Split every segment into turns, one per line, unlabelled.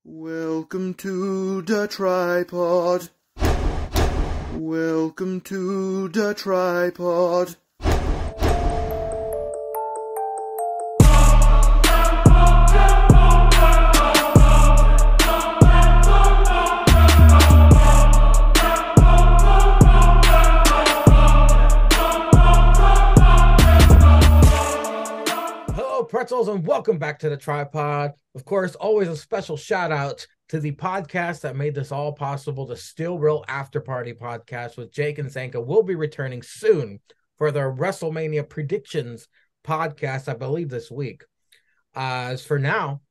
Welcome to the tripod. Welcome to the tripod.
Pretzels, and welcome back to the tripod. Of course, always a special shout out to the podcast that made this all possible, the Still Real After Party podcast with Jake and Zanka. Will be returning soon for their WrestleMania predictions podcast, I believe this week. As for now,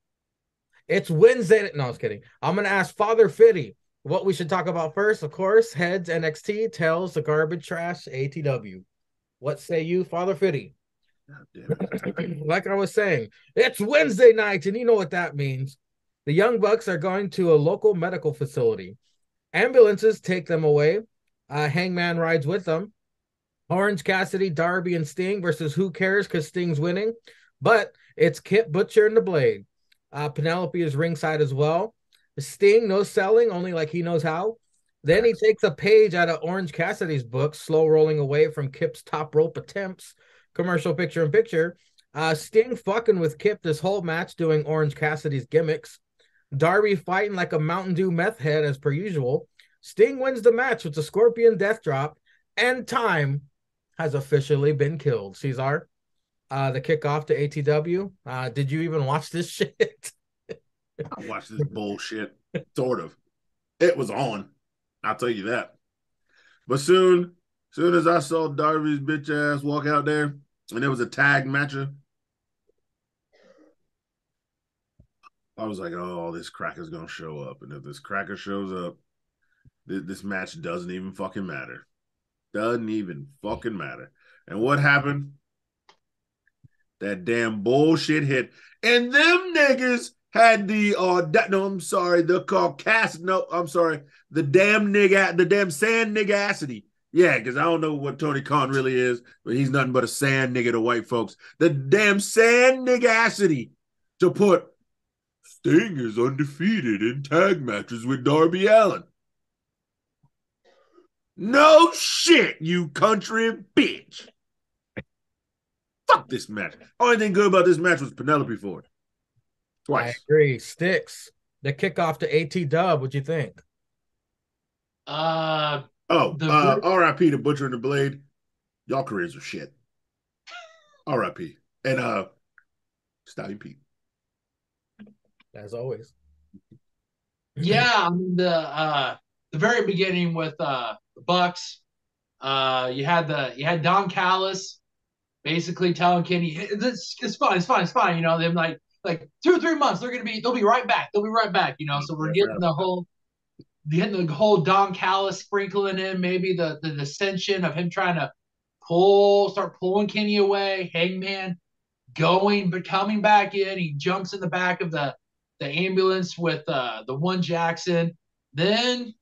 it's Wednesday. No, I was kidding. I'm going to ask Father Fitty what we should talk about first. Of course, heads NXT, tails the garbage trash AEW. What say you, Father Fitty? Like I was saying, it's Wednesday night, and you know what that means. The Young Bucks are going to a local medical facility. Ambulances take them away. Hangman rides with them. Orange Cassidy, Darby, and Sting versus who cares because Sting's winning. But it's Kip, Butcher, and the Blade. Penelope is ringside as well. Sting, no selling, only like he knows how. Then he takes a page out of Orange Cassidy's book, slow rolling away from Kip's top rope attempts. Commercial picture-in-picture. Sting fucking with Kip this whole match doing Orange Cassidy's gimmicks. Darby fighting like a Mountain Dew meth head as per usual. Sting wins the match with the Scorpion Death Drop, and time has officially been killed. Cesar, the kickoff to AEW. Did you even watch this shit?
I watched this bullshit. Sort of. It was on. I'll tell you that. But soon as I saw Darby's bitch ass walk out there, and there was a tag matcher, I was like, oh, this cracker's going to show up. And if this cracker shows up, this match doesn't even fucking matter. Doesn't even fucking matter. And what happened? That damn bullshit hit. And them niggas had the damn sand niggasity. Yeah, because I don't know what Tony Khan really is, but he's nothing but a sand nigga to white folks. The damn sand niggasity to put Sting is undefeated in tag matches with Darby Allin. No shit, you country bitch. Fuck this match. Only thing good about this match was Penelope Ford. Twice.
I agree. Sticks. The kickoff to AT-Dub. What'd you think?
R.I.P. to Butcher and the Blade. Y'all careers are shit. R.I.P. And Stallion Pete.
As always.
Yeah, I mean, the very beginning with the Bucks, you had Don Callis basically telling Kenny, it's fine. You know, them like 2 or 3 months, they'll be right back. They'll be right back. You know, so we're getting the whole Don Callis sprinkling in, maybe the dissension of him trying to start pulling Kenny away. Hangman coming back in. He jumps in the back of the ambulance with the one Jackson. Then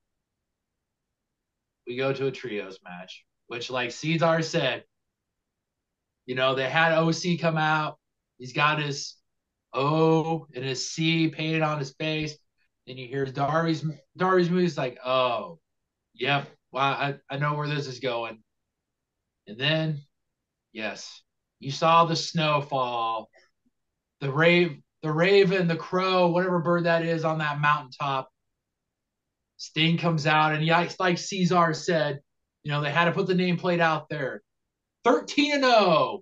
we go to a trios match, which, like Cesar said, you know, they had OC come out. He's got his O and his C painted on his face. Then you hear Darby's moves like, oh, yep, wow, I know where this is going. And then, yes, you saw the snowfall, the raven, the crow, whatever bird that is on that mountaintop. Sting comes out, and yeah, like Cesar said, you know, they had to put the nameplate out there. 13-0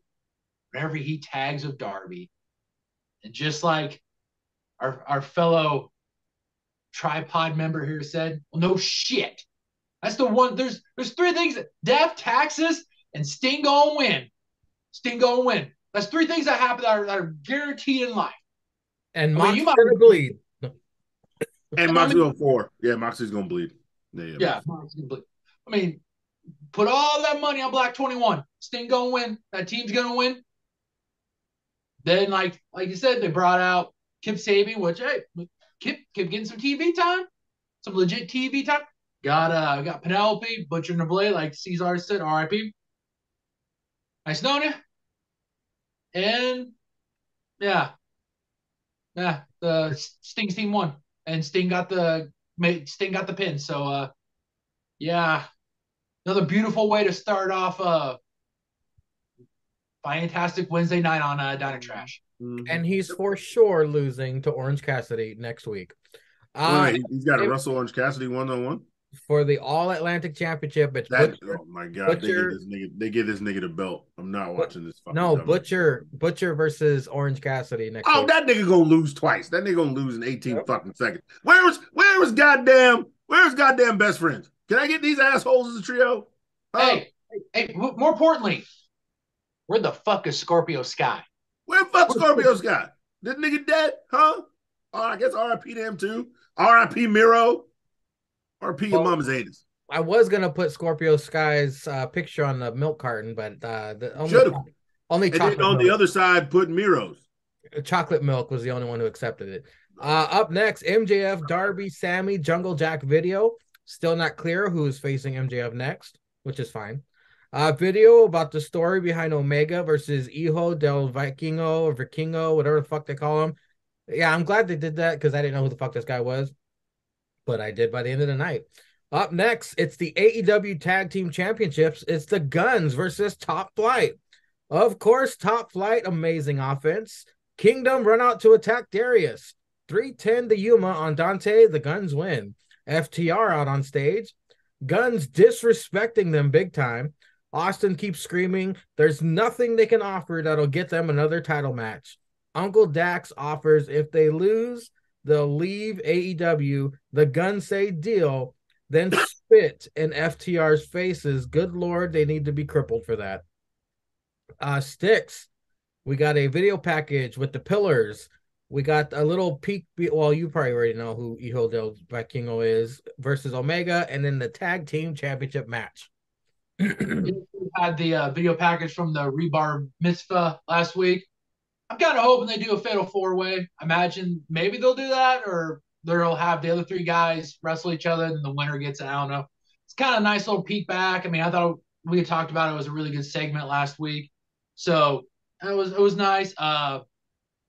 whenever he tags with Darby. And just like our fellow tripod member here said, well, no shit. That's the one. There's 3 things: death, taxes, and Sting gonna win. Sting gonna win. That's 3 things that happen that are guaranteed in life.
And Mox's gonna bleed.
And Mox's going 4. Yeah, Moxie's gonna bleed.
Yeah, Mox's gonna bleed. I mean, put all that money on Black 21. Sting gonna win. That team's gonna win. Then, like you said, they brought out Kip Sabian, which, hey, Kip getting some TV time, some legit TV time. Got Penelope, Butcher and the Blade, like Cesar said, R.I.P. Nice knowing you. And yeah, the Sting's team won. and Sting got the pin. So yeah, another beautiful way to start off a fantastic Wednesday night on Diner Trash.
And he's for sure losing to Orange Cassidy next week.
Wait, he's got a Russell Orange Cassidy 1-on-1
for the All Atlantic Championship. It's
that.
Butcher,
Oh my god,
Butcher,
they give this nigga the belt. I'm not watching this.
No, Butcher versus Orange Cassidy next week.
That nigga gonna lose twice. That nigga gonna lose in 18 fucking seconds. Where's goddamn best friends? Can I get these assholes as a trio?
Hey, more importantly, where the fuck is Scorpio Sky?
Where the fuck Scorpio Sky? This nigga dead? Huh? Oh, I guess R.I.P. to him too. R.I.P. Miro. R.I.P. your mama's anus.
I was gonna put Scorpio Sky's picture on the milk carton, but the only chocolate.
And on the other side, put Miro's.
Chocolate milk was the only one who accepted it. Up next, MJF, Darby, Sammy, Jungle Jack video. Still not clear who's facing MJF next, which is fine. Video about the story behind Omega versus Hijo del Vikingo or Vikingo, whatever the fuck they call him. Yeah, I'm glad they did that because I didn't know who the fuck this guy was, but I did by the end of the night. Up next, it's the AEW Tag Team Championships. It's the Guns versus Top Flight. Of course, Top Flight, amazing offense. Kingdom run out to attack Darius. 310 to Yuma on Dante. The Guns win. FTR out on stage. Guns disrespecting them big time. Austin keeps screaming. There's nothing they can offer that'll get them another title match. Uncle Dax offers if they lose, they'll leave AEW. The Guns say deal, then spit in FTR's faces. Good Lord, they need to be crippled for that. Sticks. We got a video package with the pillars. We got a little peek. Well, you probably already know who Hijo del Vikingo is versus Omega, and then the tag team championship match.
We had the video package from the Rebar Mitzvah last week. I'm kind of hoping they do a fatal 4-way. Imagine maybe they'll do that, or they'll have the other 3 guys wrestle each other, and the winner gets it. I don't know. It's kind of a nice little peek back. I mean, I thought we had talked about it. It was a really good segment last week, so it was nice.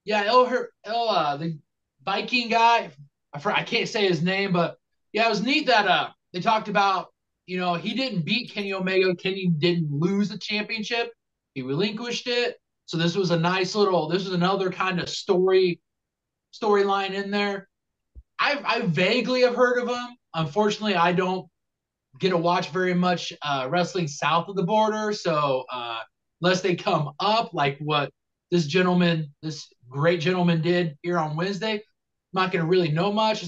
Yeah, the Viking guy. I can't say his name, but yeah, it was neat that they talked about. He didn't beat Kenny Omega. Kenny didn't lose the championship. He relinquished it. So this was another kind of storyline in there. I vaguely have heard of him. Unfortunately, I don't get to watch very much wrestling south of the border. So unless they come up like what this great gentleman did here on Wednesday, I'm not going to really know much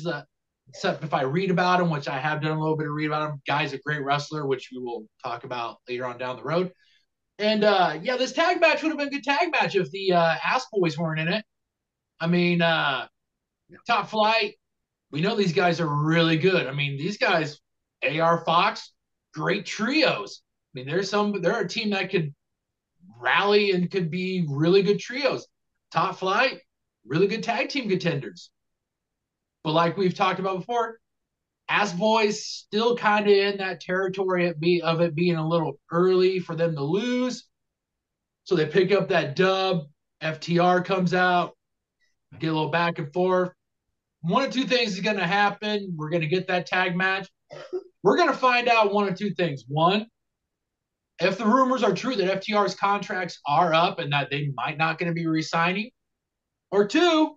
except if I read about him, which I have done a little bit of read about him. Guy's a great wrestler, which we will talk about later on down the road. And yeah, this tag match would have been a good tag match if the Ass Boys weren't in it. I mean, Top Flight, we know these guys are really good. I mean, these guys, AR Fox, great trios. I mean, they're a team that could rally and could be really good trios. Top Flight, really good tag team contenders. But like we've talked about before, Ass Boys still kind of in that territory of it being a little early for them to lose. So they pick up that dub. FTR comes out, get a little back and forth. One of 2 things is going to happen. We're going to get that tag match. We're going to find out one of 2 things. One, if the rumors are true that FTR's contracts are up and that they might not going to be re-signing. Or 2,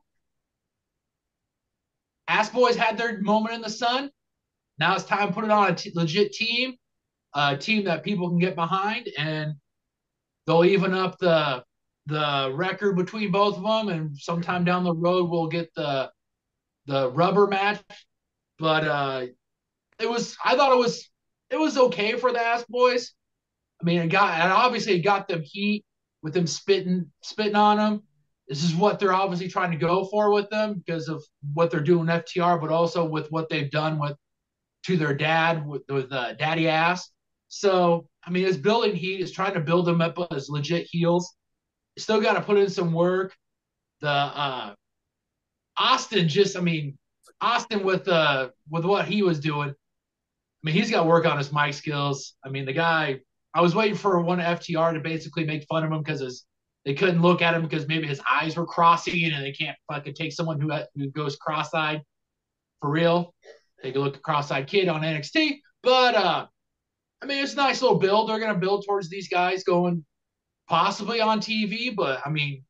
Ass Boys had their moment in the sun. Now it's time to put it on a legit team, a team that people can get behind, and they'll even up the record between both of them. And sometime down the road, we'll get the rubber match. But I thought it was okay for the Ass Boys. I mean, it got them heat with them spitting on them. This is what they're obviously trying to go for with them because of what they're doing with FTR, but also with what they've done to their dad with Daddy Ass. So, I mean, it's building heat. It's trying to build them up as legit heels. Still got to put in some work. The Austin with what he was doing. I mean, he's got to work on his mic skills. I mean, the guy. I was waiting for one FTR to basically make fun of him because they couldn't look at him because maybe his eyes were crossing and they can't fucking take someone who goes cross-eyed. for real. Take a look at Cross-Eyed Kid on NXT. But I mean, it's a nice little build. They're gonna build towards these guys going possibly on TV, but I mean,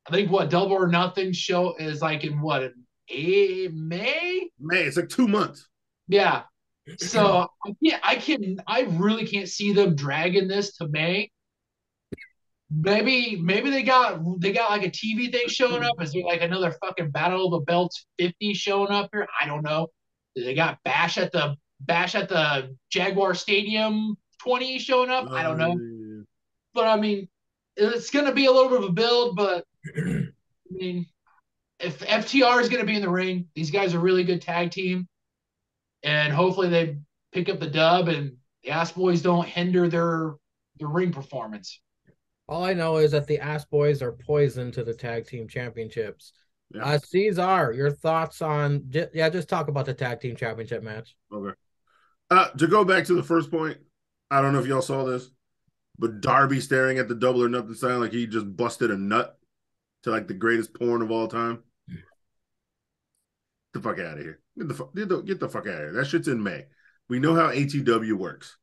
I think what Double or Nothing show is like in what in May?
Man, it's like 2 months.
Yeah. So I really can't see them dragging this to May. Maybe they got like a TV thing showing up. Is there like another fucking Battle of the Belts 50 showing up here? I don't know. They got Bash at the Jaguar Stadium 20 showing up. I don't know. But I mean, it's gonna be a little bit of a build, but I mean, if FTR is gonna be in the ring, these guys are a really good tag team. And hopefully they pick up the dub and the Ass Boys don't hinder their ring performance.
All I know is that the Ass Boys are poison to the tag team championships.
Yeah.
Cesar, your thoughts on just talk about the tag team championship match.
Okay. To go back to the first point, I don't know if y'all saw this, but Darby staring at the Double or Nothing sign like he just busted a nut to like the greatest porn of all time. Get the fuck out of here. Get the fuck out of here. That shit's in May. We know how ATW works.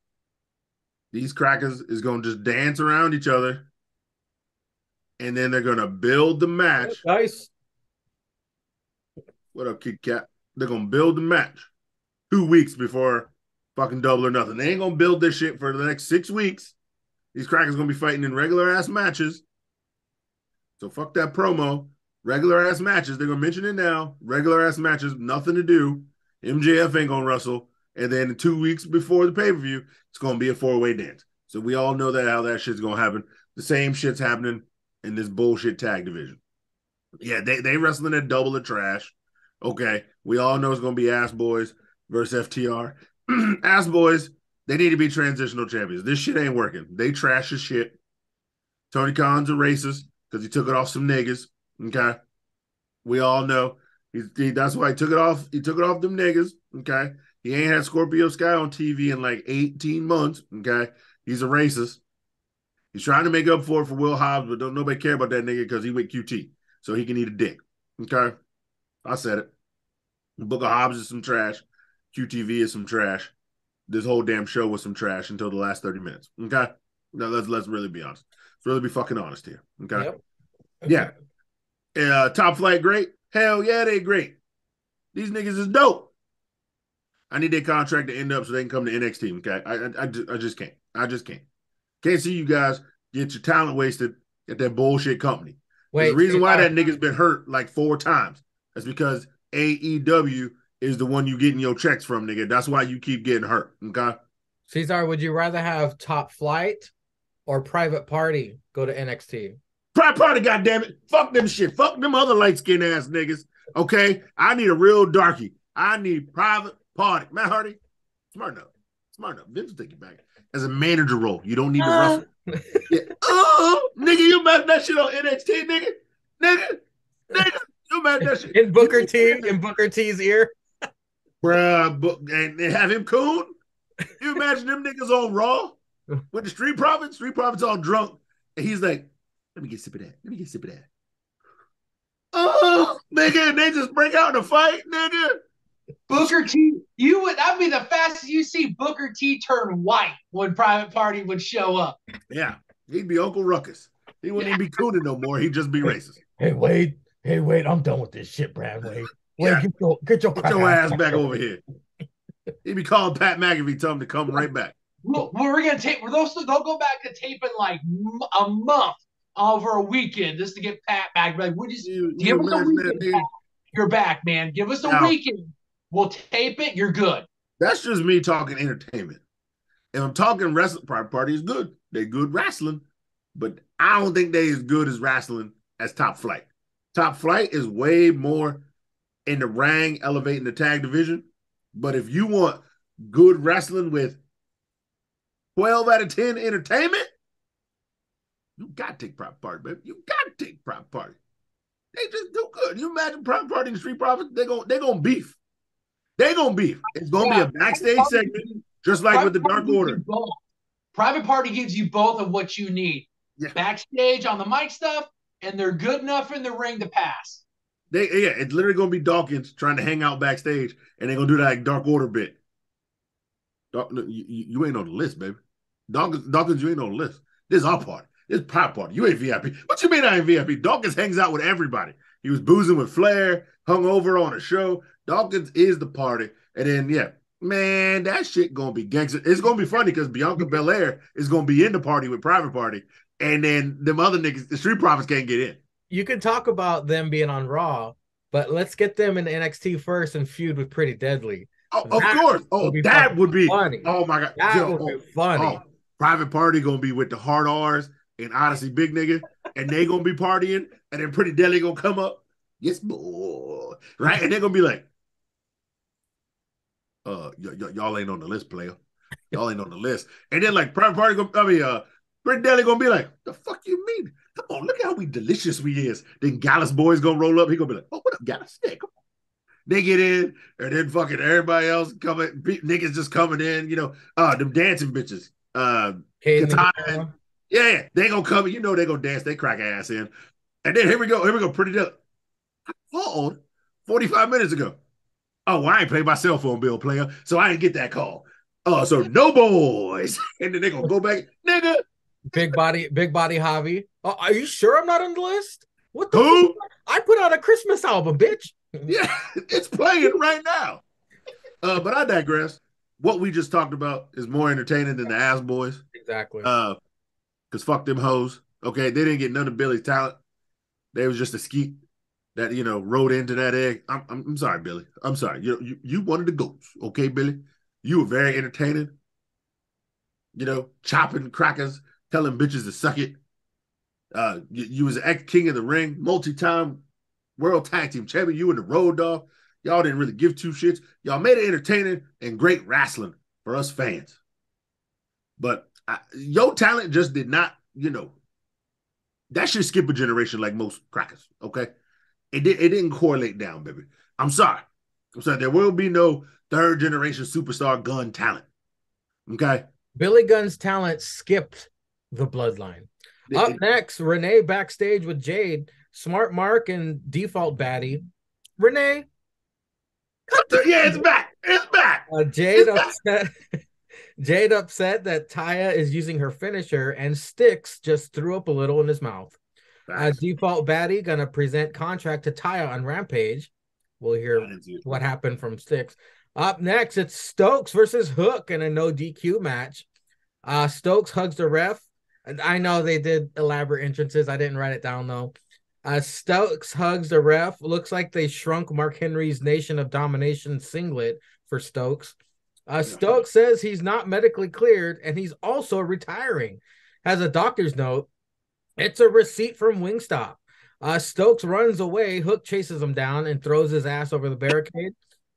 These crackers is going to just dance around each other, and then they're going to build the match.
Nice.
What up, Kid Kat? They're going to build the match 2 weeks before fucking Double or Nothing. They ain't going to build this shit for the next 6 weeks. These crackers going to be fighting in regular-ass matches. So fuck that promo. Regular-ass matches. They're going to mention it now. Regular-ass matches, nothing to do. MJF ain't going to wrestle. And then 2 weeks before the pay-per-view, it's going to be a 4-way dance. So we all know how that shit's going to happen. The same shit's happening in this bullshit tag division. Yeah, they wrestling at Double or Trash. Okay, we all know it's going to be Ass Boys versus FTR. Ass Boys, they need to be transitional champions. This shit ain't working. They trash as shit. Tony Khan's a racist because he took it off some niggas. Okay, we all know. That's why he took it off. He took it off them niggas. Okay, he ain't had Scorpio Sky on TV in like 18 months. Okay, he's a racist. He's trying to make up for it for Will Hobbs, but don't nobody care about that nigga because he went QT, so he can eat a dick. Okay, I said it. Book of Hobbs is some trash. QTV is some trash. This whole damn show was some trash until the last 30 minutes. Okay, now let's really be honest. Let's really be fucking honest here. Okay, yep. Yeah. Top Flight great. Hell yeah, they great. These niggas is dope. I need their contract to end up so they can come to NXT. Okay, I just can't. I just can't. Can't see you guys get your talent wasted at that bullshit company. Wait, the reason why that nigga's been hurt like 4 times is because AEW is the one you getting your checks from, nigga. That's why you keep getting hurt. Okay.
Cesar, would you rather have Top Flight or Private Party go to NXT?
Private Party, goddammit. Fuck them shit. Fuck them other light-skinned ass niggas. Okay? I need a real darkie. I need Private Party. Matt Hardy, smart enough. Smart enough. Vince will take you back. As a manager role, you don't need to wrestle. Yeah. Nigga, you imagine that shit on NXT, nigga? Nigga, you imagine that shit.
In Booker T's ear?
Bruh, and they have him coon? You imagine them niggas on Raw with the Street Profits? Street Profits all drunk. And he's like, let me get a sip of that. Let me get a sip of that. Oh, nigga, and they just break out in a fight, nigga.
Booker T, that'd be the fastest you see Booker T turn white when Private Party would show up.
Yeah, he'd be Uncle Ruckus. He wouldn't even be cooning no more. He'd just be racist.
Hey, Wade, I'm done with this shit, Brad. Wade, yeah. Get your
ass back over here. He'd be calling Pat McAfee, tell him to come right back.
We're gonna tape. They'll go back to taping like a month over a weekend just to get Pat back. Like, we just give us a weekend. You're back, man. Give us a weekend. We'll tape it. You're good.
That's just me talking entertainment. If I'm talking wrestling, Private Party is good. They're good wrestling, but I don't think they as good as wrestling as Top Flight. Top Flight is way more in the ring, elevating the tag division. But if you want good wrestling with 12 out of 10 entertainment, you got to take Private Party, baby. You got to take Private Party. They just do good. You imagine Private Party and Street Profits, they're gonna beef. They're going to beef. It's going to be a backstage segment, just like with the Dark Order.
Private Party gives you both of what you need. Yeah. Backstage on the mic stuff, and they're good enough in the ring to pass.
It's literally gonna be Dawkins trying to hang out backstage, and they're gonna do that like Dark Order bit. You ain't on the list, baby. Dawkins, you ain't on the list. This is our party. This is private party. You ain't VIP. What you mean I ain't VIP? Dawkins hangs out with everybody. He was boozing with Flair, hung over on a show. Dawkins is the party. And then, yeah, man, that shit gonna be gangster. It's gonna be funny because Bianca Belair is gonna be in the party with Private Party. And then them other niggas, the Street Profits can't get in.
You can talk about them being on Raw, but let's get them in NXT first and feud with Pretty Deadly.
Oh, of course. Oh, that would be
funny.
Oh my god.
That would be funny.
Private Party gonna be with the Hard R's and Odyssey Big Nigga, and they gonna be partying, and then Pretty Deadly gonna come up. Yes, boy. Right? And they're gonna be like, y'all ain't on the list, player. Y'all ain't on the list. And then like Private Party Pretty Deadly gonna be like, the fuck you mean? Come on, look at how delicious we is. Then Gallus boys gonna roll up. He gonna be like, oh, what up, Gallus? Yeah, come on. They get in, and then fucking everybody else coming, niggas just coming in, them dancing bitches. Katana, yeah, they gonna come, they gonna dance, they crack ass in. And then here we go, Pretty Deadly. I called 45 minutes ago. Oh, well, I ain't paid my cell phone bill, player, so I didn't get that call. Oh, so no boys. And then they gonna go back, nigga.
Big body Javi. Oh, are you sure I'm not on the list? What the
Who?
fuck? I put out a Christmas album, bitch.
Yeah, it's playing right now. But I digress. What we just talked about is more entertaining than the ass boys.
Exactly.
Because fuck them hoes. Okay, they didn't get none of Billy's talent. They was just a skeet that rode into that egg. I'm sorry, Billy. I'm sorry. You one of the goats. Okay, Billy. You were very entertaining. Chopping crackers, telling bitches to suck it. You was an ex-king of the ring, multi-time world tag team champion. You and the Road Dogg. Y'all didn't really give two shits. Y'all made it entertaining and great wrestling for us fans. But your talent just did not, that should skip a generation like most crackers, okay? It didn't correlate down, baby. I'm sorry. There will be no third generation superstar gun talent, okay?
Billy Gunn's talent skipped the bloodline. Up next, Renee backstage with Jade, Smart Mark, and Default Baddie. Renee.
Yeah, it's back. It's back.
Jade upset that Taya is using her finisher, and Styx just threw up a little in his mouth. Default Baddie gonna present contract to Taya on Rampage. We'll hear what happened from Styx. Up next, it's Stokes versus Hook in a no DQ match. Stokes hugs the ref. And I know they did elaborate entrances. I didn't write it down though. Stokes hugs the ref. Looks like they shrunk Mark Henry's Nation of Domination singlet for Stokes. Stokes says he's not medically cleared and he's also retiring. Has a doctor's note. It's a receipt from Wingstop. Stokes runs away. Hook chases him down and throws his ass over the barricade.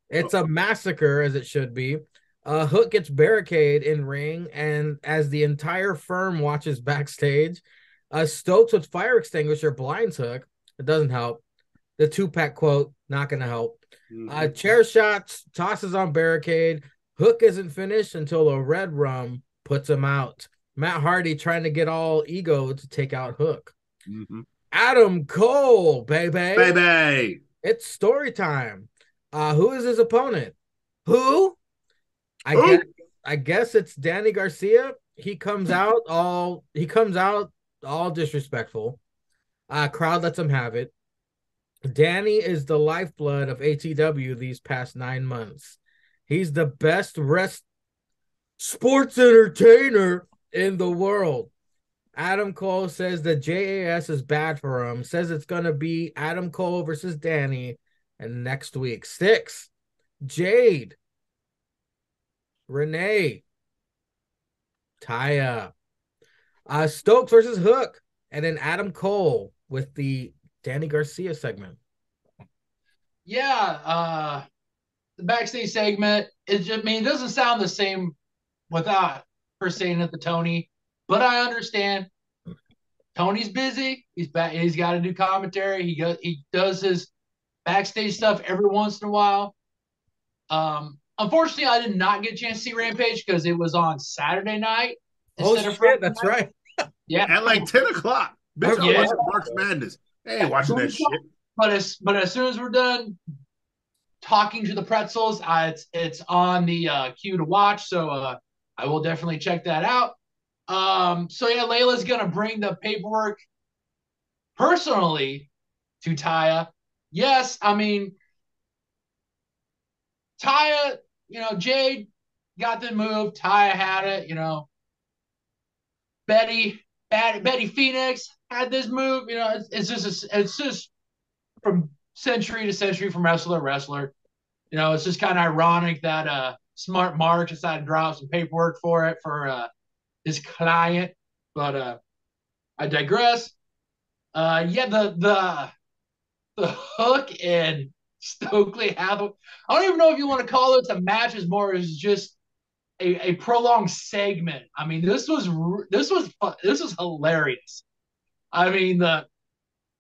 It's a massacre, as it should be. Hook gets barricade in ring, and as the entire firm watches backstage, Stokes with fire extinguisher blinds Hook. It doesn't help. The Tupac quote, not going to help. Chair shots, tosses on barricade. Hook isn't finished until a Red Rum puts him out. Matt Hardy trying to get all ego to take out Hook. Adam Cole, baby. It's story time. Who is his opponent? Who? I guess it's Danny Garcia. He comes out all disrespectful. Crowd lets him have it. Danny is the lifeblood of ATW these past 9 months. He's the best sports entertainer in the world. Adam Cole says that JAS is bad for him. Says it's going to be Adam Cole versus Danny and next week. Styx, Jade, Renee, Taya, Stokes versus Hook, and then Adam Cole with the Danny Garcia segment.
Yeah, the backstage segment it doesn't sound the same without her saying it to Tony, but I understand. Tony's busy. He's back. He's got to do commentary. He does his backstage stuff every once in a while. Unfortunately, I did not get a chance to see Rampage because it was on Saturday night
instead of Friday. That's right.
Yeah, at like 10 o'clock. Bitch, I'm watching March Madness. I ain't watching that shit.
as soon as we're done talking to the pretzels, it's on the queue to watch. So I will definitely check that out. So yeah, Layla's gonna bring the paperwork personally to Taya. Yes, I mean Taya, Jade got the move. Taya had it, Betty Phoenix had this move. It's just from century to century, from wrestler to wrestler. It's just kind of ironic that Smart Mark decided to draw some paperwork for it for his client. But I digress. Yeah, the Hook and Stokely Hathaway. I don't even know if you want to call it a match as more as just a prolonged segment. I mean, this was hilarious. I mean,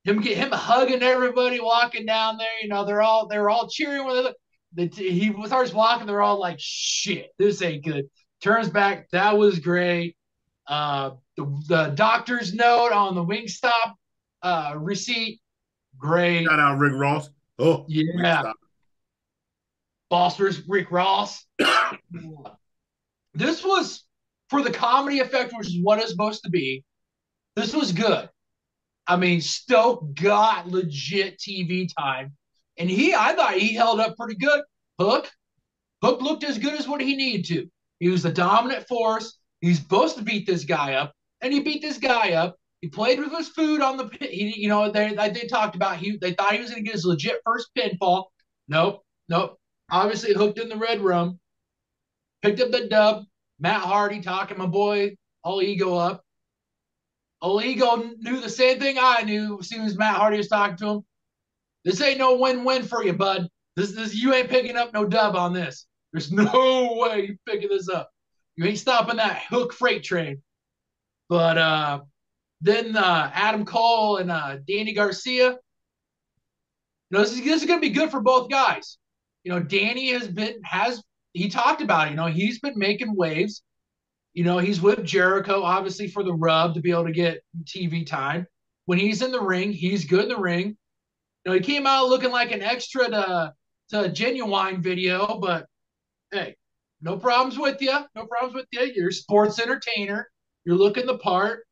him hugging everybody walking down there. They're all cheering with it. He starts walking. They're all like, "Shit, this ain't good." Turns back. That was great. The doctor's note on the Wingstop receipt. Great.
Shout out Rick Ross. Oh,
yeah. Foster's Rick Ross. This was, for the comedy effect, which is what it's supposed to be, this was good. I mean, Stoke got legit TV time, and I thought he held up pretty good. Hook looked as good as what he needed to. He was the dominant force. He's supposed to beat this guy up, and he beat this guy up. He played with his food on the pit. They talked about they thought he was going to get his legit first pinfall. Nope. Obviously hooked in the red room. Picked up the dub. Matt Hardy talking my boy all ego up. All ego knew the same thing I knew as soon as Matt Hardy was talking to him. This ain't no win-win for you, bud. This you ain't picking up no dub on this. There's no way you picking this up. You ain't stopping that Hook freight train. But then Adam Cole and Danny Garcia. This is going to be good for both guys. Danny he talked about it. He's been making waves. He's with Jericho, obviously, for the rub to be able to get TV time. When he's in the ring, he's good in the ring. He came out looking like an extra to Genuine video, but hey, no problems with you. No problems with you. You're a sports entertainer. You're looking the part.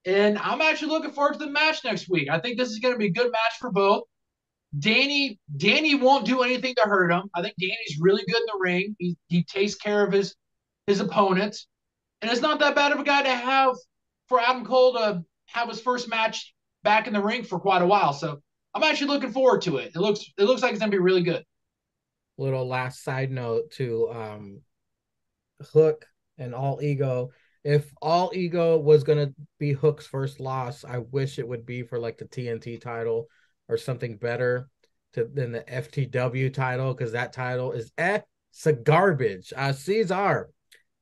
And I'm actually looking forward to the match next week. I think this is going to be a good match for both. Danny won't do anything to hurt him. I think Danny's really good in the ring. He takes care of his opponents. And it's not that bad of a guy to have for Adam Cole to have his first match back in the ring for quite a while. So I'm actually looking forward to it. It looks like it's going to be really good.
Little last side note to Hook and All Ego. If All Ego was going to be Hook's first loss, I wish it would be for like the TNT title or something better than the FTW title, because that title is garbage. Cesar,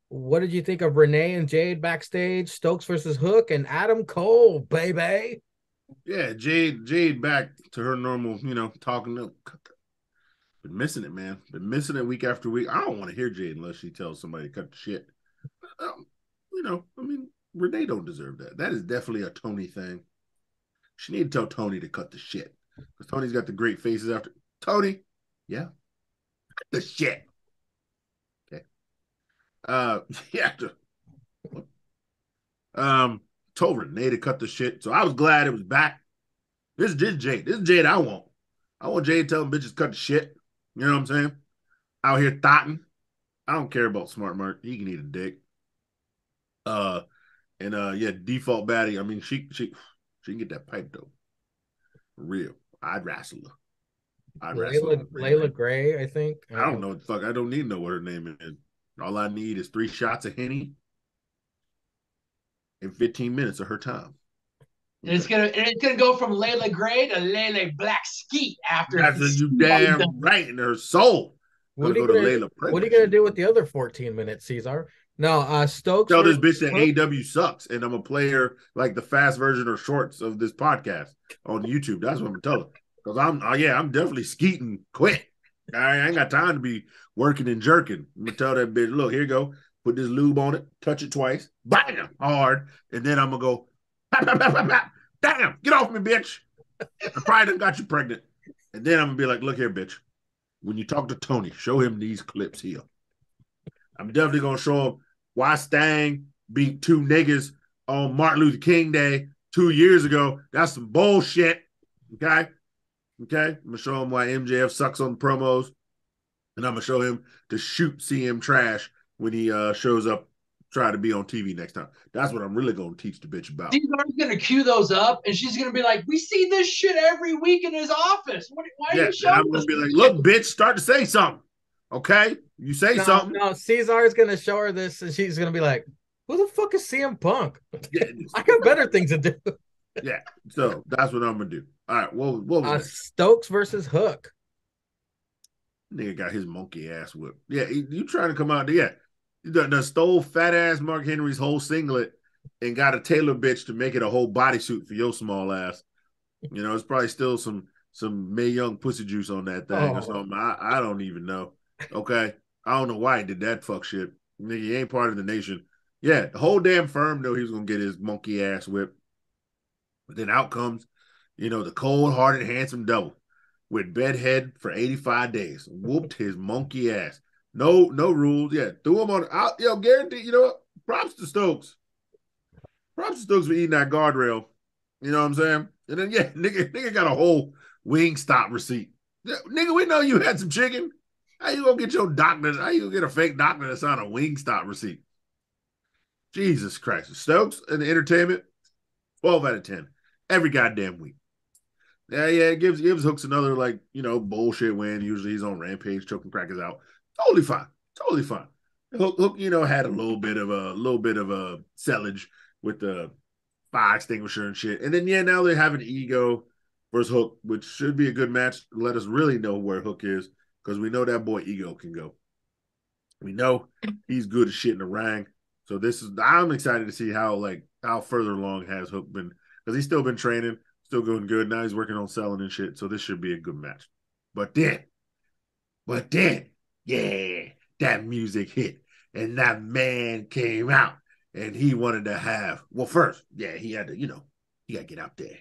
what did you think of Renee and Jade backstage? Stokes versus Hook and Adam Cole, baby.
Yeah, Jade back to her normal, talking to. Been missing it, man. Been missing it week after week. I don't want to hear Jade unless she tells somebody to cut the shit. Renee don't deserve that. That is definitely a Tony thing. She need to tell Tony to cut the shit. Because Tony's got the great faces after. Tony, yeah. Cut the shit. Okay. Yeah. Told Renee to cut the shit. So I was glad it was back. This is Jade. This is Jade I want. I want Jade telling bitches cut the shit. You know what I'm saying? Out here thotting. I don't care about Smart Mark. He can eat a dick. Default baddie. I mean, she can get that pipe though. For real. I'd wrestle her.
Layla Gray, I think.
I don't know what the fuck. I don't need to know what her name is. All I need is 3 shots of Henny in 15 minutes of her time.
And it's gonna go from Layla Gray to Layla Black Skeet after.
That's you damn right in her soul.
What are you gonna do with the other 14 minutes, Cesar? No, Stokes.
Tell this bitch that AEW sucks, and I'm a player like the fast version or shorts of this podcast on YouTube. That's what I'm telling. Because I'm definitely skeeting quick. I ain't got time to be working and jerking. I'm gonna tell that bitch, look, here you go. Put this lube on it, touch it twice, bam, hard, and then I'm gonna go, pap, pap, pap, pap, pap. Damn, get off me, bitch. I probably done got you pregnant. And then I'm gonna be like, look here, bitch. When you talk to Tony, show him these clips here. I'm definitely gonna show him why Stang beat two niggas on Martin Luther King Day 2 years ago. That's some bullshit. Okay. I'm gonna show him why MJF sucks on the promos. And I'm gonna show him to shoot CM trash when he shows up, try to be on TV next time. That's what I'm really gonna teach the bitch about.
Cesar's gonna cue those up, and she's gonna be like, "We see this shit every week in his office. Why are you showing
I'm gonna
us
be like,
this
look,
shit?"
bitch, start to say something. Okay, you say something.
No, Cesar's gonna show her this, and she's gonna be like, "Who the fuck is CM Punk?
Yeah,
I got better things to do."
yeah. So that's what I'm gonna do. All right. What was next?
Stokes versus Hook.
Nigga got his monkey ass whipped. Yeah, you trying to come out there? Yeah, you done stole fat ass Mark Henry's whole singlet and got a tailor bitch to make it a whole bodysuit for your small ass. You know, it's probably still some Mae Young pussy juice on that thing or something. I don't even know. Okay, I don't know why he did that fuck shit. Nigga, he ain't part of the nation. Yeah, the whole damn firm knew he was gonna get his monkey ass whipped. But then out comes, the cold-hearted, handsome devil with bedhead for 85 days. Whooped his monkey ass. No rules. Yeah, threw him on out. Guarantee, what? Props to Stokes. Props to Stokes for eating that guardrail. You know what I'm saying? And then, yeah, nigga got a whole Wingstop receipt. Yeah, nigga, we know you had some chicken. How you gonna get your doctor? How you gonna get a fake doctor to sign a Wingstop receipt? Jesus Christ. Stokes and the entertainment, 12 out of 10. Every goddamn week. Yeah, it gives Hooks another bullshit win. Usually he's on Rampage, choking crackers out. Totally fine. Hook, had a little bit of a sellage with the fire extinguisher and shit. And then now they're having Ego versus Hook, which should be a good match. Let us really know where Hook is, because we know that boy Ego can go. We know he's good as shit in the ring. So I'm excited to see how further along has Hook been, because he's still been training. Still going good. Now he's working on selling and shit. So this should be a good match. But then, yeah, that music hit. And that man came out. And he wanted to have, first, yeah, he had to, he got to get out there.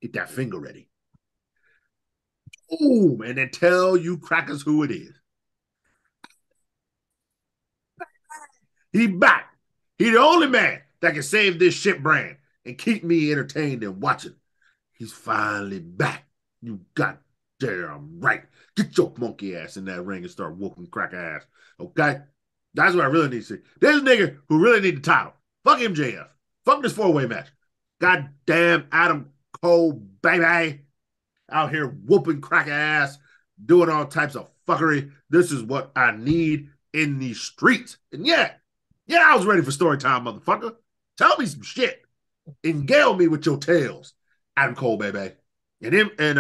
Get that finger ready. Boom. And then tell you crackers who it is. He back. He the only man that can save this shit brand and keep me entertained and watching. He's finally back. You goddamn right. Get your monkey ass in that ring and start whooping cracker ass. Okay? That's what I really need to see. There's a nigga who really need the title. Fuck MJF. Fuck this 4-way match. Goddamn Adam Cole, baby. Out here whooping cracker ass, doing all types of fuckery. This is what I need in these streets. And yeah, I was ready for story time, motherfucker. Tell me some shit. Engale me with your tales, Adam Cole, baby. And him and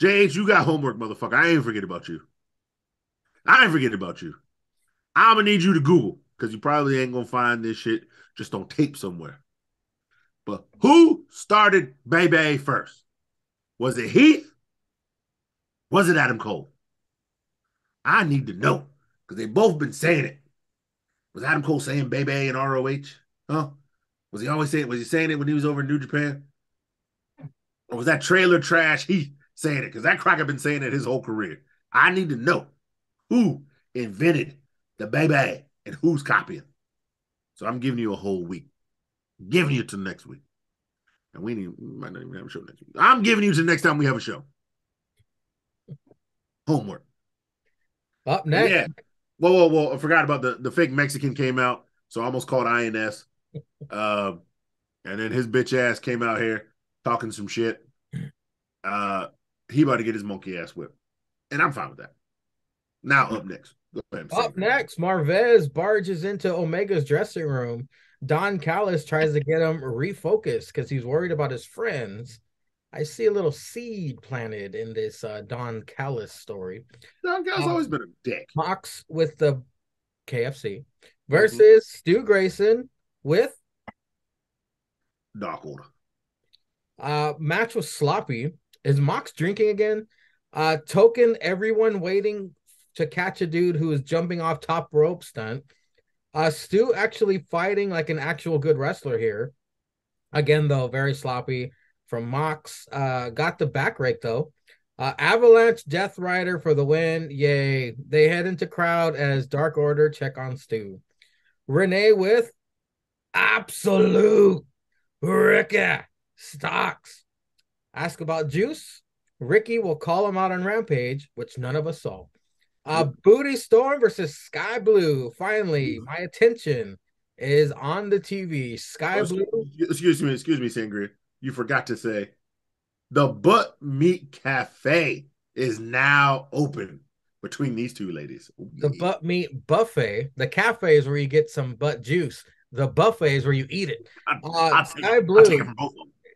JH, you got homework, motherfucker. I ain't forget about you. I'm gonna need you to Google, because you probably ain't gonna find this shit just on tape somewhere. But who started Bebe first? Was it Heath? Was it Adam Cole? I need to know, because they both been saying it. Was Adam Cole saying Bebe in ROH? Huh? Was he saying it when he was over in New Japan? Or was that trailer trash Heath saying it? Because that cracker been saying it his whole career. I need to know who invented the Bebe and who's copying. So I'm giving you a whole week. I'm giving you to next week. And we might not even have a show next week. I'm giving you to the next time we have a show. Homework.
Up next.
Yeah. Whoa. I forgot about the fake Mexican came out. So I almost called INS. And then his bitch ass came out here talking some shit. He about to get his monkey ass whipped. And I'm fine with that. Now up next. Go ahead.
Up next, Marvez barges into Omega's dressing room. Don Callis tries to get him refocused because he's worried about his friends. I see a little seed planted in this Don Callis story.
Don Callis always been a dick.
Mox with the KFC versus Stu Grayson with
Dark Order.
Match was sloppy. Is Mox drinking again? Token everyone waiting to catch a dude who is jumping off top rope stunt. Stu actually fighting like an actual good wrestler here. Again, though, very sloppy. from Mox. Got the back rake though. Avalanche Death Rider for the win. Yay. They head into crowd as Dark Order check on Stu. Renee with absolute Ricky Stocks. Ask about Juice. Ricky will call him out on Rampage, which none of us saw. Booty Storm versus Sky Blue. Finally, my attention is on the TV. Sky Blue.
Excuse me, Sangria. You forgot to say the Butt Meat Cafe is now open between these two ladies.
The Butt Meat Buffet. The cafe is where you get some butt juice. The buffet is where you eat it. Sky Blue.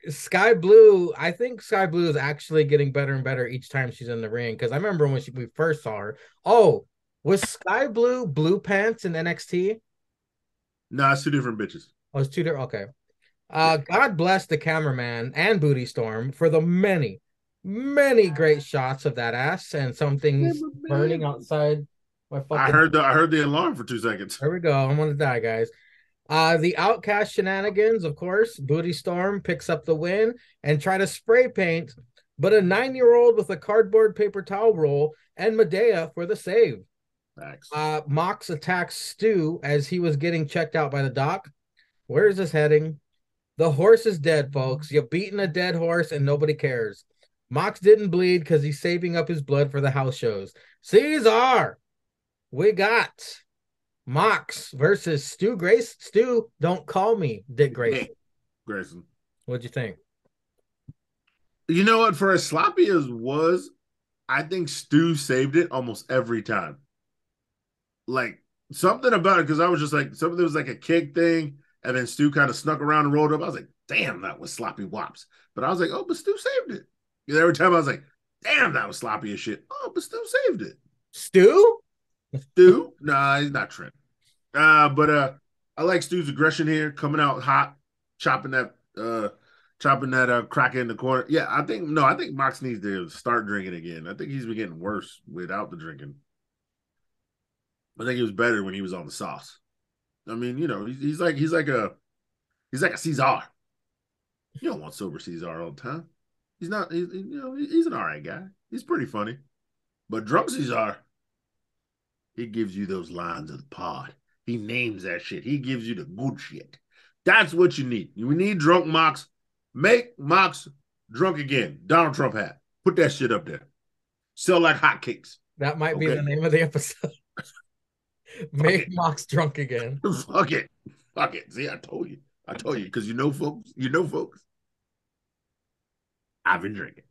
Sky Blue, I think Sky Blue is actually getting better and better each time she's in the ring. Because I remember when we first saw her. Oh, was Sky Blue blue pants in NXT?
No, it's two different bitches.
Oh, it's two different. Okay. God bless the cameraman and Booty Storm for the many, many great shots of that ass and some things burning outside my fucking.
I heard the alarm for 2 seconds.
There we go. I'm gonna die, guys. The Outcast shenanigans, of course. Booty Storm picks up the win and try to spray paint, but a 9-year-old with a cardboard paper towel roll and Medea for the save.
Thanks.
Mox attacks Stu as he was getting checked out by the doc. Where is this heading? The horse is dead, folks. You've beaten a dead horse and nobody cares. Mox didn't bleed because he's saving up his blood for the house shows. Caesar! We got Mox versus Stu Grace. Stu, don't call me Dick Grayson.
Hey, Grayson.
What'd you think?
You know what? For as sloppy as was, I think Stu saved it almost every time. Like, something about it, because I was just like, something that was like a kick thing, and then Stu kind of snuck around and rolled up. I was like, damn, that was sloppy wops. But I was like, oh, but Stu saved it. And every time I was like, damn, that was sloppy as shit. Oh, but Stu saved it.
Stu?
Stu? Nah, he's not Trent. But I like Stu's aggression here, coming out hot, chopping that cracker in the corner. Yeah, I think Mox needs to start drinking again. I think he's been getting worse without the drinking. I think he was better when he was on the sauce. I mean, you know, he's like a Caesar. You don't want sober Caesar all the time. He's not. He's an all right guy. He's pretty funny, but drunk Caesar, he gives you those lines of the pod. He names that shit. He gives you the good shit. That's what you need. You need drunk Mox. Make Mox drunk again. Donald Trump hat. Put that shit up there. Sell like hotcakes.
That might be the name of the episode. Make Mox drunk again.
Fuck it. See, I told you. Because you know, folks. I've been drinking.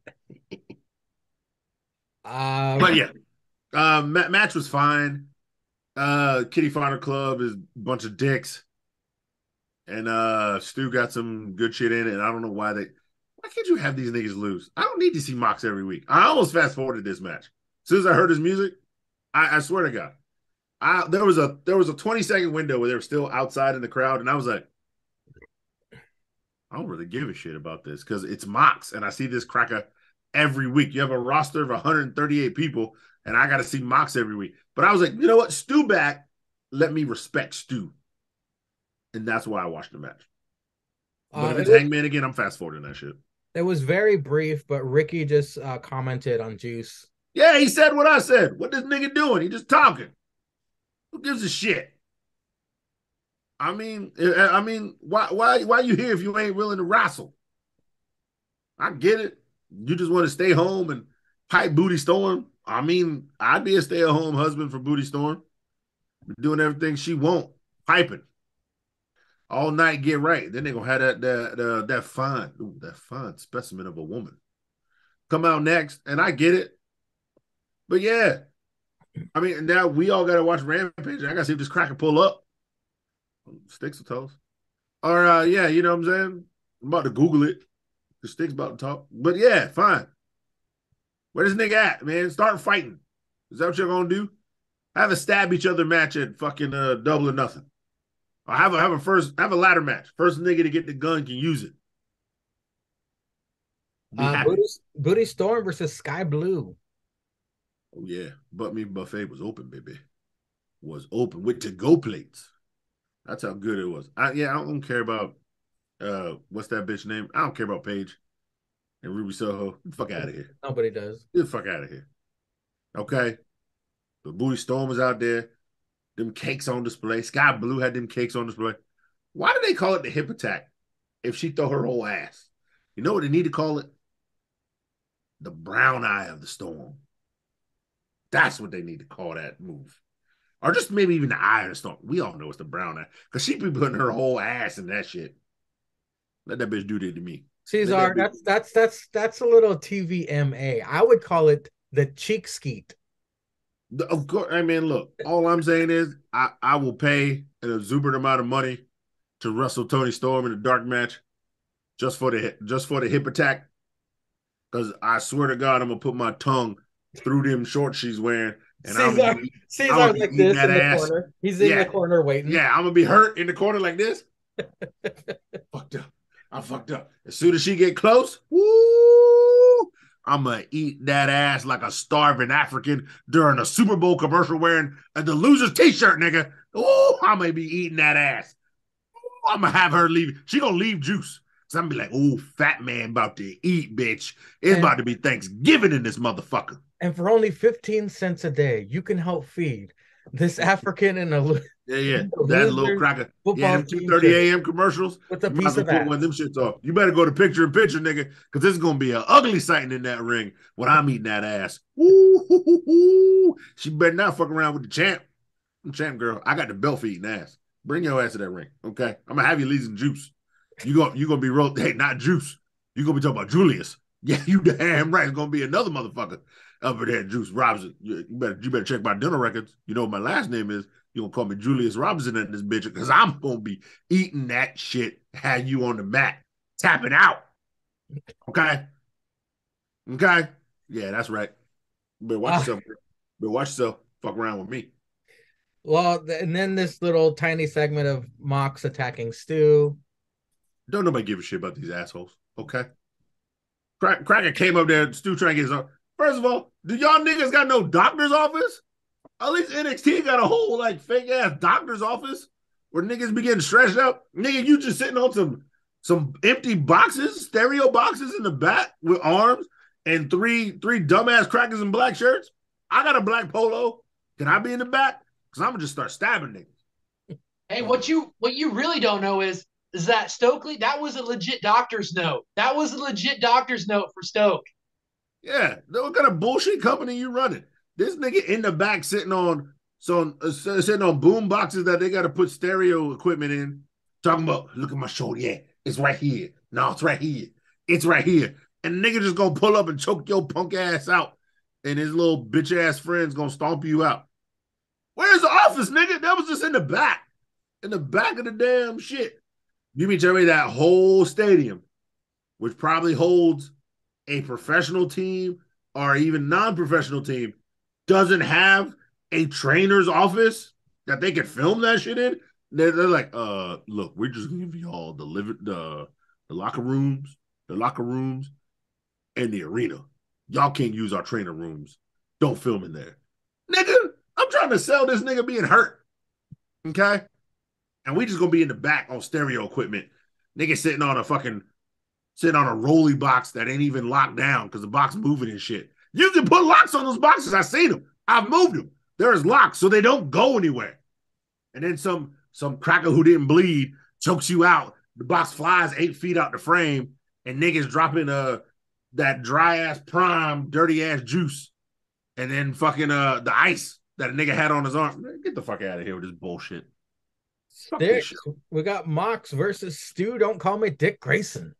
But yeah. Match was fine. Kitty Fighter Club is a bunch of dicks. And Stu got some good shit in it. And I don't know why can't you have these niggas lose? I don't need to see Mox every week. I almost fast forwarded this match. As soon as I heard his music, I swear to God. There was a 20-second window where they were still outside in the crowd, and I was like, I don't really give a shit about this because it's Mox, and I see this cracker every week. You have a roster of 138 people, and I got to see Mox every week. But I was like, you know what? Stu back. Let me respect Stu. And that's why I watched the match. But if it's Hangman again, I'm fast forwarding that shit.
It was very brief, but Ricky just commented on Juice.
Yeah, he said what I said. What this nigga doing? He just talking. Who gives a shit? I mean, why you here if you ain't willing to wrestle? I get it. You just want to stay home and pipe Booty Storm. I mean, I'd be a stay-at-home husband for Booty Storm. Doing everything she won't. Piping. All night, get right. Then they're gonna have that fine specimen of a woman come out next, and I get it. But yeah, I mean, now we all gotta watch Rampage. I gotta see if this cracker pull up. Sticks or toes. Or yeah, you know what I'm saying? I'm about to Google it. The Sticks about to talk. But yeah, fine. Where this nigga at, man? Start fighting. Is that what you're gonna do? Have a stab each other match at fucking Double or Nothing. Or have a ladder match. First nigga to get the gun can use it.
Booty Storm versus Sky Blue.
Oh yeah, Butt Meat Buffet was open, baby. Was open with to-go plates. That's how good it was. I don't care about what's that bitch name? I don't care about Paige. and Ruby Soho. Get the fuck out of here.
Nobody does.
Get the fuck out of here. Okay. The Booty Storm was out there. Them cakes on display. Sky Blue had them cakes on display. Why do they call it the hip attack if she throw her whole ass? You know what they need to call it? The brown eye of the storm. That's what they need to call that move. Or just maybe even the eye of the storm. We all know it's the brown eye. Because she be putting her whole ass in that shit. Let that bitch do that to me.
Cesar, that's a little TVMA. I would call it the cheek skeet.
Of course, I mean, look, all I'm saying is I will pay an exuberant amount of money to wrestle Toni Storm in a dark match just for the hip attack. Because I swear to God, I'm gonna put my tongue through them shorts she's wearing. And
Cesar's like this in the corner. He's in the corner waiting.
Yeah, I'm gonna be hurt in the corner like this. Fucked up. I fucked up. As soon as she get close, woo, I'm gonna eat that ass like a starving African during a Super Bowl commercial wearing the loser's t-shirt, nigga. Oh, I'm gonna be eating that ass. Ooh, I'm gonna have her leave. She gonna leave juice. So I'm gonna be like, oh, fat man about to eat, bitch. It's about to be Thanksgiving in this motherfucker.
And for only 15 cents a day, you can help feed this African and a
that little cracker. Yeah, them 2:30 a.m. commercials.
With a piece of
put one of them shits off. You better go to picture in picture, nigga, because this is gonna be an ugly sighting in that ring when I'm eating that ass. Ooh, she better not fuck around with the champ. Champ girl, I got the belt for eating ass. Bring your ass to that ring, okay? I'm gonna have you losing juice. You gonna be rolled. Hey, not juice. You gonna be talking about Julius. Yeah, you damn right. It's gonna be another motherfucker over there, Juice Robinson. You better check my dental records. You know what my last name is. You gonna call me Julius Robinson in this bitch because I'm gonna be eating that shit. Have you on the mat, tapping out. Okay. Yeah, that's right. But watch yourself. But watch yourself. Fuck around with me.
Well, and then this little tiny segment of Mox attacking Stu.
Don't nobody give a shit about these assholes. Okay. Cracker came up there, Stu trying to get his own. First of all, do y'all niggas got no doctor's office? At least NXT got a whole like fake ass doctor's office where niggas be getting stretched out. Nigga, you just sitting on some empty boxes, stereo boxes in the back with arms and three dumbass crackers in black shirts. I got a black polo. Can I be in the back? Because I'm gonna just start stabbing niggas.
Hey, what you really don't know is that Stokely, that was a legit doctor's note. That was a legit doctor's note for Stoke.
Yeah, what kind of bullshit company you running? This nigga in the back sitting on boom boxes that they got to put stereo equipment in, talking about, look at my shoulder. Yeah, it's right here. No, it's right here. It's right here. And the nigga just gonna pull up and choke your punk ass out, and his little bitch ass friends gonna stomp you out. Where's the office, nigga? That was just in the back of the damn shit. You mean tell me that whole stadium, which probably holds a professional team or even non-professional team, doesn't have a trainer's office that they can film that shit in? They're like, look, we're just gonna give you all the locker rooms, and the arena. Y'all can't use our trainer rooms. Don't film in there. Nigga, I'm trying to sell this nigga being hurt. Okay? And we just gonna be in the back on stereo equipment. Nigga sitting on a rolly box that ain't even locked down because the box moving and shit. You can put locks on those boxes. I've seen them. I've moved them. There's locks so they don't go anywhere. And then some cracker who didn't bleed chokes you out. The box flies 8 feet out the frame, and niggas dropping that dry ass prime, dirty ass juice, and then fucking the ice that a nigga had on his arm. Man, get the fuck out of here with this bullshit.
We got Mox versus Stu. Don't call me Dick Grayson.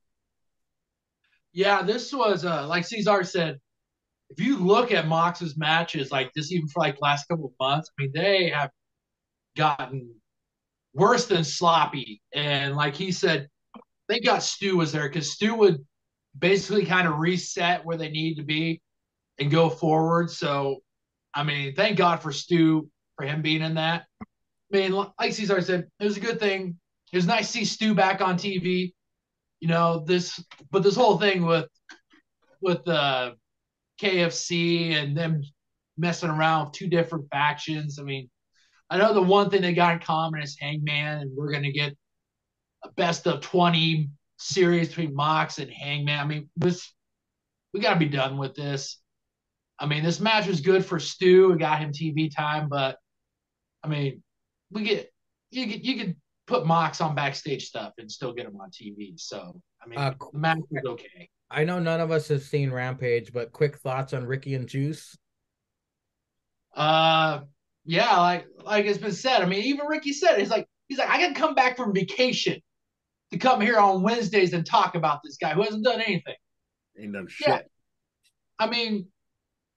Yeah, this was like Cesar said. If you look at Mox's matches like this, even for like last couple of months, I mean, they have gotten worse than sloppy. And like he said, thank God Stu was there because Stu would basically kind of reset where they need to be and go forward. So, I mean, thank God for Stu for him being in that. I mean, like Cesar said, it was a good thing. It was nice to see Stu back on TV. You know, this whole thing with the KFC and them messing around with two different factions. I mean, I know the one thing they got in common is Hangman, and we're going to get a best of 20 series between Mox and Hangman. I mean, we got to be done with this. I mean, this match was good for Stu. It got him TV time, but I mean, you could put Mox on backstage stuff and still get him on TV. So I mean, the match was okay.
I know none of us have seen Rampage, but quick thoughts on Ricky and Juice?
Yeah, like it's been said. I mean, even Ricky said it. He's like, I can come back from vacation to come here on Wednesdays and talk about this guy who hasn't done anything.
Ain't done shit.
Yeah. I mean,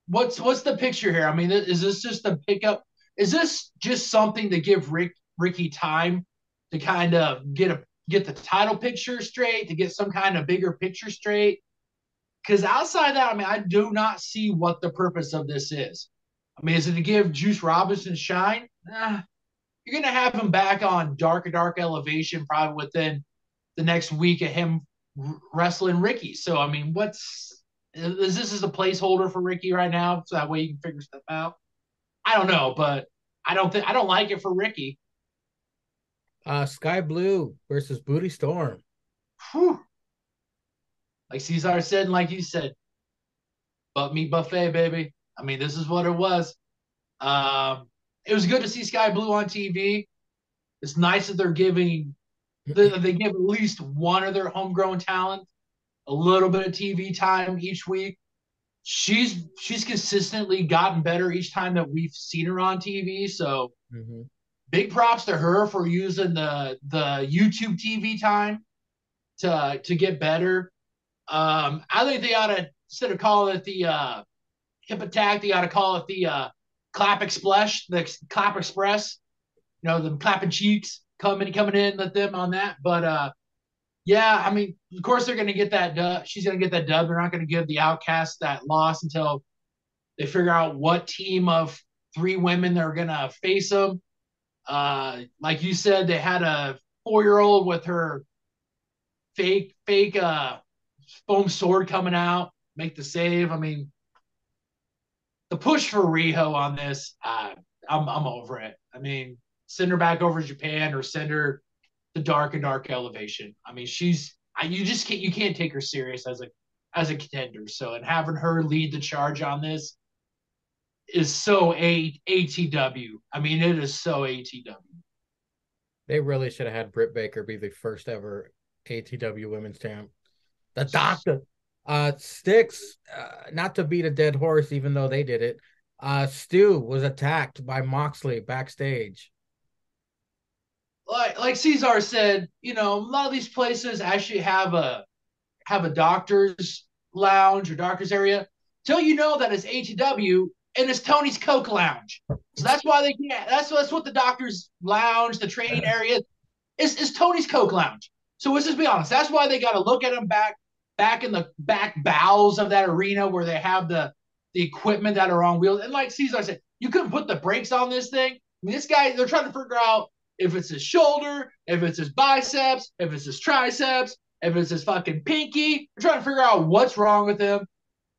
what's the picture here? I mean, is this just a pickup? Is this just something to give Ricky time to kind of get the title picture straight, to get some kind of bigger picture straight? Because outside that, I mean, I do not see what the purpose of this is. I mean, is it to give Juice Robinson shine? You're going to have him back on Dark Elevation probably within the next week of him wrestling Ricky. So, I mean, is this a placeholder for Ricky right now so that way you can figure stuff out? I don't know, but I don't like it for Ricky.
Sky Blue versus Booty Storm.
Whew. Like Cesar said, and like you said, butt meat buffet, baby. I mean, this is what it was. It was good to see Sky Blue on TV. It's nice that they give at least one of their homegrown talent a little bit of TV time each week. She's consistently gotten better each time that we've seen her on TV. So big props to her for using the YouTube TV time to get better. I think they ought to, instead of calling it the hip attack, they ought to call it the clap express, the clapping cheeks coming in with them on that. But yeah, I mean, of course they're going to get that dub. She's going to get that dub. They're not going to give the Outcast that loss until they figure out what team of 3 women they're going to face them. Like you said, they had a 4-year-old with her fake foam sword coming out, make the save. I mean, the push for Riho on this, I'm over it. I mean, send her back over to Japan or send her to Dark Elevation. I mean, you can't take her serious as a contender. So, and having her lead the charge on this is so ATW. I mean, it is so ATW.
They really should have had Britt Baker be the first ever ATW women's champ. The Doctor. Styx, not to beat a dead horse, even though they did it. Stu was attacked by Moxley backstage.
Like Cesar said, a lot of these places actually have a doctor's lounge or doctor's area. Till you know that it's ATW and it's Tony's Coke Lounge. So that's why they can't. That's what the doctor's lounge, the training area, is Tony's Coke Lounge. So let's just be honest. That's why they got to look at them back in the back bowels of that arena where they have the equipment that are on wheels. And like Cesar said, you couldn't put the brakes on this thing. I mean, this guy, they're trying to figure out if it's his shoulder, if it's his biceps, if it's his triceps, if it's his fucking pinky. They're trying to figure out what's wrong with him.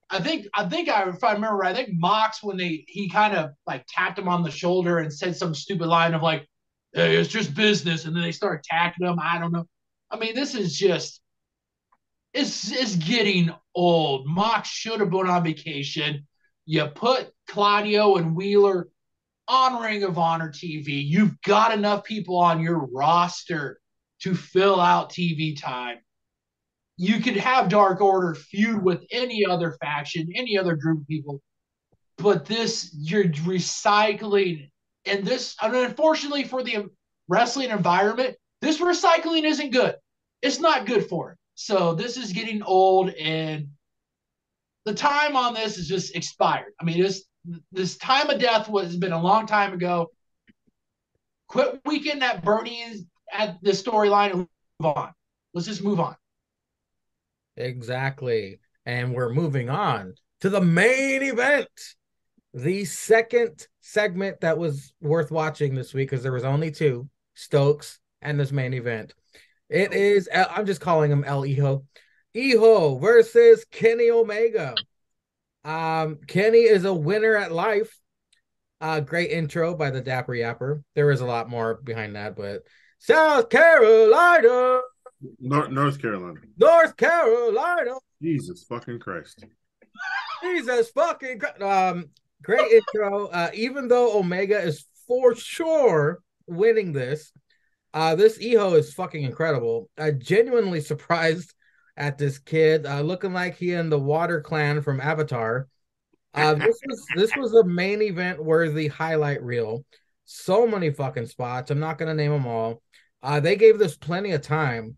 I think if I remember right, I think Mox, when he kind of like tapped him on the shoulder and said some stupid line of like, hey, it's just business. And then they start attacking him. I don't know. I mean, this is just, it's getting old. Mox should have been on vacation. You put Claudio and Wheeler on Ring of Honor TV. You've got enough people on your roster to fill out TV time. You could have Dark Order feud with any other faction, any other group of people. But this, you're recycling. And this, unfortunately for the wrestling environment, this recycling isn't good. It's not good for it. So this is getting old, and the time on this is just expired. I mean, this time of death has been a long time ago. Quit weekend at Bernie's at the storyline and move on. Let's just move on.
Exactly. And we're moving on to the main event. The second segment that was worth watching this week, because there was only 2, Stokes and this main event. It is, I'm just calling him El Hijo. Hijo versus Kenny Omega. Kenny is a winner at life. Great intro by the Dapper Yapper. There is a lot more behind that, but South Carolina.
North Carolina.
North Carolina.
Jesus fucking Christ.
Jesus fucking great intro. Even though Omega is for sure winning this, this Eho is fucking incredible. Genuinely surprised at this kid, looking like he in the Water Clan from Avatar. This was a main event worthy highlight reel. So many fucking spots. I'm not gonna name them all. They gave this plenty of time.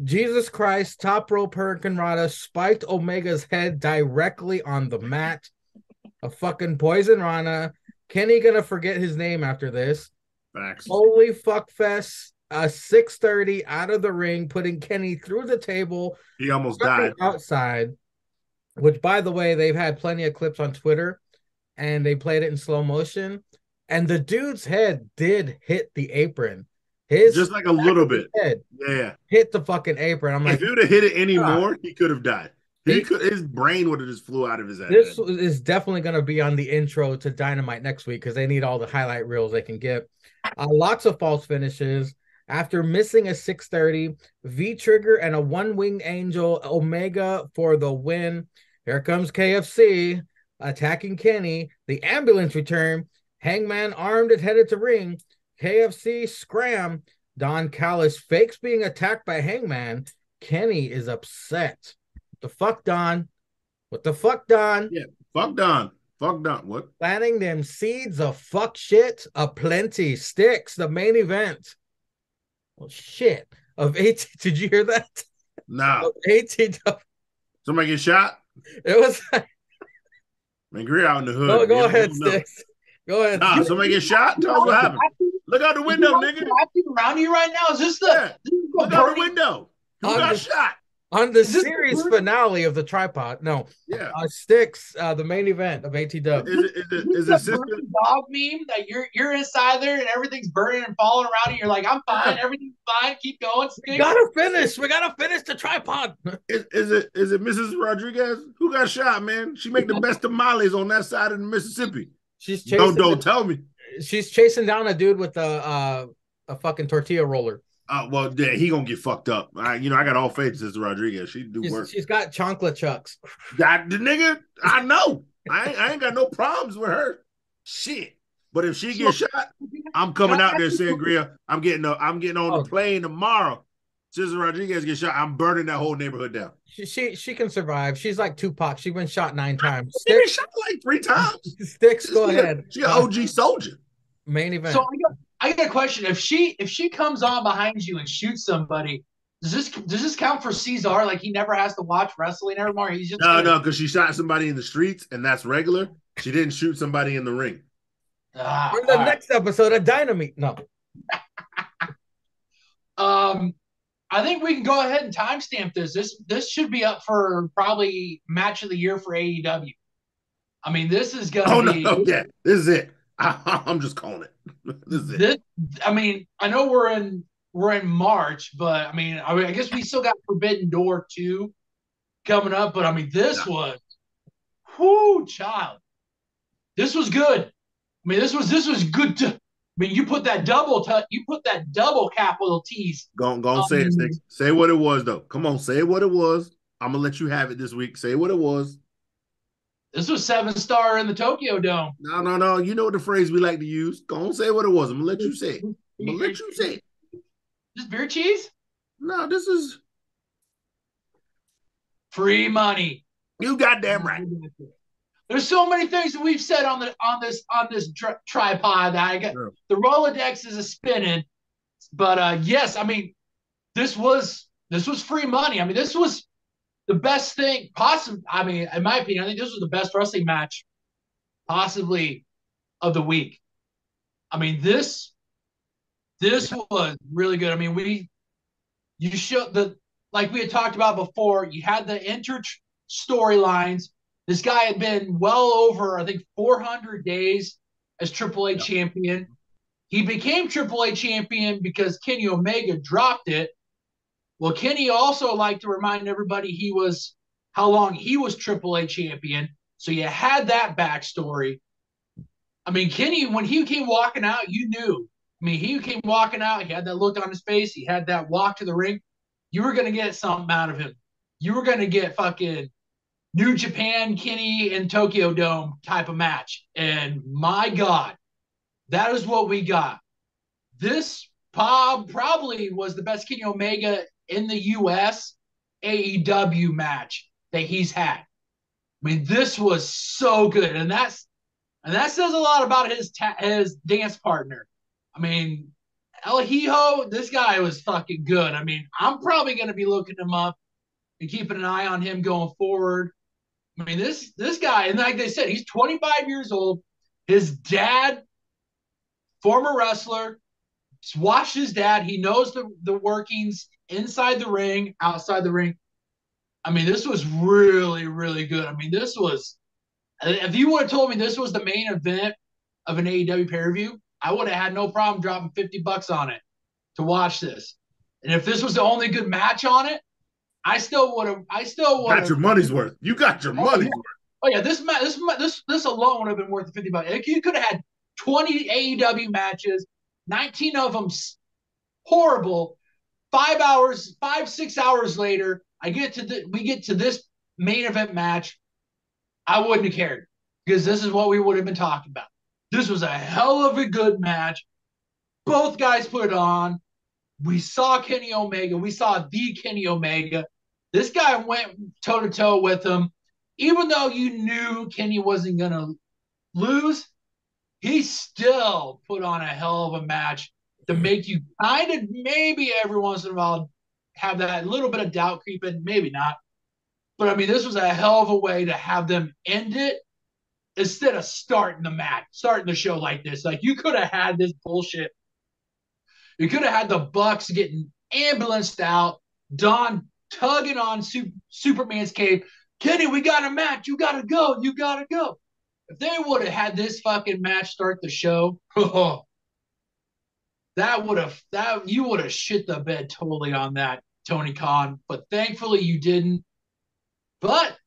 Jesus Christ, top rope Hurricane Rana spiked Omega's head directly on the mat. A fucking poison Rana. Kenny gonna forget his name after this.
Facts.
Holy fuck fest. 6:30 out of the ring, putting Kenny through the table.
He almost died.
Outside, which by the way, they've had plenty of clips on Twitter and they played it in slow motion. And the dude's head did hit the apron. His
just like a little bit.
Head
yeah.
hit the fucking apron. I'm like,
if he would have hit it anymore, he could have died. His brain would have just flew out of his head.
This is definitely going to be on the intro to Dynamite next week because they need all the highlight reels they can get. Lots of false finishes. After missing a 630, V-Trigger and a one-winged angel, Omega for the win. Here comes KFC attacking Kenny. The ambulance return. Hangman armed and headed to ring. KFC scram. Don Callis fakes being attacked by Hangman. Kenny is upset. The fuck, Don? What the fuck, Don?
Yeah, fuck Don. Fuck Don. What?
Planting them seeds of fuck shit aplenty. Sticks, the main event. Well, shit. Of 18. Did you hear that?
Nah.
Of 18.
Somebody get shot?
It was.
Man, Greer out in the hood.
Go ahead, Sticks. Go ahead.
Nah, somebody get shot? Tell us what happened. Look out the window, nigga.
Around you right now? Is this the
look out the window? Who got shot?
On the series finale of the tripod. No.
Yeah.
Sticks, the main event of ATW.
Is it sister
dog meme that you're inside there and everything's burning and falling around you? You're like, I'm fine, everything's fine, keep going, Sticks.
We gotta finish the tripod.
Is it Mrs. Rodriguez? Who got shot, man? She make the best tamales on that side of the Mississippi.
She's chasing
don't tell me.
She's chasing down a dude with a fucking tortilla roller.
Well, yeah, he gonna get fucked up. I got all faith in Sister Rodriguez. She do work.
She's got chocolate chucks.
That the nigga, I know. I ain't got no problems with her. Shit. But if she gets shot, I'm coming out there, Sangria. I'm getting on the plane tomorrow. Sister Rodriguez gets shot. I'm burning that whole neighborhood down.
She can survive. She's like Tupac. She been shot 9 times.
She been shot like 3 times.
Sticks, go ahead.
She an OG soldier.
Main event.
So I got a question. If she comes on behind you and shoots somebody, does this count for Cesar? Like he never has to watch wrestling anymore. He's just
no, because she shot somebody in the streets and that's regular. She didn't shoot somebody in the ring.
On the next episode of Dynamite. No.
I think we can go ahead and timestamp this. This should be up for probably match of the year for AEW. I mean, this is gonna be.
No, yeah, this is it. I'm just calling it. This is it.
I mean, I know we're in March, but I mean, I guess we still got Forbidden Door 2 coming up. But I mean, this was, child. This was good. I mean, this was good. I mean, you put that double capital T's.
Go say it, Sticks. Say what it was, though. Come on, say what it was. I'm gonna let you have it this week. Say what it was.
This was 7-star in the Tokyo Dome.
No. You know the phrase we like to use. Go on, say what it was. I'm gonna let you say it.
This beer cheese?
No, this is
free money.
You goddamn right.
There's so many things that we've said on this tripod that I got. Sure. The Rolodex is a spinning, but yes, I mean, this was free money. I mean, this was the best thing possible. I mean, in my opinion, I think this was the best wrestling match possibly of the week. I mean, this was really good. I mean, you showed like we had talked about before, you had the storylines. This guy had been well over, I think, 400 days as AAA champion. He became AAA champion because Kenny Omega dropped it. Well, Kenny also liked to remind everybody how long he was AAA champion. So you had that backstory. I mean, Kenny, when he came walking out, you knew. I mean, he came walking out. He had that look on his face. He had that walk to the ring. You were going to get something out of him. You were going to get fucking New Japan, Kenny, and Tokyo Dome type of match. And my God, that is what we got. This probably was the best Kenny Omega in the U.S. AEW match that he's had. I mean, this was so good, and that says a lot about his dance partner. I mean, El Hijo, this guy was fucking good. I mean, I'm probably going to be looking him up and keeping an eye on him going forward. I mean, this guy, and like they said, he's 25 years old. His dad, former wrestler, watched his dad. He knows the workings inside the ring, outside the ring. I mean, this was really, really good. I mean, this was, if you would have told me this was the main event of an AEW pay-per-view, I would have had no problem dropping $50 on it to watch this. And if this was the only good match on it, I still would have.
Got your money's worth. You got your money's worth.
Oh yeah, this alone would have been worth the $50. You could have had 20 AEW matches, 19 of them horrible. 6 hours later, we get to this main event match. I wouldn't have cared because this is what we would have been talking about. This was a hell of a good match. Both guys put it on. We saw Kenny Omega. We saw the Kenny Omega. This guy went toe to toe with him. Even though you knew Kenny wasn't going to lose, he still put on a hell of a match to make you kind of maybe every once in a while have that little bit of doubt creep in. Maybe not. But I mean, this was a hell of a way to have them end it instead of starting the show like this. Like, you could have had this bullshit. You could have had the Bucks getting ambulanced out, Don tugging on Superman's cape. Kenny, we got a match. You got to go. You got to go. If they would have had this fucking match start the show, you would have shit the bed totally on that, Tony Khan. But thankfully you didn't. But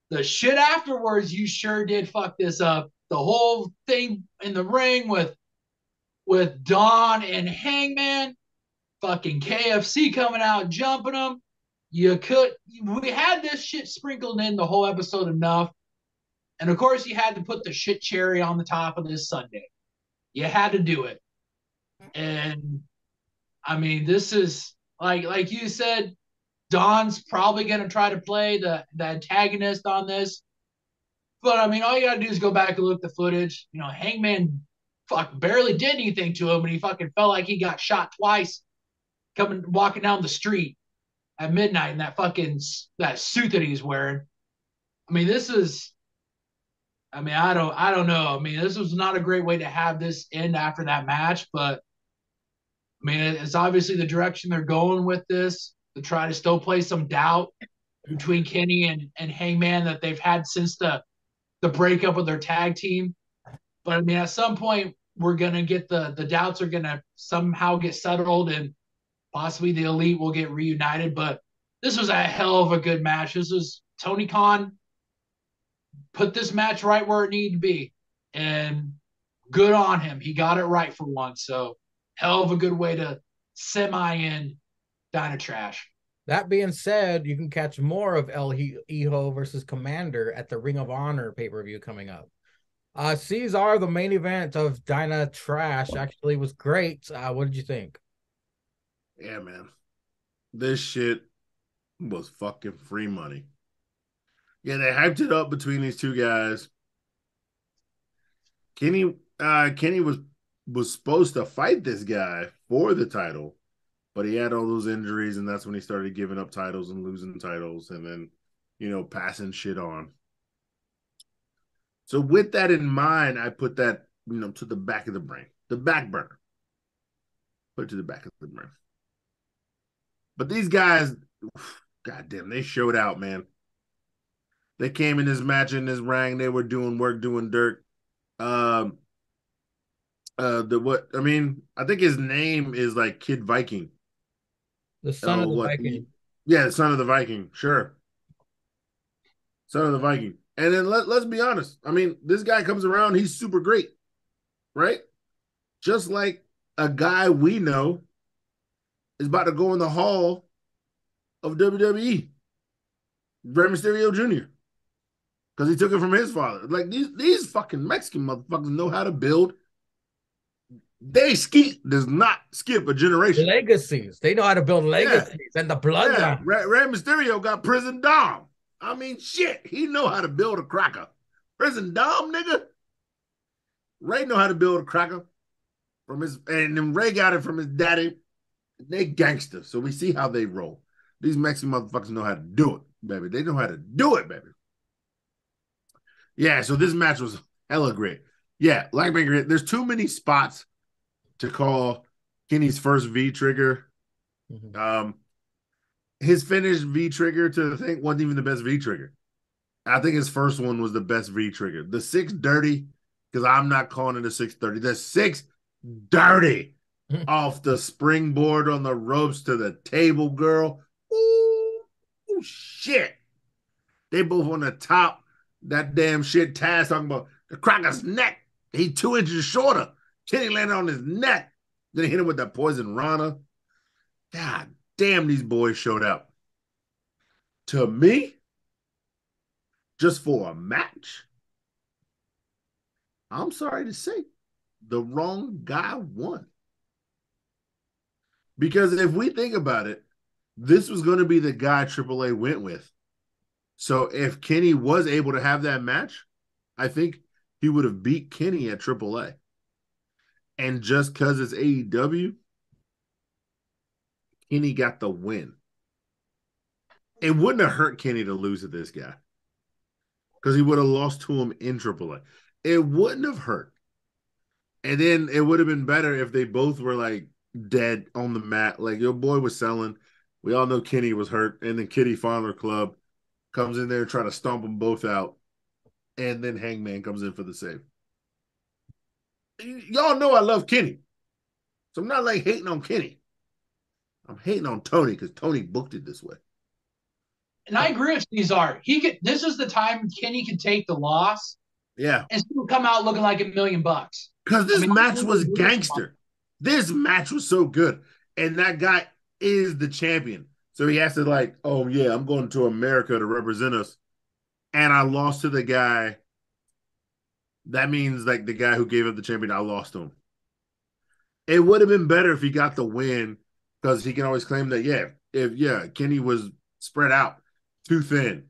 the shit afterwards, you sure did fuck this up. The whole thing in the ring with Don and Hangman, fucking KFC coming out jumping them. We had this shit sprinkled in the whole episode enough. And of course, you had to put the shit cherry on the top of this Sunday. You had to do it. And I mean, this is like you said, Don's probably going to try to play the antagonist on this. But I mean, all you got to do is go back and look at the footage. You know, Hangman barely did anything to him, and he fucking felt like he got shot twice walking down the street at midnight in that suit that he's wearing. I mean, I don't know. I mean, this was not a great way to have this end after that match, but I mean, it's obviously the direction they're going with this, to try to still play some doubt between Kenny and Hangman that they've had since the breakup of their tag team. But I mean, at some point, we're going to get the doubts are going to somehow get settled, and possibly the Elite will get reunited. But this was a hell of a good match. This was Tony Khan put this match right where it needed to be, and good on him. He got it right for once. So hell of a good way to semi-end Dynatrash.
That being said, you can catch more of El Hijo versus Commander at the Ring of Honor pay-per-view coming up. Cesar, the main event of Dynatrash, actually was great. What did you think?
Yeah, man. This shit was fucking free money. Yeah, they hyped it up between these two guys. Kenny was supposed to fight this guy for the title, but he had all those injuries, and that's when he started giving up titles and losing titles, and then, passing shit on. So with that in mind, I put that, to the back of the brain, the back burner. Put it to the back of the brain. But these guys, goddamn, they showed out, man. They came in this match, in this ring. They were doing work, doing dirt. I think his name is like Kid Viking.
The son of the Viking.
Yeah, the son of the Viking. Sure. Son of the Viking. And then let's be honest. I mean, this guy comes around, he's super great, right? Just like a guy we know is about to go in the hall of WWE, Rey Mysterio Jr. because he took it from his father. Like these fucking Mexican motherfuckers know how to build. Does not skip a generation.
Legacies. They know how to build legacies and the bloodline.
Rey Mysterio got Prison Dom. I mean, shit, he know how to build a cracker. Prison Dom, nigga. Rey know how to build a cracker from his, and then Rey got it from his daddy. They gangsters, so we see how they roll. These Mexican motherfuckers know how to do it, baby. They know how to do it, baby. Yeah, so this match was hella great. Yeah, like great. There's too many spots to call Kenny's first V trigger. Mm-hmm. His finished V trigger to the thing wasn't even the best V trigger. I think his first one was the best V trigger. The 6 dirty, because I'm not calling it a 630. The 6 dirty off the springboard on the ropes to the table, girl. Ooh, shit. They both on the top. That damn shit Taz talking about the Cracker's neck. He 2 inches shorter. Kenny landed on his neck. Then he hit him with that poison Rana. God damn, these boys showed up. To me, just for a match, I'm sorry to say, the wrong guy won. Because if we think about it, this was going to be the guy AAA went with. So if Kenny was able to have that match, I think he would have beat Kenny at AAA. And just because it's AEW, Kenny got the win. It wouldn't have hurt Kenny to lose to this guy because he would have lost to him in AAA. It wouldn't have hurt. And then it would have been better if they both were like dead on the mat. Like your boy was selling. We all know Kenny was hurt. And then Kitty Fowler Club comes in there trying to stomp them both out. And then Hangman comes in for the save. Y'all know I love Kenny. So I'm not like hating on Kenny. I'm hating on Tony because Tony booked it this way.
And I agree with Cesar. This is the time Kenny can take the loss.
Yeah.
And still come out looking like $1 million.
Because this match was gangster. This match was so good. And that guy is the champion. So he has to like, oh yeah, I'm going to America to represent us. And I lost to the guy. That means like the guy who gave up the champion, I lost to him. It would have been better if he got the win because he can always claim that, Kenny was spread out too thin.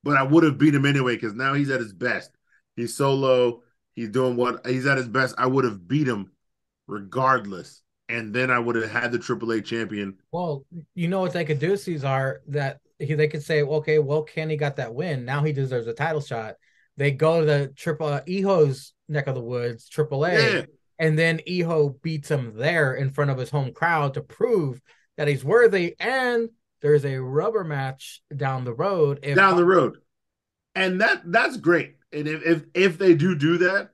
But I would have beat him anyway because now he's at his best. He's solo. He's doing what he's at his best. I would have beat him regardless. And then I would have had the AAA champion.
Well, you know what they could do, Cesar, that they could say, okay, well, Kenny got that win. Now he deserves a title shot. They go to the Iho's neck of the woods, AAA, and then Iho beats him there in front of his home crowd to prove that he's worthy. And there's a rubber match down the road.
And that's great. And if they do that,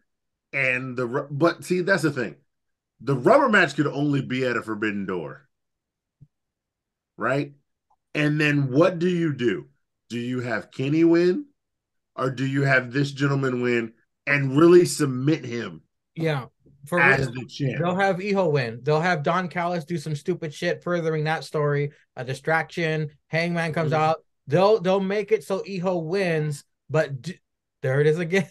but see, that's the thing. The rubber match could only be at a Forbidden Door. Right? And then what do you do? Do you have Kenny win? Or do you have this gentleman win and really submit him?
Yeah.
As the champ.
They'll have Iho win. They'll have Don Callis do some stupid shit furthering that story. A distraction. Hangman comes out. They'll make it so Iho wins. But there it is again.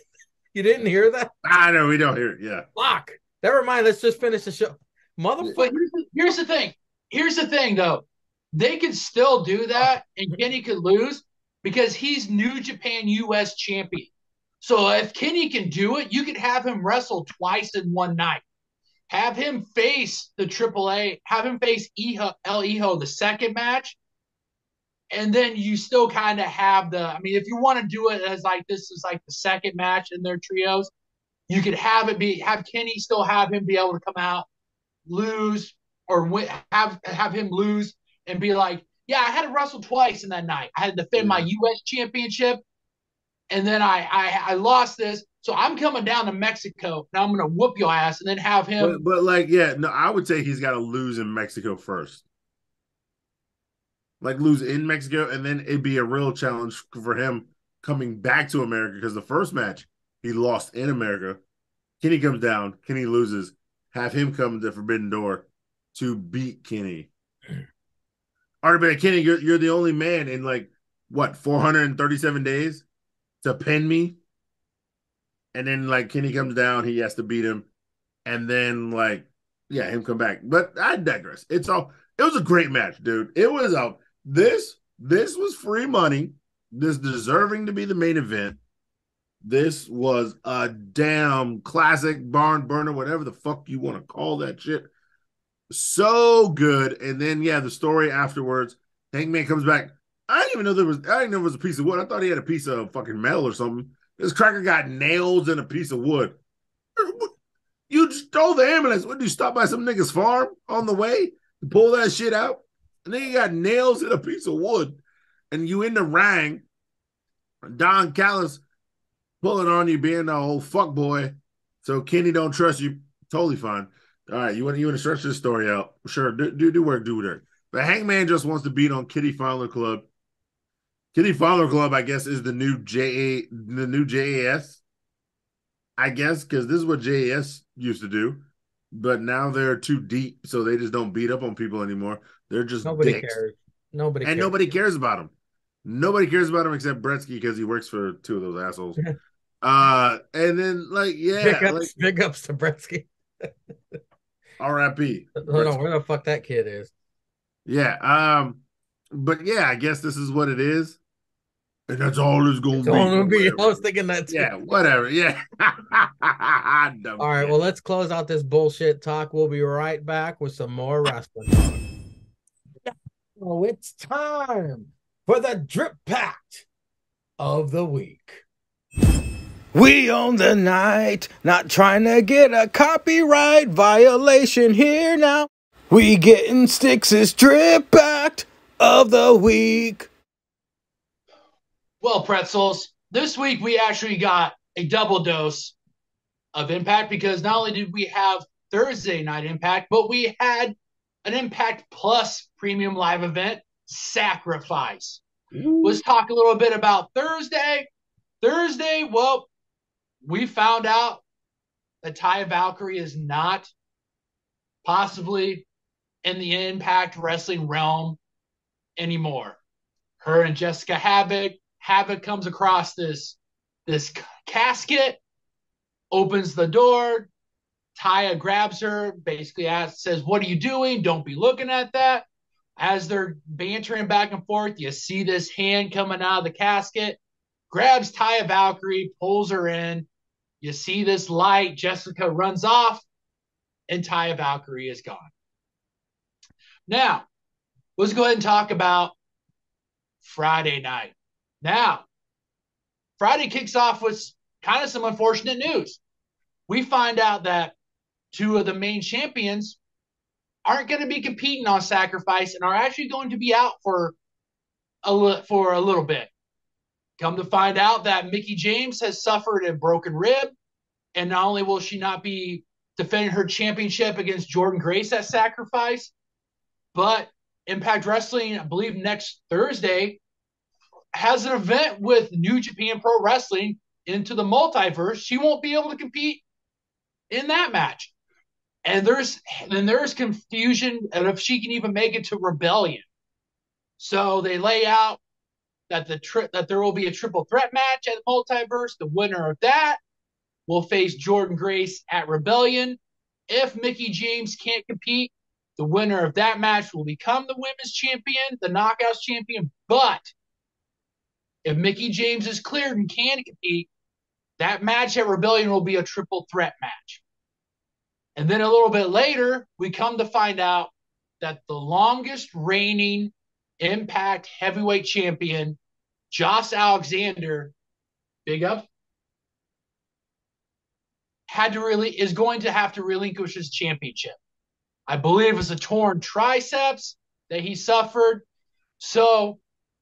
You didn't hear that?
I know we don't hear it. Yeah.
Fuck. Never mind. Let's just finish the show. Motherfucker.
But here's the thing. Here's the thing, though. They could still do that, and Kenny could lose because he's New Japan US champion. So if Kenny can do it, you could have him wrestle twice in one night. Have him face the AAA. Have him face El Hijo the second match. And then you still kind of have if you want to do it as like this is like the second match in their trios, you could have Kenny still have him be able to come out, lose, or have him lose and be like, yeah, I had to wrestle twice in that night. I had to defend my U.S. championship, and then I lost this. So I'm coming down to Mexico. Now I'm going to whoop your ass and then have him.
But I would say he's got to lose in Mexico first. Like lose in Mexico, and then it'd be a real challenge for him coming back to America because the first match he lost in America. Kenny comes down, Kenny loses. Have him come to Forbidden Door to beat Kenny. All right, but Kenny, you're the only man in 437 days to pin me. And then like Kenny comes down, he has to beat him. And then like, yeah, him come back. But I digress. It was a great match, dude. It was this was free money. This deserving to be the main event. This was a damn classic barn burner, whatever the fuck you want to call that shit. So good. And then yeah, the story afterwards, Hangman comes back. I didn't know it was a piece of wood. I thought he had a piece of fucking metal or something. This cracker got nails and a piece of wood. You stole the ambulance. What, did you stop by some nigga's farm on the way to pull that shit out? And then you got nails and a piece of wood. And you in the ring, Don Callis pulling on you, being a whole fuck boy. So Kenny don't trust you. Totally fine. All right, you want to stretch this story out? Sure, do work, do work. But Hangman just wants to beat on Kitty Fowler Club. Kitty Fowler Club, I guess, is the new JAS. I guess because this is what JAS used to do, but now they're too deep, so they just don't beat up on people anymore. They're just
Nobody
dicks.
cares. Nobody cares.
Nobody cares about them. Nobody cares about him except Bretsky because he works for two of those assholes. And then like
big ups to Bretsky.
R.I.P.
I don't know where the fuck that kid is.
Yeah. But yeah, I guess this is what it is. And that's all it's going to
be. I was thinking that too.
Yeah, whatever. Yeah.
All right, well, let's close out this bullshit talk. We'll be right back with some more wrestling talk. Oh, it's time for the drip pact of the week.
We own the night, not trying to get a copyright violation here now. We getting Styx's drip pact of the week.
Well, pretzels, this week we actually got a double dose of Impact because not only did we have Thursday night Impact, but we had an Impact Plus premium live event, Sacrifice. Let's talk a little bit about Thursday. Thursday, well, we found out that Taya Valkyrie is not possibly in the Impact Wrestling realm anymore. Her and Jessica Havoc comes across this casket, opens the door. Taya grabs her, basically says, "What are you doing? Don't be looking at that." As they're bantering back and forth, you see this hand coming out of the casket, grabs Taya Valkyrie, pulls her in. You see this light. Jessica runs off, and Taya Valkyrie is gone. Now, let's go ahead and talk about Friday night. Now, Friday kicks off with kind of some unfortunate news. We find out that two of the main champions aren't going to be competing on Sacrifice and are actually going to be out for a little bit. Come to find out that Mickie James has suffered a broken rib, and not only will she not be defending her championship against Jordynne Grace at Sacrifice, but Impact Wrestling, I believe next Thursday, has an event with New Japan Pro Wrestling Into the Multiverse. She won't be able to compete in that match. And there's confusion and if she can even make it to Rebellion. So they lay out that that there will be a triple threat match at the Multiverse. The winner of that will face Jordynne Grace at Rebellion. If Mickie James can't compete, the winner of that match will become the women's champion, the Knockouts champion. But if Mickie James is cleared and can compete, that match at Rebellion will be a triple threat match. And then a little bit later, we come to find out that the longest reigning Impact heavyweight champion, Josh Alexander, big up, is going to have to relinquish his championship. I believe it's a torn triceps that he suffered. So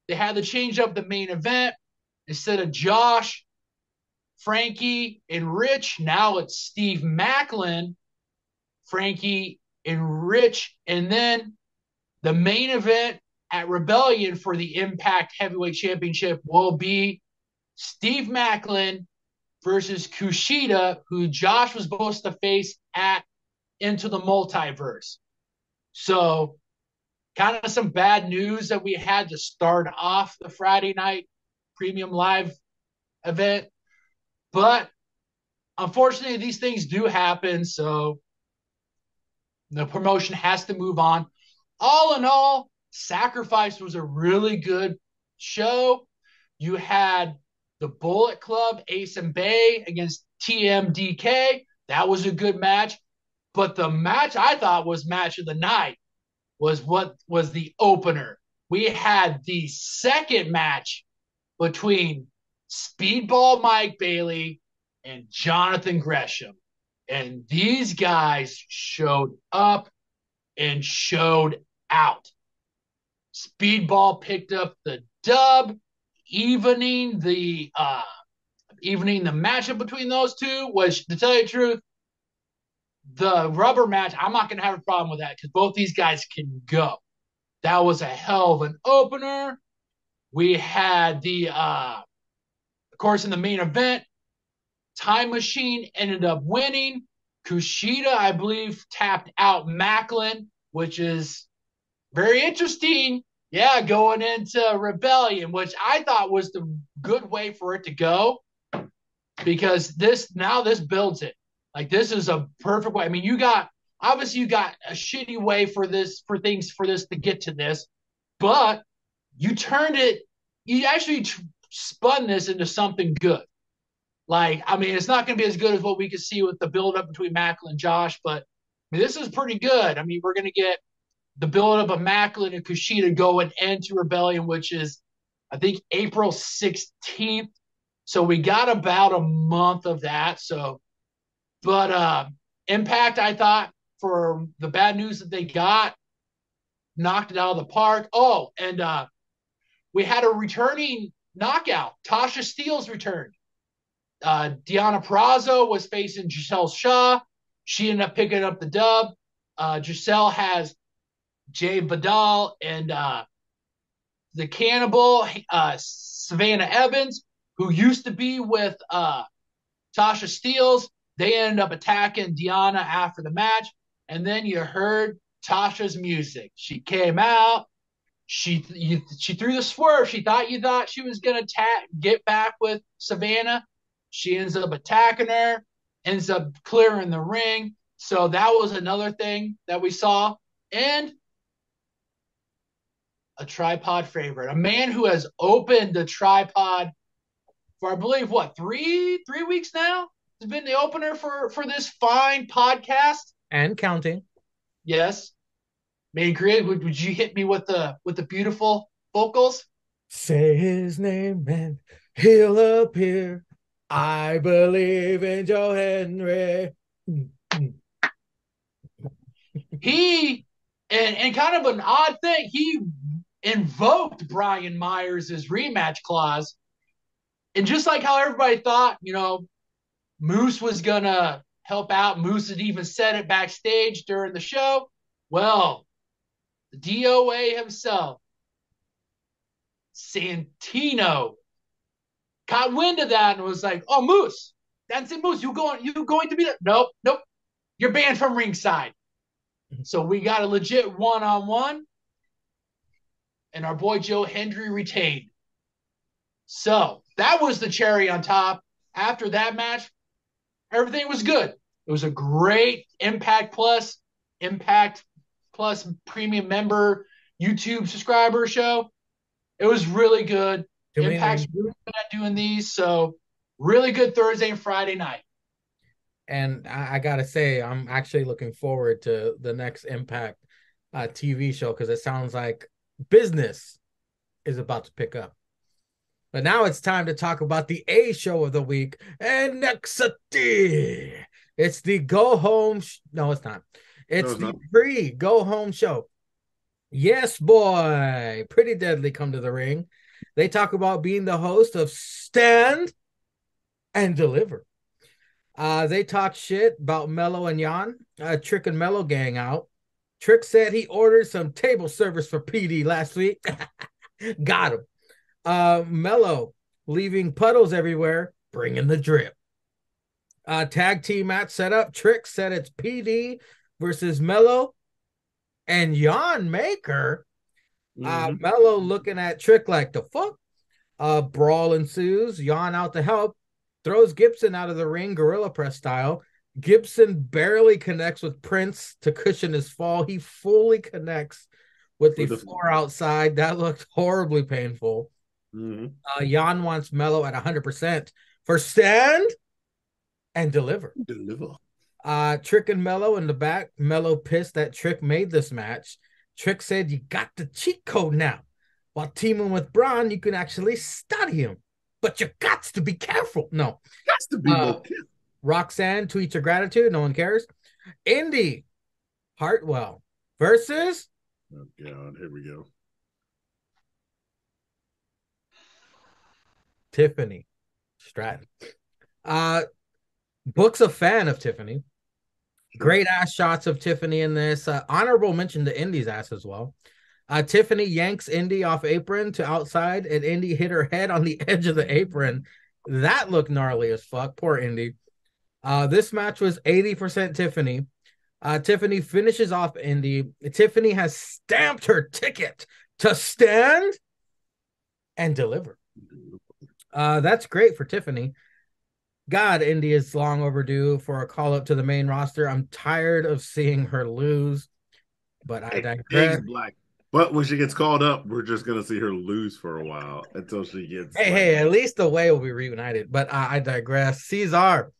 they had to change up the main event. Instead of Josh, Frankie, and Rich, now it's Steve Macklin, Frankie, and Rich. And then the main event at Rebellion for the Impact Heavyweight Championship will be Steve Macklin versus Kushida, who Josh was supposed to face at Into the Multiverse. So kind of some bad news that we had to start off the Friday night premium live event. But unfortunately, these things do happen. So the promotion has to move on. All in all, Sacrifice was a really good show. You had the Bullet Club, Ace and Bay against TMDK. That was a good match. But the match I thought was match of the night was what was the opener. We had the second match between Speedball Mike Bailey and Jonathan Gresham. And these guys showed up and showed out. Speedball picked up the dub, evening the matchup between those two, which, to tell you the truth, the rubber match, I'm not going to have a problem with that because both these guys can go. That was a hell of an opener. We had of course, in the main event, Time Machine ended up winning. Kushida, I believe, tapped out Macklin, which is very interesting. Yeah, going into Rebellion, which I thought was the good way for it to go, because this builds it. Like, this is a perfect way. I mean, you got a shitty way for this to get to this, but you actually spun this into something good. Like, I mean, it's not going to be as good as what we could see with the build-up between Macklin and Josh, but I mean, this is pretty good. I mean, we're going to get the build-up of Macklin and Kushida going into Rebellion, which is, I think, April 16th. So we got about a month of that. So, but Impact, I thought, for the bad news that they got, knocked it out of the park. Oh, and we had a returning knockout. Tasha Steelz returned. Deonna Purrazzo was facing Giselle Shaw. She ended up picking up the dub. Giselle has Jay Vidal and the Cannibal, Savannah Evans, who used to be with Tasha Steelz. They ended up attacking Deonna after the match. And then you heard Tasha's music. She came out. She threw the swerve. She thought she was going to get back with Savannah. She ends up attacking her, ends up clearing the ring. So that was another thing that we saw. And a tripod favorite, a man who has opened the tripod for, I believe, what, three weeks now? Has been the opener for this fine podcast.
And counting.
Yes. Man, Greg, would you hit me with the beautiful vocals?
Say his name and he'll appear. I believe in Joe Henry.
He, and kind of an odd thing, he invoked Brian Myers' rematch clause. And just like how everybody thought, Moose was going to help out, Moose had even said it backstage during the show. Well, the DOA himself, Santino, caught wind of that and was like, "Oh, Moose, that's it, Moose. You going to be there? Nope. You're banned from ringside." So we got a legit one-on-one, and our boy Joe Hendry retained. So that was the cherry on top. After that match, everything was good. It was a great Impact Plus premium member YouTube subscriber show. It was really good. Impact's really good at doing these, so really good Thursday and Friday night.
And I gotta say, I'm actually looking forward to the next Impact TV show, because it sounds like business is about to pick up. But now it's time to talk about the A show of the week, NXT. It's the go home. No, it's not. It's the free go home show. Yes, boy. Pretty Deadly come to the ring. They talk about being the host of Stand and Deliver. They talk shit about Mello and Jan. Trick and Mello gang out. Trick said he ordered some table service for PD last week. Got him. Mello leaving puddles everywhere, bringing the drip. Tag team match set up. Trick said it's PD versus Mello and Jan Maker. Mello looking at Trick like, the fuck? A brawl ensues. Jan out to help, throws Gibson out of the ring, gorilla press style. Gibson barely connects with Prince to cushion his fall. He fully connects with the floor outside. That looked horribly painful. Jan wants Mello at 100% for stand and deliver. Trick and Mello in the back. Mello pissed that Trick made this match. Trick said, "You got the cheat code now. While teaming with Braun, you can actually study him. But you got to be careful." No.
Got to be more careful.
Roxanne tweets her gratitude. No one cares. Indy Hartwell versus.
Oh, God. Here we go.
Tiffany Stratton. Book's a fan of Tiffany. Great ass shots of Tiffany in this. Honorable mention to Indy's ass as well. Tiffany yanks Indy off apron to outside, and Indy hit her head on the edge of the apron. That looked gnarly as fuck. Poor Indy. This match was 80% Tiffany. Tiffany finishes off Indy. Tiffany has stamped her ticket to stand and deliver. That's great for Tiffany. God, Indy is long overdue for a call up to the main roster. I'm tired of seeing her lose, but I digress.
But when she gets called up, we're just gonna see her lose for a while until she gets.
Hey, at least the way will be reunited. But I digress. Cesar,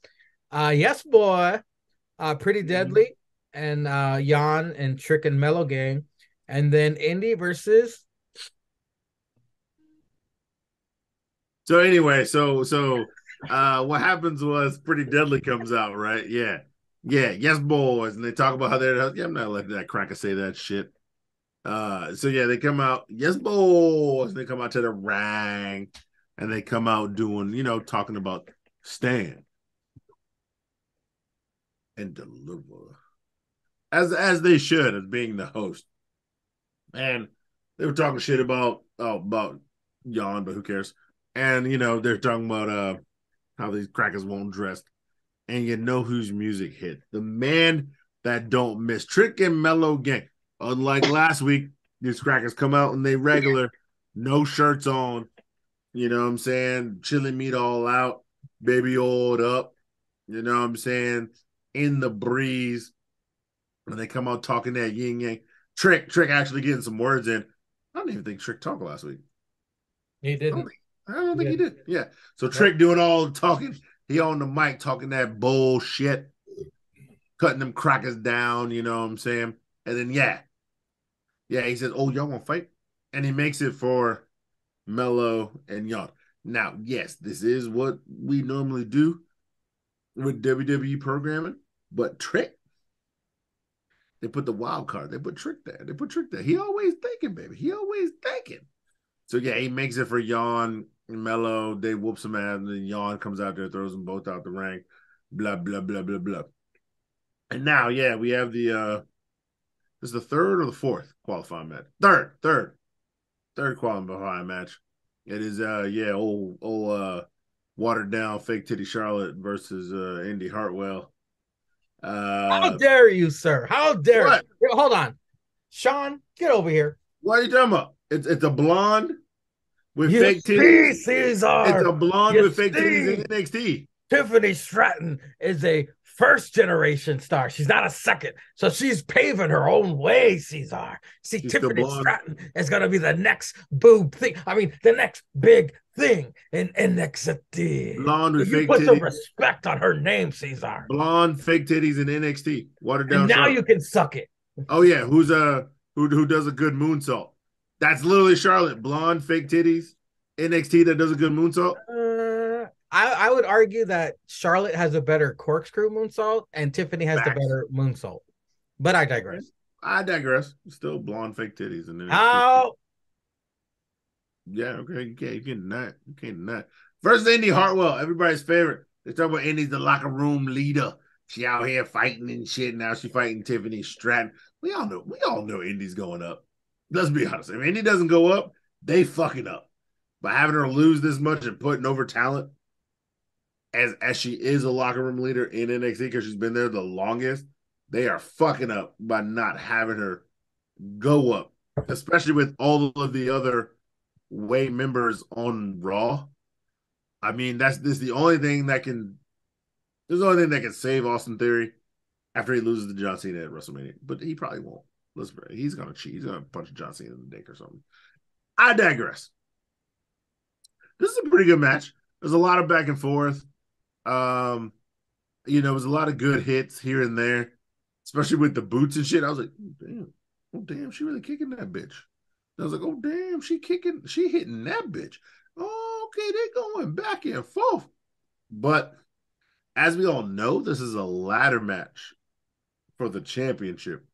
yes, boy, Pretty Deadly, and Jan and Trick and Mellow Gang, and then Indy versus.
So anyway, so what happens was Pretty Deadly comes out, right? Yeah, yes, boys, and they talk about how they're. Yeah, I'm not letting that cracker say that shit. So yeah, they come out, yes, boys, and they come out to the ring, and they come out doing, talking about stand and deliver, as they should, as being the host. And they were talking shit about Jan, but who cares? And they're talking about how these crackers won't dress, and whose music hit? The man that don't miss, Trick and Mellow Gang. Unlike last week, these crackers come out and they regular, no shirts on, you know what I'm saying? Chili meat all out, baby oiled up, you know what I'm saying? In the breeze. And they come out talking that yin yang. Trick actually getting some words in. I don't even think Trick talked last week.
He didn't.
I don't think he did. Yeah. So Trick doing all the talking. He on the mic talking that bullshit, cutting them crackers down, you know what I'm saying? And then, yeah, he says, "Oh, y'all want to fight?" And he makes it for Mello and Jan. Now, yes, this is what we normally do with WWE programming, but Trick, they put the wild card. They put Trick there. He always thinking, baby. He always thinking. So, yeah, he makes it for Jan and Mello. They whoop some ass, and then Jan comes out there, throws them both out the ring. Blah, blah, blah, blah, blah. And now, yeah, we have the this is the third or the fourth qualifying match? Third qualifying match. It is old watered down fake titty Charlotte versus Indy Hartwell.
How dare you, sir? How dare you? Hold on. Sean, get over here.
What are you talking about? It's a blonde with fake titties.
Cesar.
It's a blonde with fake titties in NXT.
Tiffany Stratton is a first-generation star. She's not a second. So she's paving her own way, Cesar. See, Tiffany Stratton is going to be the next boob thing. I mean, the next big thing in NXT.
Blonde with fake titties.
Put some respect on her name, Cesar.
Blonde, fake titties in NXT. Watered down.
And now you can suck it.
Oh, yeah. Who does a good moonsault? That's literally Charlotte. Blonde, fake titties, NXT that does a good moonsault.
I would argue that Charlotte has a better corkscrew moonsault and Tiffany has the better moonsault. But I digress. Still blonde fake titties. And then yeah, okay. You can't deny it. Versus Indy Hartwell, everybody's favorite. They talk about Indy's the locker room leader. She out here fighting and shit. Now she fighting Tiffany Stratton. We all know Indy's going up. Let's be honest. If Indy doesn't go up, they fucking up. By having her lose this much and putting over talent, as she is a locker room leader in NXT because she's been there the longest, they are fucking up by not having her go up, especially with all of the other
Way members on Raw. I mean, this is the only thing that can. There's the only thing that can save Austin Theory after he loses to John Cena at WrestleMania, but he probably won't. He's gonna cheat. He's gonna punch John Cena in the dick or something. I digress. This is a pretty good match. There's a lot of back and forth. There was a lot of good hits here and there, especially with the boots and shit. I was like, oh damn, she really kicking that bitch. I was like, oh damn, she hitting that bitch. Oh, okay, they're going back and forth. But as we all know, this is a ladder match for the championship.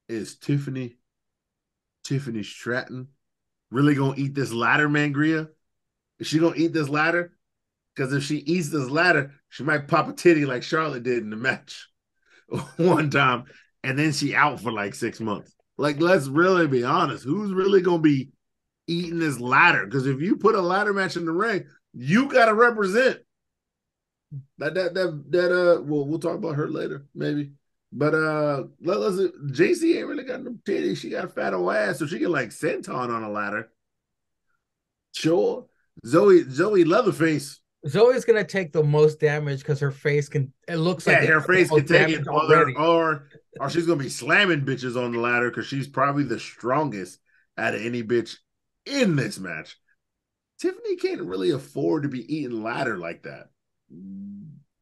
Is Tiffany Stratton really gonna eat this ladder, Mangria? Is she gonna eat this ladder? Because if she eats this ladder, she might pop a titty like Charlotte did in the match one time, and then she out for like 6 months. Like, let's really be honest. Who's really gonna be eating this ladder? Because if you put a ladder match in the ring, you gotta represent. We'll talk about her later, maybe. But JC ain't really got no titties. She got a fat old ass, so she can like senton on a ladder. Sure. Zoe Leatherface.
Zoe's gonna take the most damage because her face can. It looks like
her face can take it,
already.
or she's gonna be slamming bitches on the ladder because she's probably the strongest out of any bitch in this match. Tiffany can't really afford to be eating ladder like that.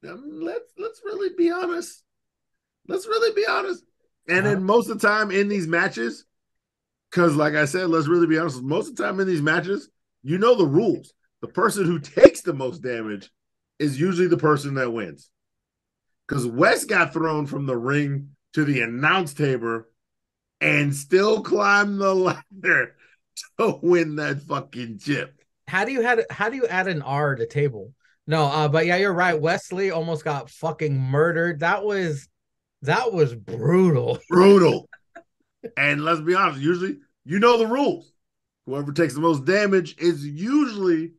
Let's really be honest. Let's really be honest. And then most of the time in these matches, because like I said, let's really be honest. Most of the time in these matches, you know the rules. The person who takes the most damage is usually the person that wins. Because Wes got thrown from the ring to the announce table and still climbed the ladder to win that fucking chip.
How do you add an R to table? No, but yeah, you're right. Wesley almost got fucking murdered. That was brutal.
Brutal. And let's be honest, usually you know the rules. Whoever takes the most damage is usually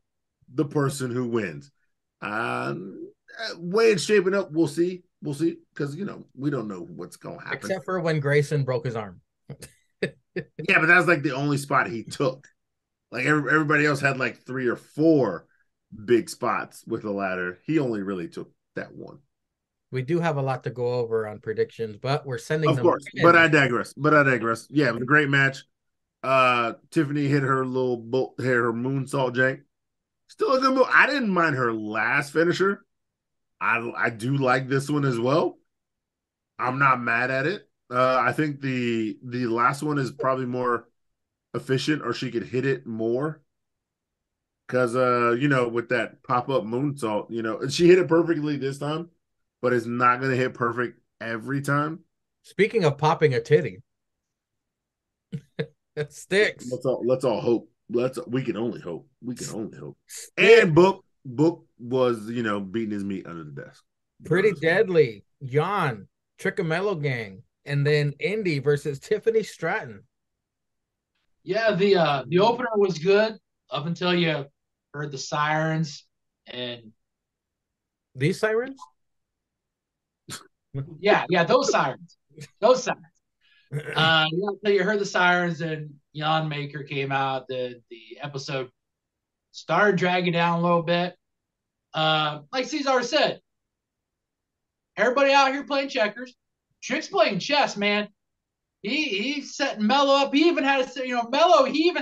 the person who wins. Way it's shaping up, we'll see. We'll see. Because, we don't know what's going to happen.
Except for when Grayson broke his arm.
Yeah, but that's like the only spot he took. Like everybody else had like 3 or 4 big spots with the ladder. He only really took that one.
We do have a lot to go over on predictions, but we're sending them.
Of course, but I digress. Yeah, it was a great match. Tiffany hit her her moonsault jank. Still a good move. I didn't mind her last finisher. I do like this one as well. I'm not mad at it. I think the last one is probably more efficient, or she could hit it more. Because with that pop-up moonsault, she hit it perfectly this time, but it's not gonna hit perfect every time.
Speaking of popping a titty. It sticks.
Let's all hope. We can only hope. And Book was, beating his meat under the desk.
Pretty deadly. Jan, Tricamello Gang, and then Indy versus Tiffany Stratton.
Yeah, the opener was good up until you heard the sirens and
these sirens.
Yeah, those sirens. Until you heard the sirens and Jan Maker came out. The episode started dragging down a little bit. Like Cesar said, everybody out here playing checkers. Trick's playing chess, man. He's setting Mello up. He even had Mello. He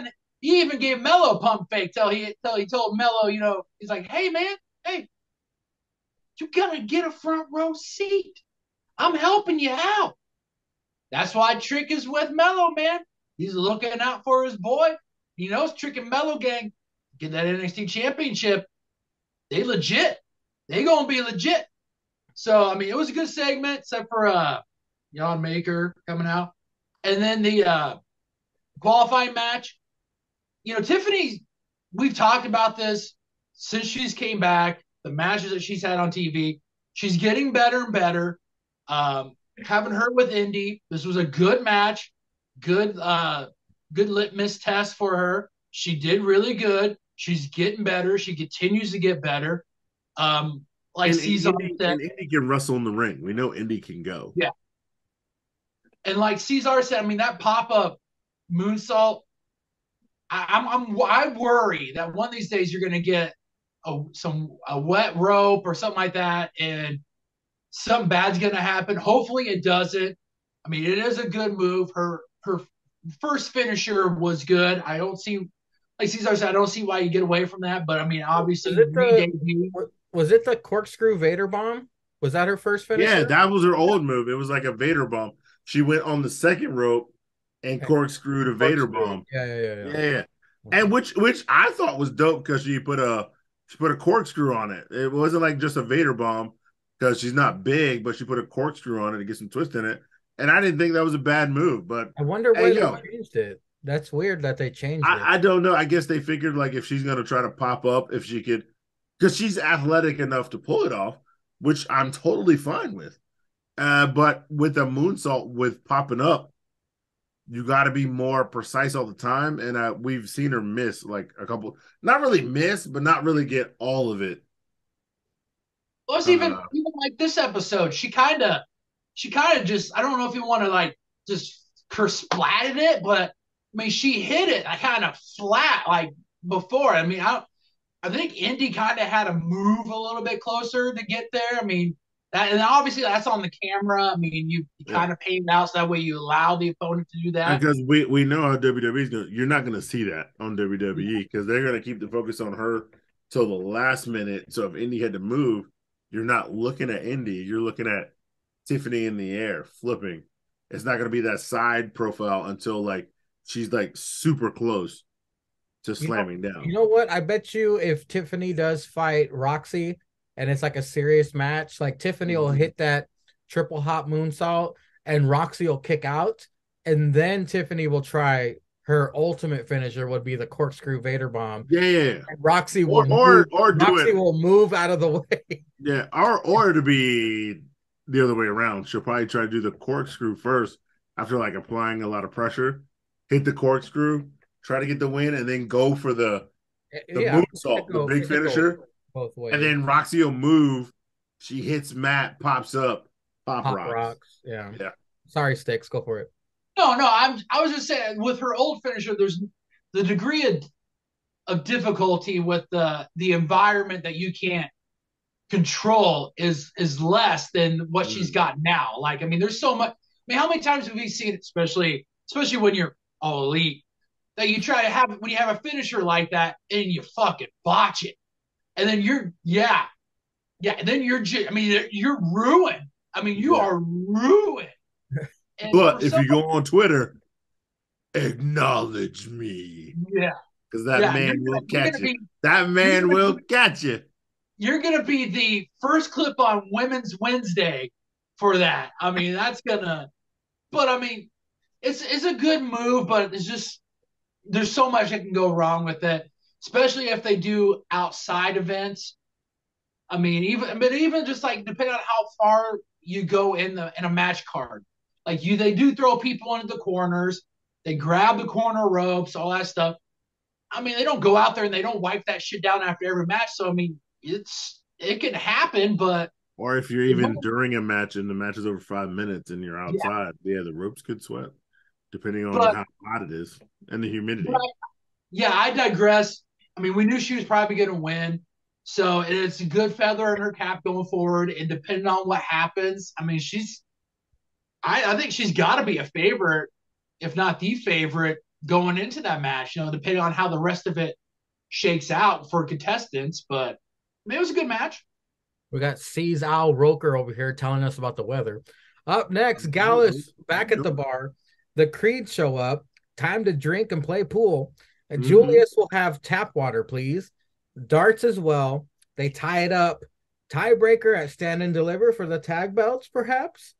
even gave Mello a pump fake till he told Mello, he's like, hey man, hey, you gotta get a front row seat. I'm helping you out. That's why Trick is with Mello, man. He's looking out for his boy. He knows Trick and Mello gang get that NXT championship. They legit. They gonna be legit. So I mean, it was a good segment, except for Jan Maker coming out, and then the qualifying match. Tiffany. We've talked about this since she's came back. The matches that she's had on TV, she's getting better and better. Having her with Indy, this was a good match, good litmus test for her. She did really good. She's getting better. She continues to get better. Cesar said,
Indy can wrestle in the ring. We know Indy can go.
Yeah. And like Cesar said, I mean, that pop-up moonsault, I worry that one of these days you're going to get a wet rope or something like that, and something bad's going to happen. Hopefully, it doesn't. I mean, it is a good move. Her first finisher was good. I don't see, like Cesar said, I don't see why you get away from that. But I mean, obviously,
Was it the corkscrew Vader bomb? Was that her first finisher?
Yeah, that was her old move. It was like a Vader bomb. She went on the second rope and corkscrewed a Vader bomb. Yeah. And which I thought was dope because she put a corkscrew on it. It wasn't like just a Vader bomb because she's not big, but she put a corkscrew on it to get some twist in it. And I didn't think that was a bad move. But
I wonder why they changed it. That's weird that they changed it.
I don't know. I guess they figured like if she's gonna try to pop up, if she could, because she's athletic enough to pull it off, which I'm totally fine with. But with a moonsault with popping up, you got to be more precise all the time. And we've seen her miss like a couple, not really miss, but not really get all of it.
Well, it's even like this episode, she kind of just, I don't know if you want to like just splatted it, but I mean, she hit it kind of flat like before. I mean, I think Indy kind of had to move a little bit closer to get there. I mean, that, and obviously that's on the camera. I mean, you kind of paint it out so that way you allow the opponent to do that.
Because we know how WWE's going. You're not going to see that on WWE because they're going to keep the focus on her till the last minute. So if Indy had to move, you're not looking at Indy. You're looking at Tiffany in the air flipping. It's not going to be that side profile until like she's like super close to slamming down.
You know what? I bet you if Tiffany does fight Roxy and it's like a serious match, like Tiffany will hit that triple hop moonsault and Roxy will kick out, and then Tiffany will try her ultimate finisher would be the corkscrew Vader bomb.
Yeah.
And Roxy will move out of the way.
Yeah, or to be the other way around. She'll probably try to do the corkscrew first after like applying a lot of pressure. Hit the corkscrew, try to get the win, and then go for the moonsault, the big finisher.
Both ways.
And then Roxy will move. She hits Matt, pops up, pop rocks.
Yeah. Sorry, Sticks. Go for it.
No. I was just saying with her old finisher, there's the degree of difficulty with the environment that you can't control is less than what she's got now. Like, I mean, there's so much. I mean, how many times have we seen it, especially when you're all elite, that you try to have when you have a finisher like that and you fucking botch it, and then you're ruined. I mean, you are ruined. And
but if you go on Twitter, acknowledge me.
Yeah.
Because that man will catch you. That man will catch you.
You're going to be the first clip on Women's Wednesday for that. I mean, that's going to – but, I mean, it's a good move, but it's just – there's so much that can go wrong with it, especially if they do outside events. I mean, even just like depending on how far you go in a match card. Like they do throw people into the corners. They grab the corner ropes, all that stuff. I mean, they don't go out there and they don't wipe that shit down after every match. So, I mean, it can happen, but.
Or if you're even during a match and the match is over 5 minutes and you're outside, the ropes could sweat, depending on how hot it is and the humidity.
I digress. I mean, we knew she was probably going to win. So it's a good feather in her cap going forward. And depending on what happens, I mean, I think she's got to be a favorite, if not the favorite, going into that match, depending on how the rest of it shakes out for contestants. But I mean, it was a good match.
We got C's Al Roker over here telling us about the weather. Up next, Gallus back at the bar. The Creed show up. Time to drink and play pool. And Julius will have tap water, please. Darts as well. They tie it up. Tiebreaker at Stand and Deliver for the tag belts, perhaps.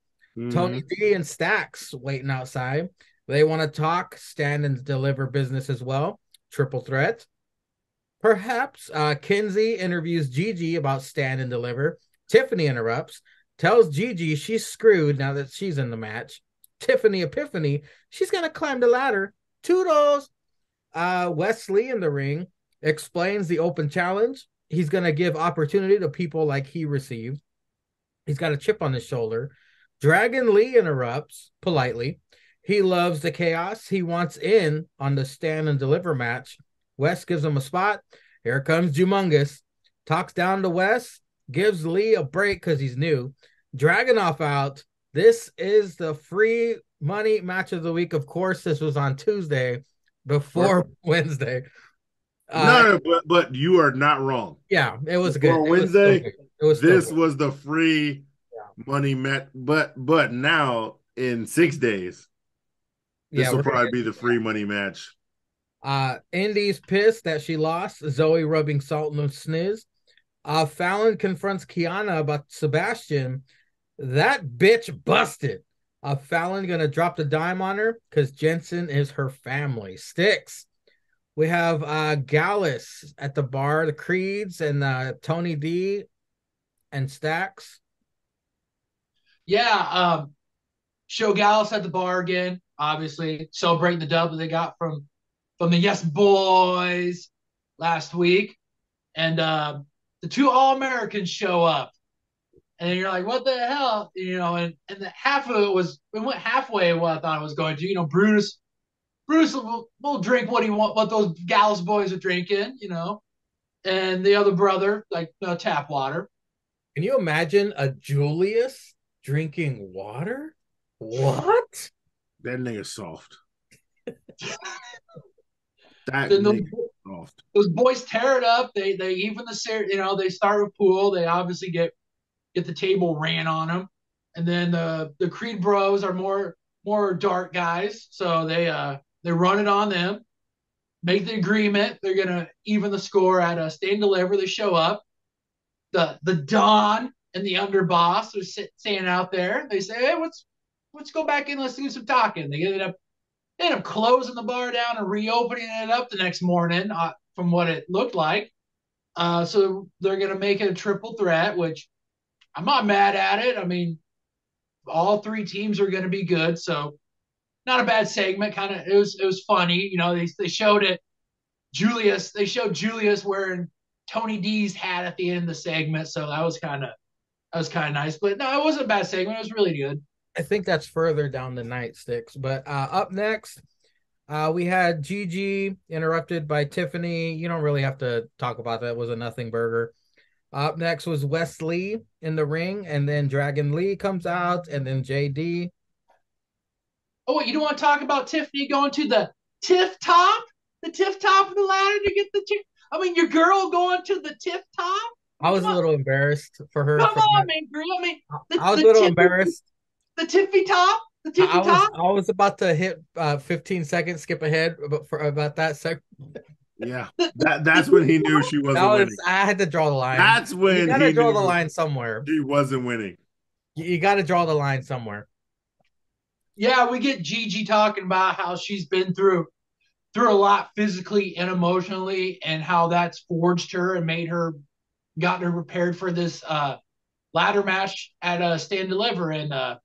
Tony D and Stacks waiting outside. They want to talk Stand and Deliver business as well. Triple threat. Perhaps Kinsey interviews Gigi about Stand and Deliver. Tiffany interrupts. Tells Gigi she's screwed now that she's in the match. Tiffany Epiphany. She's going to climb the ladder. Toodles. Wesley in the ring. Explains the open challenge. He's going to give opportunity to people like he received. He's got a chip on his shoulder. Dragon Lee interrupts politely. He loves the chaos. He wants in on the stand and deliver match. West gives him a spot. Here comes Humongous. Talks down to West. Gives Lee a break because he's new. Dragunov out. This is the free money match of the week. Of course, this was on Tuesday before Wednesday.
No, but you are not wrong.
Yeah, it was
Before
good.
Wednesday, this
good.
was the free money match. But now in 6 days, this will probably be the free money match.
Indy's pissed that she lost. Zoe rubbing salt in the sniz. Fallon confronts Kiana about Sebastian. That bitch busted. Fallon gonna drop the dime on her because Jensen is her family. Sticks. We have Gallus at the bar, the Creeds, and Tony D and Stacks.
Yeah, show Gallus at the bar again, obviously, celebrating the dub that they got from the Yes Boys last week. And the two All-Americans show up. And you're like, what the hell? And the half of it went halfway what I thought it was going to. Brutus will drink what those Gallus boys are drinking, and the other brother, like tap water.
Can you imagine a Julius drinking water? What?
That nigga soft. That nigga soft.
Those boys tear it up. They even they start with pool. They obviously get the table ran on them, and then the Creed Bros are more dark guys, so they run it on them, make the agreement. They're gonna even the score at a stand deliver. They show up. The Don and the underboss are staying out there. They say, hey, let's go back in. Let's do some talking. They end up closing the bar down and reopening it up the next morning, from what it looked like. So they're gonna make it a triple threat, which I'm not mad at it. I mean, all three teams are going to be good, so not a bad segment. Kind of, it was funny. They showed it. They showed Julius wearing Tony D's hat at the end of the segment, so that was kind of nice. But no, it wasn't a bad segment. It was really good.
I think that's further down the night, Sticks. But up next, we had Gigi interrupted by Tiffany. You don't really have to talk about that. It was a nothing burger. Up next was Wesley in the ring, and then Dragon Lee comes out, and then JD.
Oh, wait, you don't want to talk about Tiffany going to the tiff top of the ladder to get the I mean, your girl going to the tiff top?
I was a little embarrassed for her.
Come on, man, girl. I mean,
I was a little embarrassed.
The tiffy top? The tiffy top?
I was about to hit 15 seconds, skip ahead about that second.
Yeah, that's when he knew she wasn't winning.
I had to draw the line.
That's when
you gotta draw the line somewhere.
She wasn't winning.
You got to draw the line somewhere.
Yeah, we get Gigi talking about how she's been through a lot physically and emotionally, and how that's forged her and gotten her prepared for this ladder match at Stand Deliver, and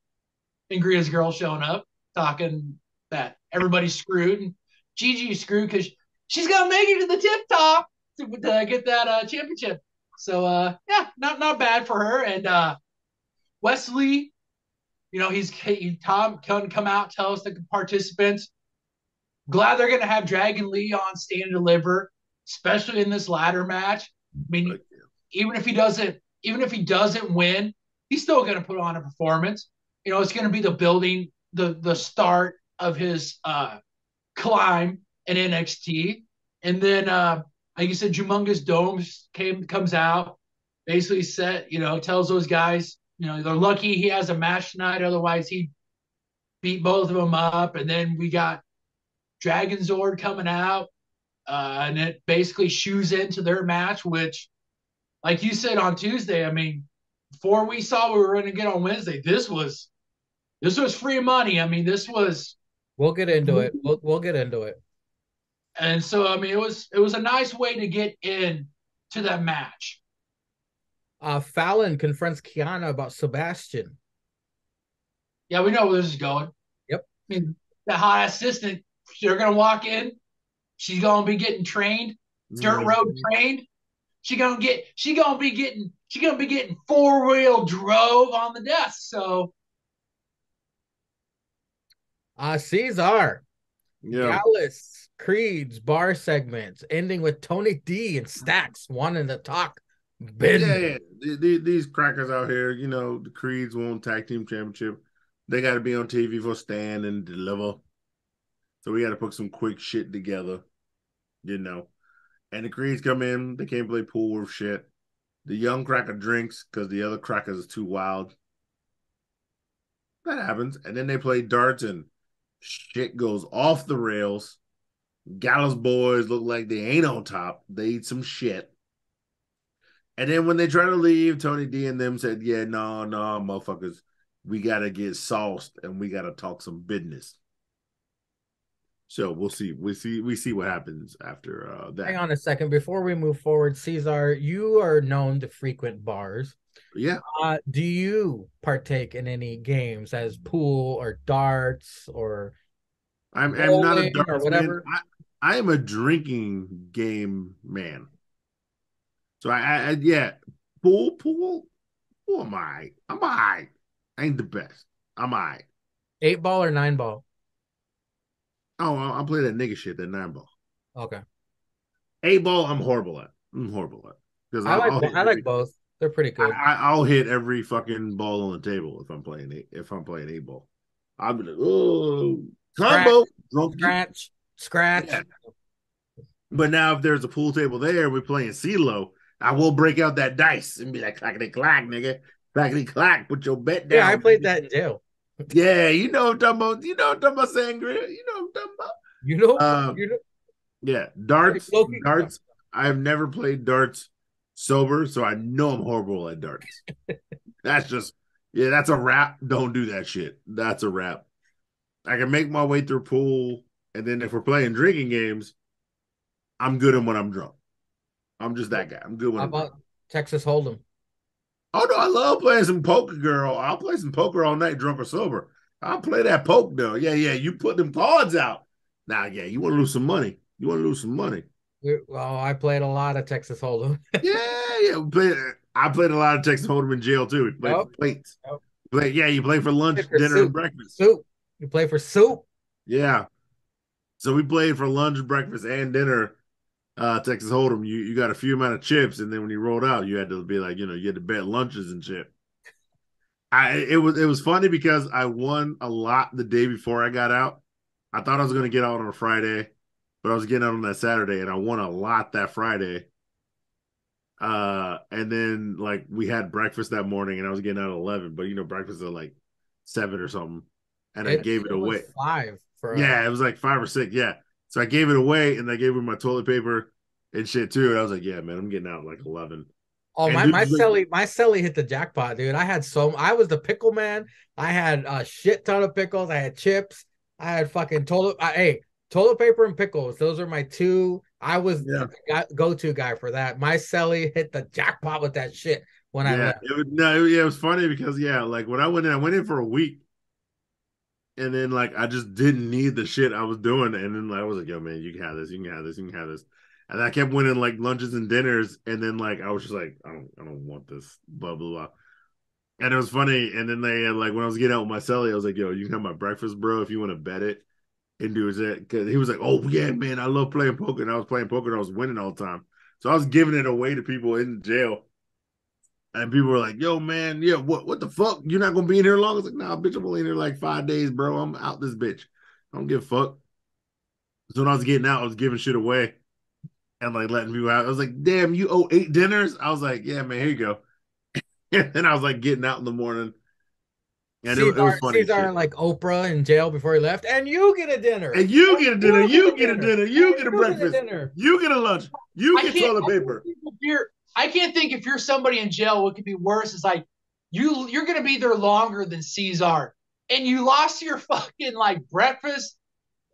Ingria's girl showing up talking that everybody's screwed and Gigi's screwed because she's gonna make it to the tip top to get that championship. So yeah, not bad for her. And Wesley, Tom can come out, tell us the participants. Glad they're gonna have Dragon Lee on Stand and Deliver, especially in this ladder match. I mean, even if he doesn't win, he's still gonna put on a performance. It's gonna be the building, the start of his climb in NXT. And then like you said, Humongous Domes comes out, basically tells those guys, they're lucky he has a match tonight, otherwise he'd beat both of them up. And then we got Dragon Zord coming out, and it basically shoes into their match, which, like you said on Tuesday, I mean, before we saw we were going to get on Wednesday, this was free money. I mean, this was.
We'll get into it. We'll get into it.
And so, I mean, it was a nice way to get in to that match.
Fallon confronts Kiana about Sebastian.
Yeah, we know where this is going.
Yep.
I mean, the hot assistant, they're gonna walk in. She's gonna be getting trained, dirt road trained. She's gonna be getting 4-wheel drove on the desk. So
Caesar,
Yeah.
Gallus, Creed's bar segments, ending with Tony D and Stacks wanting to talk business.
These crackers out here, the Creeds won tag team championship. They got to be on TV for stand and deliver. So we got to put some quick shit together, And the Creeds come in, they can't play pool or shit. The young cracker drinks because the other crackers are too wild. That happens. And then they play darts and shit goes off the rails. Gallus boys look like they ain't on top. They eat some shit. And then when they try to leave, Tony D and them said, yeah, no, motherfuckers, we got to get sauced and we got to talk some business. So we'll see. We see what happens after that.
Hang on a second. Before we move forward, Caesar, you are known to frequent bars.
Yeah.
Do you partake in any games as pool or darts or
I'm not a darts
or whatever?
Man. I am a drinking game man. So I pool. Who am I? I'm all right. I ain't the best. I'm all right.
8-ball or 9-ball?
Oh, I'll play that nigga shit, that 9-ball.
Okay.
8-ball, I'm horrible at. Because
I like both. They're pretty good.
I'll hit every fucking ball on the table if I'm playing 8-ball. I'll be like, oh, combo,
scratch.
Yeah. But now if there's a pool table there, we're playing CeeLo, I will break out that dice and be like, clackety clack, nigga. Clackety clack, put your bet down.
Yeah, I played that in jail.
Yeah, you know what I'm talking about, Sangria. You know what I'm talking about. Yeah, darts. I've never played darts sober, so I know I'm horrible at darts. That's a wrap. Don't do that shit. That's a wrap. I can make my way through pool, and then if we're playing drinking games, I'm good when I'm drunk. I'm just that guy. I'm good when I'm drunk.
Texas Hold'em?
Oh no, I love playing some poker, girl. I'll play some poker all night, drunk or sober. I'll play that poke though. Yeah. You put them cards out. Now, you want to lose some money.
Well, I played a lot of Texas Hold'em.
I played a lot of Texas Hold'em in jail too. We played for plates. You play for lunch, dinner, and breakfast.
Soup. You play for soup?
Yeah. So we played for lunch, breakfast, and dinner. Texas Hold'em, you got a few amount of chips, and then when you rolled out, you had to be like, you had to bet lunches and shit. It was funny because I won a lot the day before I got out. I thought I was going to get out on a Friday, but I was getting out on that Saturday, and I won a lot that Friday. And then like we had breakfast that morning, and I was getting out at 11, but breakfast at like 7 or something, and I gave it away.
5 for
it was like 5 or 6, yeah. So I gave it away, and I gave her my toilet paper and shit too. And I was like, "Yeah, man, I'm getting out like 11."
Oh, my celly hit the jackpot, dude. I was the pickle man. I had a shit ton of pickles. I had chips. I had fucking toilet paper and pickles. Those are my two. I was the go-to guy for that. My celly hit the jackpot with that shit when I left.
It was funny because like when I went in for a week. And then, like, I just didn't need the shit I was doing. And then I was like, yo, man, you can have this. And I kept winning, like, lunches and dinners. And then, like, I was just like, I don't want this, blah, blah, blah. And it was funny. And then they, like, when I was getting out with my celly, I was like, yo, you can have my breakfast, bro, if you want to bet it. And do it. Because he was like, oh, yeah, man, I love playing poker. And I was playing poker and I was winning all the time. So I was giving it away to people in jail. And people were like, yo, man, yeah, what the fuck? You're not going to be in here long? I was like, nah, bitch, I'm only in here like 5 days, bro. I'm out this bitch. I don't give a fuck. So when I was getting out, I was giving shit away and like letting people out. I was like, damn, you owe 8 dinners? I was like, yeah, man, here you go. And then I was like getting out in the morning. And it was funny.
Caesar like Oprah in jail before he left. And you get a dinner.
And you get a dinner. You get a dinner. You get a breakfast. You get a lunch. You get toilet paper.
I can't think if you're somebody in jail, what could be worse is like you're gonna be there longer than Caesar, and you lost your fucking like breakfast,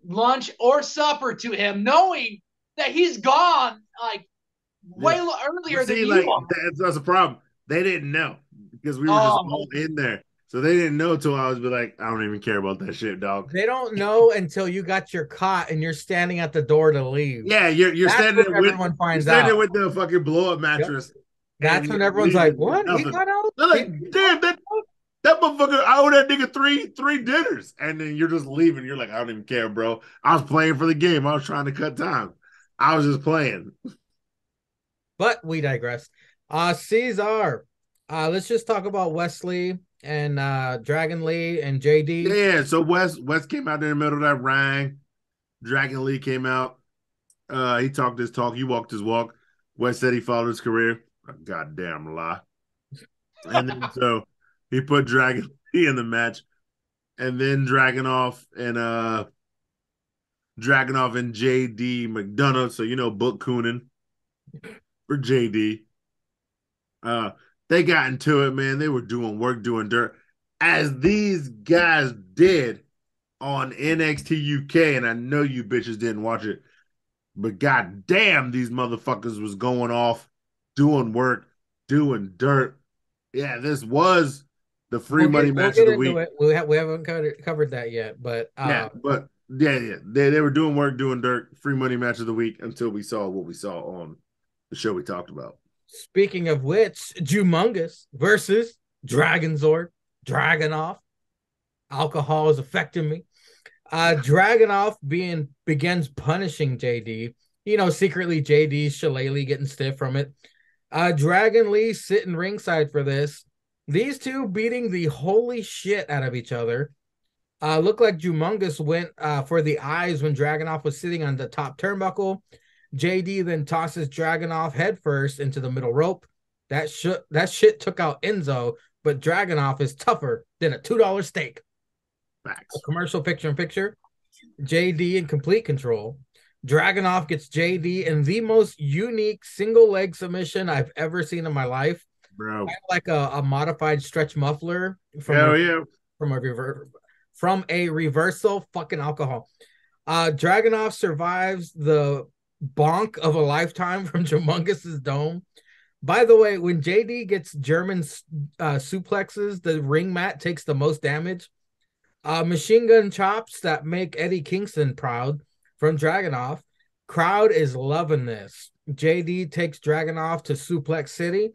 lunch, or supper to him, knowing that he's gone like way earlier than you are.
That's a problem. They didn't know because we were just all in there. So they didn't know till I was like, I don't even care about that shit, dog.
They don't know until you got your cot and you're standing at the door to leave.
Yeah, you're standing there with the fucking blow up mattress.
Yep. That's when everyone's like, what? He got out?
They're like, damn, that motherfucker, I owe that nigga three dinners. And then you're just leaving. You're like, I don't even care, bro. I was playing for the game. I was trying to cut time. I was just playing.
But we digress. Caesar. Let's just talk about Wesley and Dragon Lee and JD.
Yeah, so West came out there in the middle of that rang. Dragon Lee came out. He talked his talk. He walked his walk. West said he followed his career. A goddamn lie. And then so he put Dragon Lee in the match. And then Dragunov and JD McDonough. So Book Coonan for JD. They got into it, man. They were doing work, doing dirt, as these guys did on NXT UK. And I know you bitches didn't watch it, but goddamn, these motherfuckers was going off, doing work, doing dirt. Yeah, this was the free money match of the week.
We haven't covered that yet, but
yeah, they were doing work, doing dirt. Free money match of the week until we saw what we saw on the show we talked about.
Speaking of which, Jumungus versus Dragonzord, Dragunov. Alcohol is affecting me. Dragunov begins punishing JD. Secretly JD's shillelagh getting stiff from it. Dragon Lee sitting ringside for this. These two beating the holy shit out of each other. Looked like Jumungus went for the eyes when Dragunov was sitting on the top turnbuckle. JD then tosses Dragunov headfirst into the middle rope. That shit took out Enzo, but Dragunov is tougher than a $2 steak.
Facts.
A commercial picture-in-picture. JD in complete control. Dragunov gets JD in the most unique single leg submission I've ever seen in my life.
Bro.
Kind of like a modified stretch muffler from a reversal. Fucking alcohol. Dragunov survives the bonk of a lifetime from Jumungus's dome. By the way, when JD gets German suplexes, the ring mat takes the most damage. Machine gun chops that make Eddie Kingston proud from Dragunov. Crowd is loving this. JD takes Dragunov to Suplex City.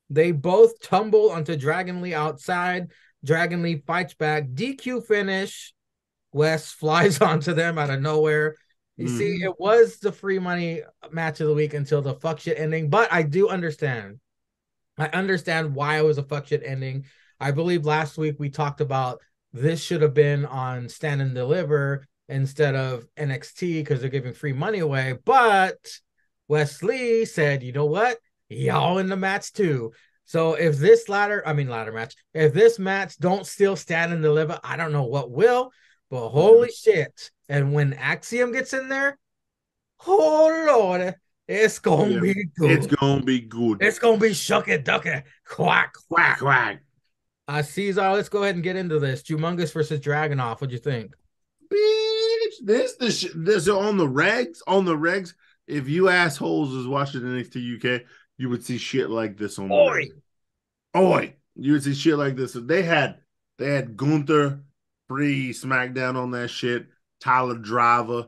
They both tumble onto Dragon Lee outside. Dragon Lee fights back. DQ finish. Wes flies onto them out of nowhere. You see, it was the free money match of the week until the fuck shit ending, but I do understand. I understand why it was a fuck shit ending. I believe last week we talked about this should have been on Stand and Deliver instead of NXT because they're giving free money away. But Wesley said, you know what? Y'all in the match too. So if this ladder match, if this match don't still Stand and Deliver, I don't know what will. But holy shit. And when Axiom gets in there, oh Lord, it's going to be good.
It's going to be good.
It's going to be shucky ducky. Quack,
quack, quack.
Caesar, let's go ahead and get into this. Jumungus versus Dragunov. What'd you think?
Bitch, this on the regs. If you assholes was watching NXT UK, you would see shit like this on the regs. Oi. You would see shit like this. So they had Gunther free SmackDown on that shit. Tyler Driver,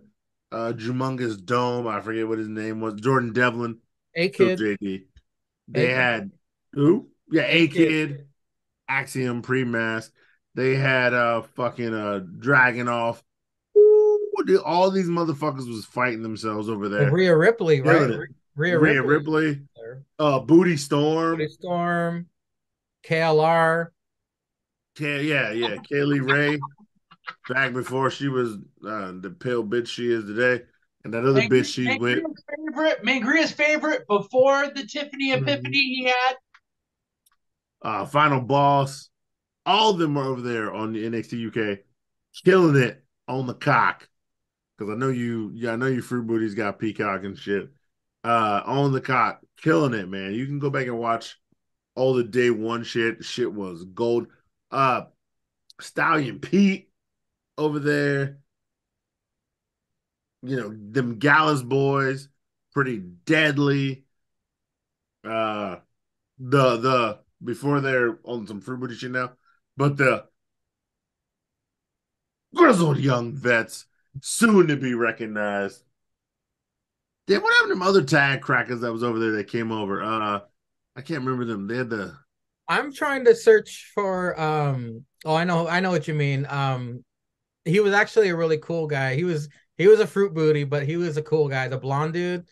Jumungus Dome, I forget what his name was. Jordan Devlin,
A-Kid.
JD. They had who? Yeah, A-Kid, Axiom pre-mask. They had fucking Dragunov. All these motherfuckers was fighting themselves over there.
Rhea Ripley, right?
Rhea Ripley. Booty Storm.
KLR.
Kaylee Ray. Back before she was the pale bitch she is today. And that other bitch she's with.
Mangria's favorite before the Tiffany Epiphany he had.
Final Boss. All of them are over there on the NXT UK. Killing it on the cock. Because I know you fruit booties got Peacock and shit. On the cock. Killing it, man. You can go back and watch all the day one shit. Shit was gold. Stallion Pete over there. Them Gallus boys, pretty deadly. The before they're on some fruit booty shit now, but the grizzled young vets, soon to be recognized. Then what happened to them other tag crackers that was over there that came over? I can't remember them. They had
I'm trying to search for oh, I know what you mean. He was actually a really cool guy. He was a fruit booty, but he was a cool guy. The blonde dude.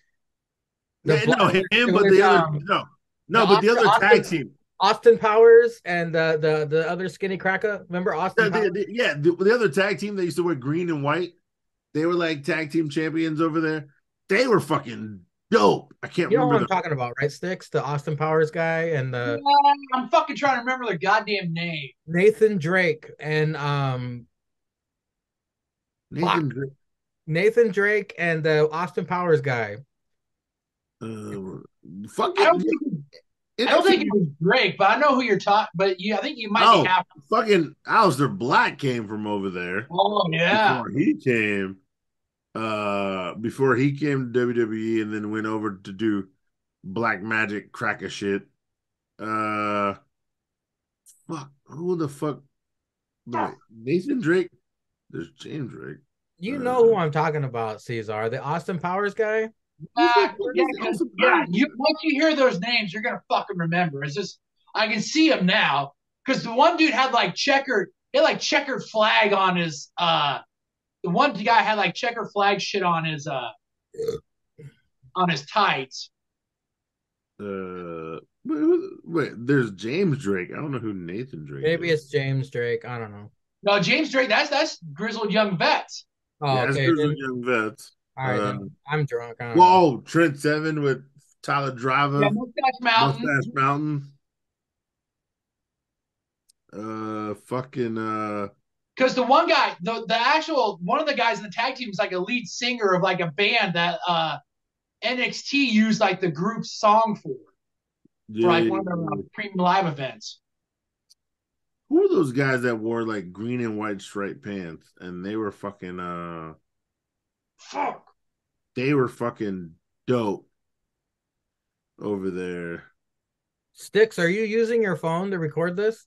The
Yeah, no,
blonde
him, but
with
the other
the
but the other tag
Austin
team.
Austin Powers and the other skinny cracker. Remember Austin Powers?
The other tag team that used to wear green and white. They were like tag team champions over there. They were fucking dope. I can't
You know
remember
what I'm
them.
talking about, right? Sticks, the Austin Powers guy and the
I'm fucking trying to remember their goddamn name.
Nathan Drake and
Nathan Drake.
Nathan Drake and the Austin Powers guy.
Fuck
I
it.
don't think I don't think it was Drake, but I know who you're talking. But I think you might be half.
fucking Aleister Black came from over there
Oh yeah,
before he came to WWE and then went over to do black magic cracker shit. Fuck, who the fuck? No, wait, Nathan Drake. There's James Drake.
You know who I'm talking about, Cesar, the Austin Powers guy.
yeah. You once you hear those names, you're gonna fucking remember. It's just I can see him now because the one dude had like checkered flag on his. The one guy had like checkered flag shit on his tights.
Wait, there's James Drake. I don't know who Nathan Drake
Maybe
is.
it's James Drake. I don't know.
No, James Drake. That's grizzled young vets.
Oh,
Yeah, it's
okay.
Grizzled Young Vets.
All right, then. I'm drunk. I don't know.
Whoa, Trent Seven with Tyler Driver.
Yeah, Mustache Mountain.
Mustache Mountain. Fucking
Because the one guy, the actual one of the guys in the tag team is like a lead singer of like a band that NXT used like the group's song for like one of their premium live events.
Who are those guys that wore like green and white striped pants and they were fucking
Fuck.
they were fucking dope over there.
Sticks, are you using your phone to record this?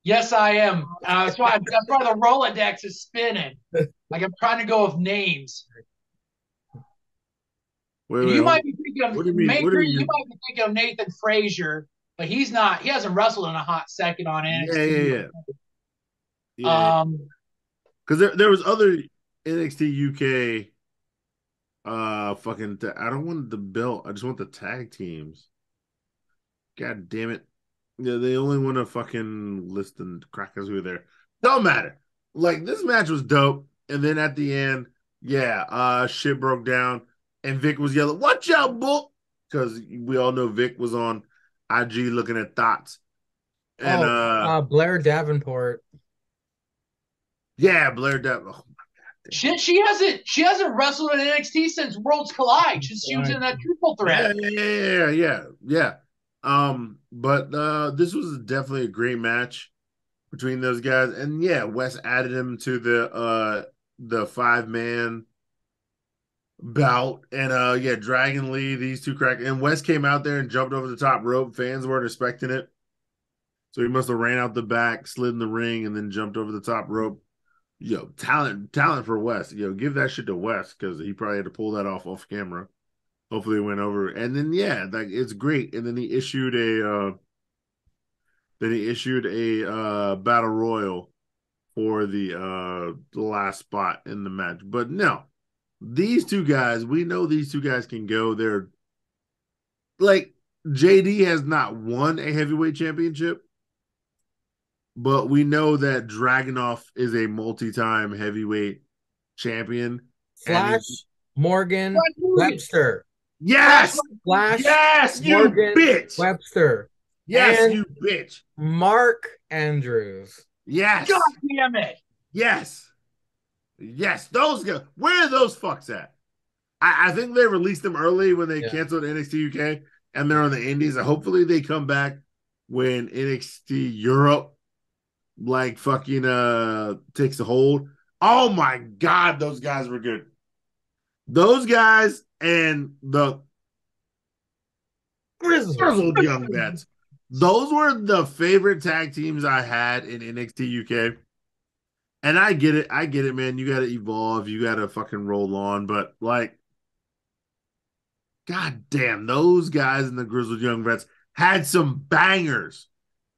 Yes, I am. That's why the Rolodex is spinning. Like I'm trying to go with names.
Wait,
You might be thinking of
what do you mean?
you might be thinking of Nathan Frazier, but he's not. He hasn't wrestled in a hot second on NXT.
Yeah. Because there was other NXT UK fucking I don't want the belt. I just want the tag teams. God damn it. Yeah, they only want to fucking list the crackers who were there. Don't matter. Like this match was dope. And then at the end, shit broke down. And Vic was yelling, "Watch out, book!" Because we all know Vic was on IG looking at thoughts. And
Blair Davenport.
Yeah, Blair Davenport. Oh my
God. She hasn't wrestled in NXT since Worlds Collide. She was in that triple threat.
Yeah. But this was definitely a great match between those guys. And yeah, Wes added him to the 5-man bout. And Dragon Lee, these two and Wes came out there and jumped over the top rope. Fans weren't expecting it. So he must have ran out the back, slid in the ring, and then jumped over the top rope. Yo, talent for Wes. Yo, give that shit to Wes because he probably had to pull that off camera. Hopefully it went over. And then like it's great. And then he issued a battle royal for the last spot in the match. But no, these two guys, we know these two guys can go. They're like JD has not won a heavyweight championship, but we know that Dragunov is a multi-time heavyweight champion.
Flash Morgan Webster.
Yes!
Flash
yes,
Morgan
you bitch!
Webster.
Yes,
and
you bitch.
Mark Andrews.
Yes.
God damn it.
Yes. Yes, those guys. Where are those fucks at? I think they released them early when they canceled NXT UK and they're on the Indies. Hopefully they come back when NXT Europe like fucking takes a hold. Oh my god, those guys were good. Those guys and the Grizzled Young Vets. Those were the favorite tag teams I had in NXT UK. And I get it, man. You gotta evolve, you gotta fucking roll on, but like god damn, those guys and the Grizzled Young Vets had some bangers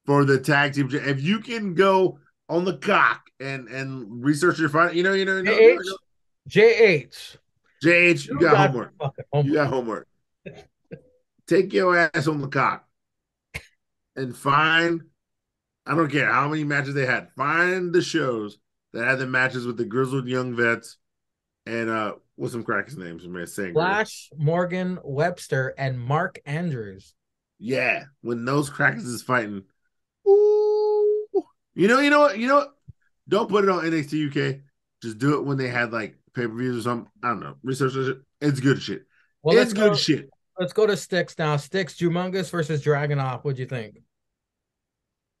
for the tag team. If you can go on the cock and research your fight,
JH.
JH, you got homework. You got homework. Take your ass on the cock and find. I don't care how many matches they had. Find the shows that had the matches with the grizzled young vets and what's some crackers' names?
Flash, Morgan, Webster, and Mark Andrews.
Yeah, when those crackers is fighting. Ooh. You know what? Don't put it on NXT UK. Just do it when they had like pay-per-views or something. I don't know. Research it. It's good shit.
Well,
it's good shit.
Let's go to Styx now. Styx, Humongous versus Dragunov. What'd you think?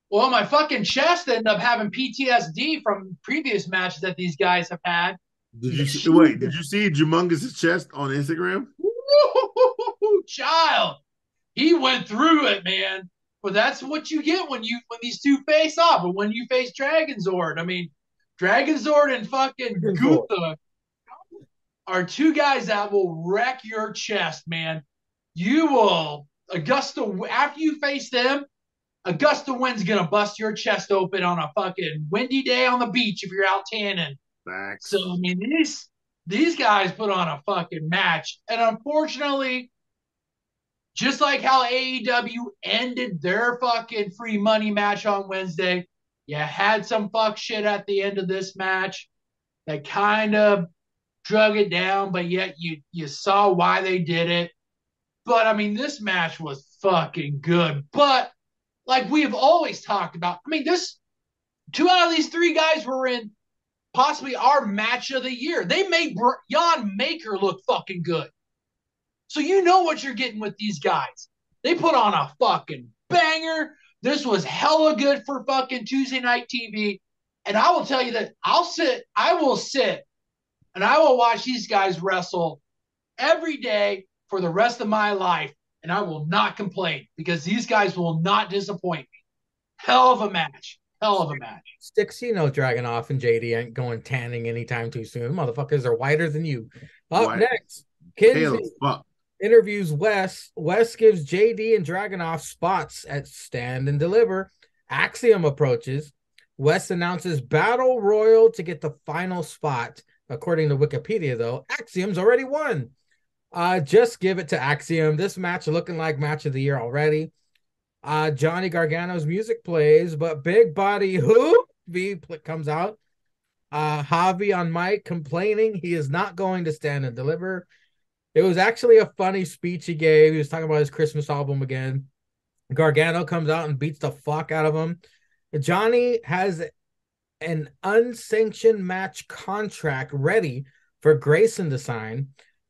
Well, my fucking chest ended up having PTSD from previous matches that these guys have had.
Did you see Humongous' chest on Instagram?
Woo, child, he went through it, man. But that's what you get when these two face off, and when you face Dragonzord. I mean, Dragonzord and fucking Gutha are two guys that will wreck your chest, man. You will Augusta after you face them. Augusta Wind's gonna bust your chest open on a fucking windy day on the beach if you're out tanning.
Facts.
So I mean, these guys put on a fucking match, and unfortunately, just like how AEW ended their fucking free money match on Wednesday, you had some fuck shit at the end of this match that kind of drug it down, but yet you saw why they did it. But I mean, this match was fucking good. But like we have always talked about, I mean, two out of these three guys were in possibly our match of the year. They made Jan Maker look fucking good. So you know what you're getting with these guys. They put on a fucking banger. This was hella good for fucking Tuesday night TV. And I will tell you that I will sit, and I will watch these guys wrestle every day for the rest of my life. And I will not complain because these guys will not disappoint me. Hell of a match. Hell of a match.
Styx, Dragunov and JD ain't going tanning anytime too soon. Motherfuckers are whiter than you. Up next, Kinsey interviews Wes. Wes gives JD and Dragunov spots at Stand and Deliver. Axiom approaches. Wes announces Battle Royal to get the final spot. According to Wikipedia, though, Axiom's already won. Just give it to Axiom. This match looking like match of the year already. Johnny Gargano's music plays, but Big Body comes out. Javi on mic complaining he is not going to Stand and Deliver. It was actually a funny speech he gave. He was talking about his Christmas album again. Gargano comes out and beats the fuck out of him. Johnny has an unsanctioned match contract ready for Grayson to sign.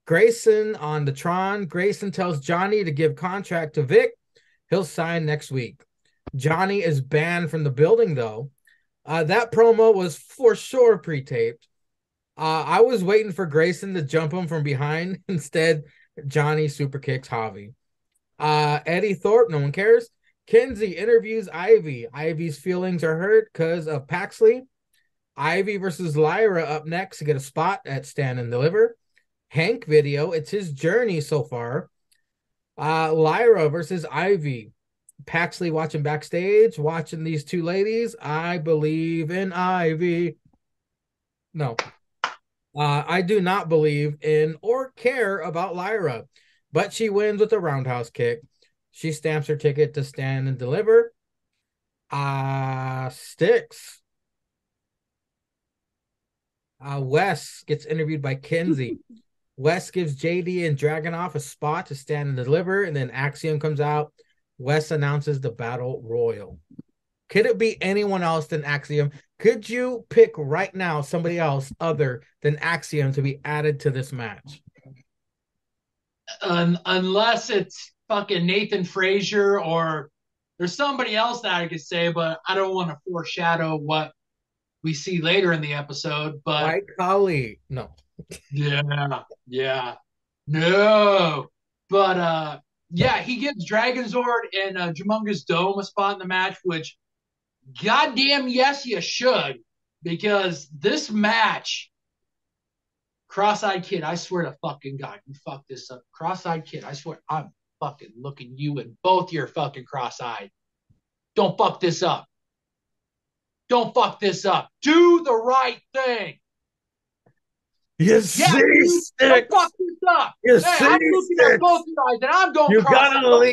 Grayson on the Tron. Grayson tells Johnny to give contract to Vic. He'll sign next week. Johnny is banned from the building, though. That promo was for sure pre-taped. I was waiting for Grayson to jump him from behind. Instead, Johnny super kicks Javi. Eddie Thorpe, no one cares. Kinsey interviews Ivy. Ivy's feelings are hurt because of Paxley. Ivy versus Lyra up next to get a spot at Stand and Deliver. Hank video. It's his journey so far. Lyra versus Ivy. Paxley watching backstage, watching these two ladies. I believe in Ivy. No. I do not believe in or care about Lyra, but she wins with a roundhouse kick. She stamps her ticket to Stand and Deliver. Styx. Wes gets interviewed by Kinsey. Wes gives JD and Dragunov a spot to Stand and Deliver, and then Axiom comes out. Wes announces the Battle Royal. Could it be anyone else than Axiom? Could you pick right now somebody else other than Axiom to be added to this match?
Unless it's fucking Nathan Frazier or there's somebody else that I could say, but I don't want to foreshadow what we see later in the episode. But
White Collie, no.
Yeah. No. But yeah, he gives Dragonzord and Humongous Dome a spot in the match, which goddamn yes you should, because this match, Cross-Eyed Kid, I swear to fucking God, you fucked this up. Cross-Eyed Kid, I swear I'm fucking looking you in both your fucking cross-eyed. don't fuck this up. Don't fuck this up. Do the right thing.
You see,
dude,
Sticks.
don't fuck this up.
You
Hey,
see,
I'm looking
Sticks.
at both you guys, and I'm going.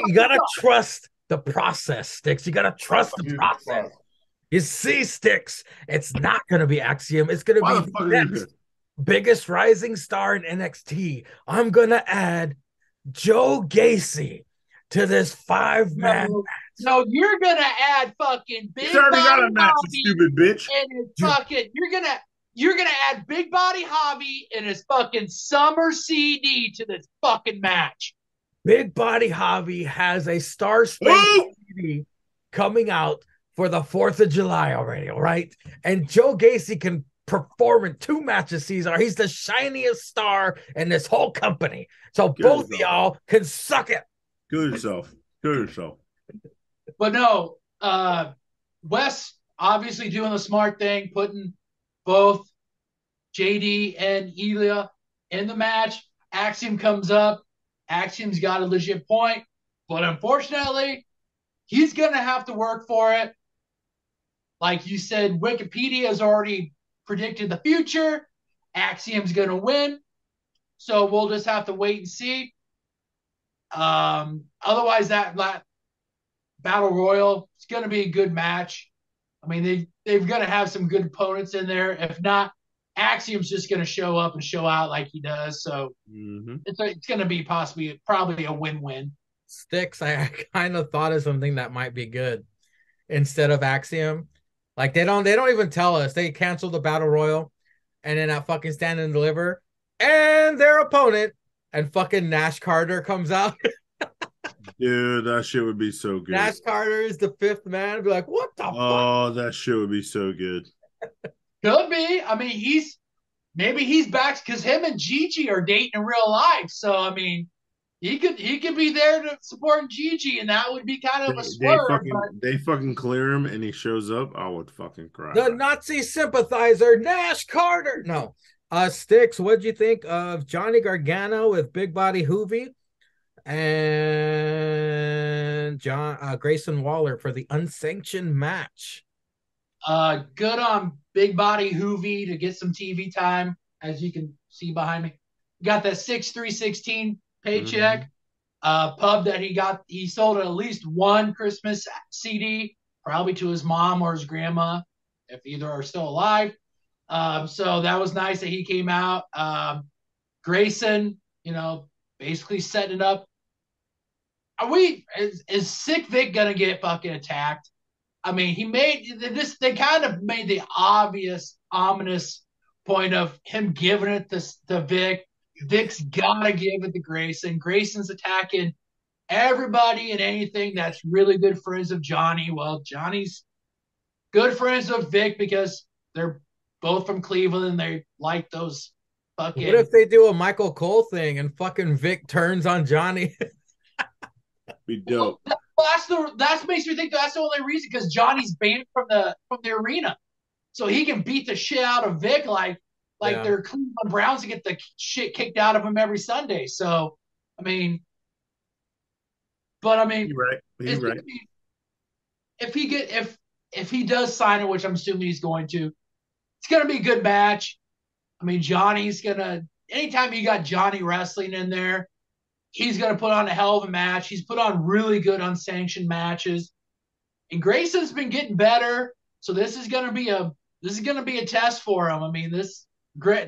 You gotta trust the process, Sticks. You gotta trust the process. You see, Sticks. It's not gonna be Axiom. It's gonna be the next biggest rising star in NXT. I'm gonna add Joe Gacy to this 5-man match.
No, you're gonna add fucking Big
He's already got a match,
Hobby,
stupid bitch.
and his fucking you're gonna add Big Body Hobby and his fucking summer CD to this fucking match.
Big Body Hobby has a star-spangled CD coming out for the 4th of July already, all right? And Joe Gacy can perform in 2 matches, Cesar. He's the shiniest star in this whole company. So both of y'all can suck it.
Kill yourself. Kill yourself.
But no, Wes obviously doing the smart thing, putting both JD and Elia in the match. Axiom comes up. Axiom's got a legit point, but unfortunately, he's going to have to work for it. Like you said, Wikipedia has already predicted the future. Axiom's going to win. So we'll just have to wait and see. Otherwise, that Battle Royal, it's going to be a good match. I mean, they've going to have some good opponents in there. If not, Axiom's just going to show up and show out like he does. So it's going to be probably a win-win.
Sticks, I kind of thought of something that might be good instead of Axiom. Like they don't even tell us. They cancel the Battle Royal and then at fucking Stand and Deliver and their opponent and fucking Nash Carter comes out.
Dude, that shit would be so good.
Nash Carter is the 5th man. I'd be like, what the fuck?
Oh, that shit would be so good.
Could be. I mean, maybe he's back because him and Gigi are dating in real life. So I mean, he could be there to support Gigi, and that would be kind of a swerve.
They fucking clear him, and he shows up. I would fucking cry.
The Nazi sympathizer, Nash Carter. No, Sticks. What'd you think of Johnny Gargano with Big Body Hoovy and Grayson Waller for the unsanctioned match?
Good on Big Body Hoovy to get some TV time, as you can see behind me. Got that 6/3/16 paycheck. Pub that he sold at least one Christmas CD, probably to his mom or his grandma, if either are still alive. So that was nice that he came out. Grayson, basically setting it up. Is Sick Vic gonna get fucking attacked? I mean, they kind of made the obvious, ominous point of him giving it to Vic. Vic's gotta give it to Grayson. Grayson's attacking everybody and anything that's really good friends of Johnny. Well, Johnny's good friends of Vic because they're both from Cleveland and they like those fucking.
What if they do a Michael Cole thing and fucking Vic turns on Johnny?
Be dope.
That makes me think that's the only reason, because Johnny's banned from the arena, so he can beat the shit out of Vic like they're Cleveland Browns and get the shit kicked out of him every Sunday. So, I mean,
you're right. He's right.
If he does sign it, which I'm assuming he's going to, it's gonna be a good match. I mean, anytime you got Johnny wrestling in there, he's going to put on a hell of a match. He's put on really good unsanctioned matches. And Grayson's been getting better, so this is going to be a test for him. I mean,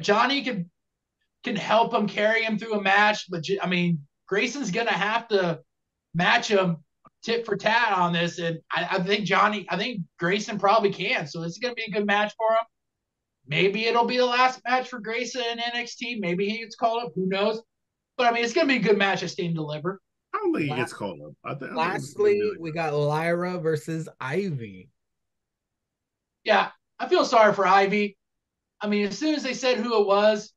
Johnny can help him, carry him through a match, but I mean, Grayson's going to have to match him tit for tat on this, and I think Grayson probably can. So this is going to be a good match for him. Maybe it'll be the last match for Grayson in NXT. Maybe he gets called up. Who knows? But I mean, it's going to be a good match at Stand and Deliver.
I don't think he gets called up.
Lastly, we got Lyra versus Ivy.
Yeah, I feel sorry for Ivy. I mean, as soon as they said who it was,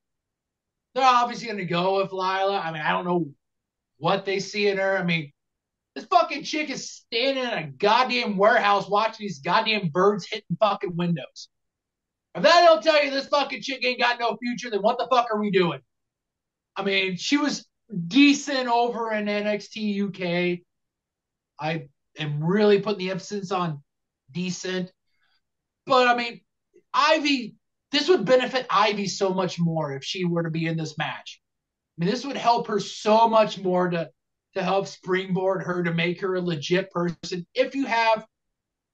they're obviously going to go with Lila. I mean, I don't know what they see in her. I mean, this fucking chick is standing in a goddamn warehouse watching these goddamn birds hitting fucking windows. If that don't tell you this fucking chick ain't got no future, then what the fuck are we doing? I mean, she was decent over in NXT UK. and really putting the emphasis on decent. But I mean, Ivy, this would benefit Ivy so much more if she were to be in this match. I mean, this would help her so much more to help springboard her to make her a legit person. If you have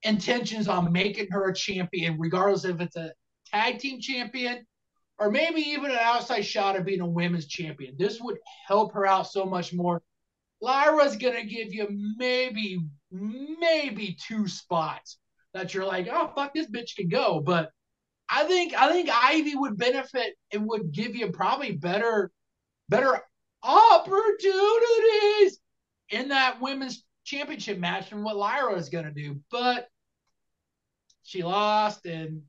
intentions on making her a champion, regardless if it's a tag team champion or maybe even an outside shot of being a women's champion, this would help her out so much more. Lyra's gonna give you maybe 2 spots that you're like, oh fuck, this bitch can go. But I think Ivy would benefit and would give you probably better opportunities in that women's championship match than what Lyra is gonna do. But she lost, and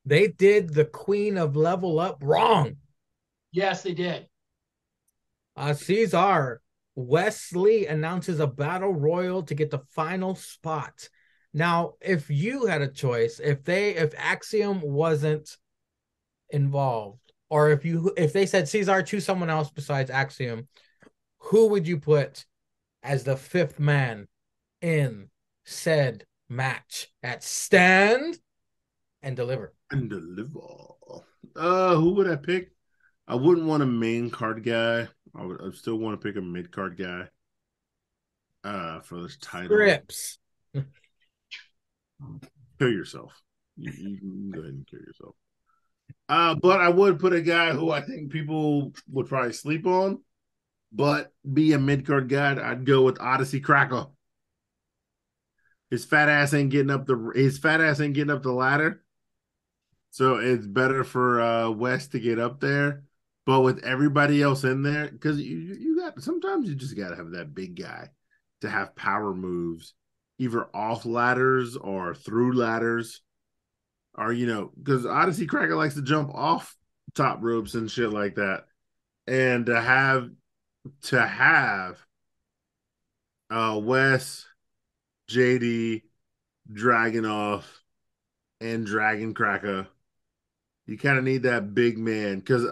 They did the Queen of Level Up wrong.
yes, they did.
Cesar Wesley announces a battle royal to get the final spot. Now, if you had a choice, if Axiom wasn't involved, or if they said Cesar, choose someone else besides Axiom, who would you put as the 5th man in said match at Stand and Deliver?
And deliver. Who would I pick? I wouldn't want a main card guy. I still want to pick a mid card guy. For this title.
Scripps.
Kill yourself. You can go ahead and kill yourself. But I would put a guy who I think people would probably sleep on, but be a mid card guy. I'd go with Odyssey Cracker. His fat ass ain't getting up the ladder. So it's better for West to get up there. But with everybody else in there, because you got sometimes you just gotta have that big guy to have power moves, either off ladders or through ladders. Or because Odyssey Cracker likes to jump off top ropes and shit like that. And to have Wes, JD, Dragunov, and Dragon Cracker, you kind of need that big man because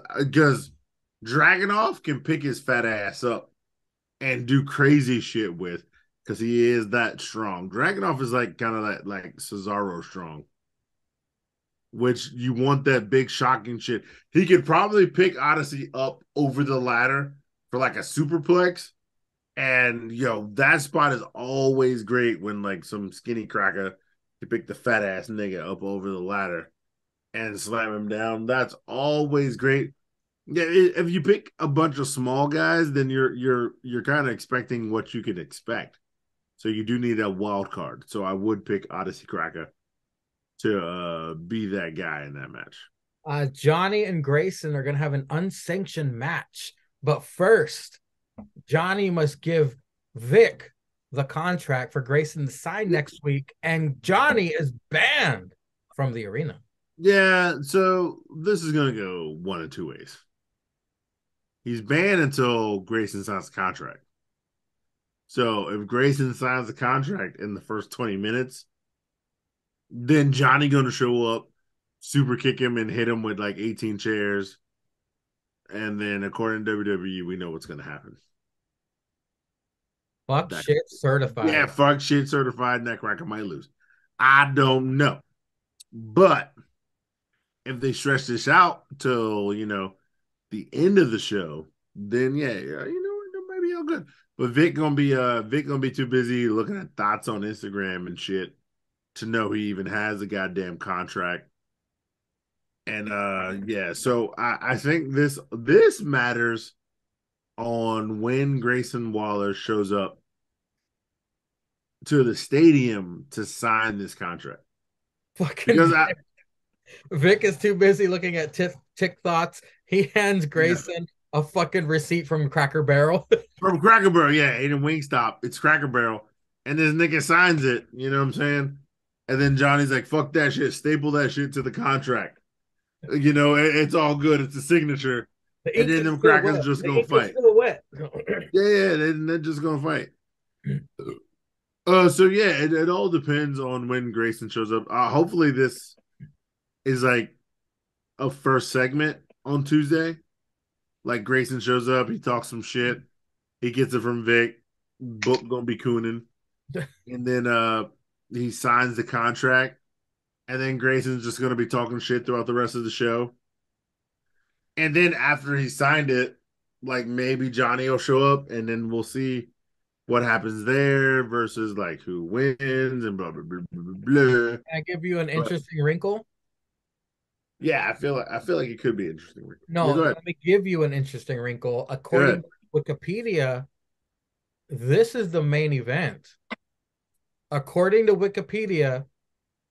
Dragunov can pick his fat ass up and do crazy shit with because he is that strong. Dragunov is like kind of that like Cesaro strong, which you want that big shocking shit. He could probably pick Odyssey up over the ladder for like a superplex. And that spot is always great when like some skinny cracker can pick the fat ass nigga up over the ladder and slam him down. That's always great. Yeah, if you pick a bunch of small guys, then you're kind of expecting what you can expect. So you do need that wild card. So I would pick Odyssey Cracker to be that guy in that match.
Johnny and Grayson are going to have an unsanctioned match. But first, Johnny must give Vic the contract for Grayson to sign next week. And Johnny is banned from the arena.
Yeah, so this is going to go one of two ways. He's banned until Grayson signs the contract. So if Grayson signs the contract in the first 20 minutes, then Johnny going to show up, super kick him, and hit him with like 18 chairs. And then according to WWE, we know what's going to happen.
Fuck shit certified.
Yeah, fuck shit certified. Neckcracker might lose. I don't know. But if they stretch this out till, the end of the show, then it might be all good. But Vic gonna be too busy looking at thoughts on Instagram and shit to know he even has a goddamn contract. And so I think this matters on when Grayson Waller shows up to the stadium to sign this contract.
Because Vic is too busy looking at tick thoughts. He hands Grayson a fucking receipt from Cracker Barrel.
From Cracker Barrel, yeah, ain't a Wingstop. It's Cracker Barrel. And this nigga signs it, you know what I'm saying? And then Johnny's like, fuck that shit, staple that shit to the contract. It's all good. It's a signature. And then them crackers just gonna fight. Yeah, they're just gonna fight. So yeah, it all depends on when Grayson shows up. Hopefully this is like a first segment on Tuesday. Like Grayson shows up, he talks some shit, he gets it from Vic. Book gonna be cooning. and then he signs the contract, and then Grayson's just going to be talking shit throughout the rest of the show. And then after he signed it, like maybe Johnny will show up, and then we'll see what happens there versus like who wins and blah blah blah blah blah.
Can I give you an
But
interesting wrinkle?
yeah, I feel like it could be interesting.
No,
Yeah, go ahead.
let me give you an interesting wrinkle.
Go
According
ahead.
to Wikipedia, this is the main event. According to Wikipedia,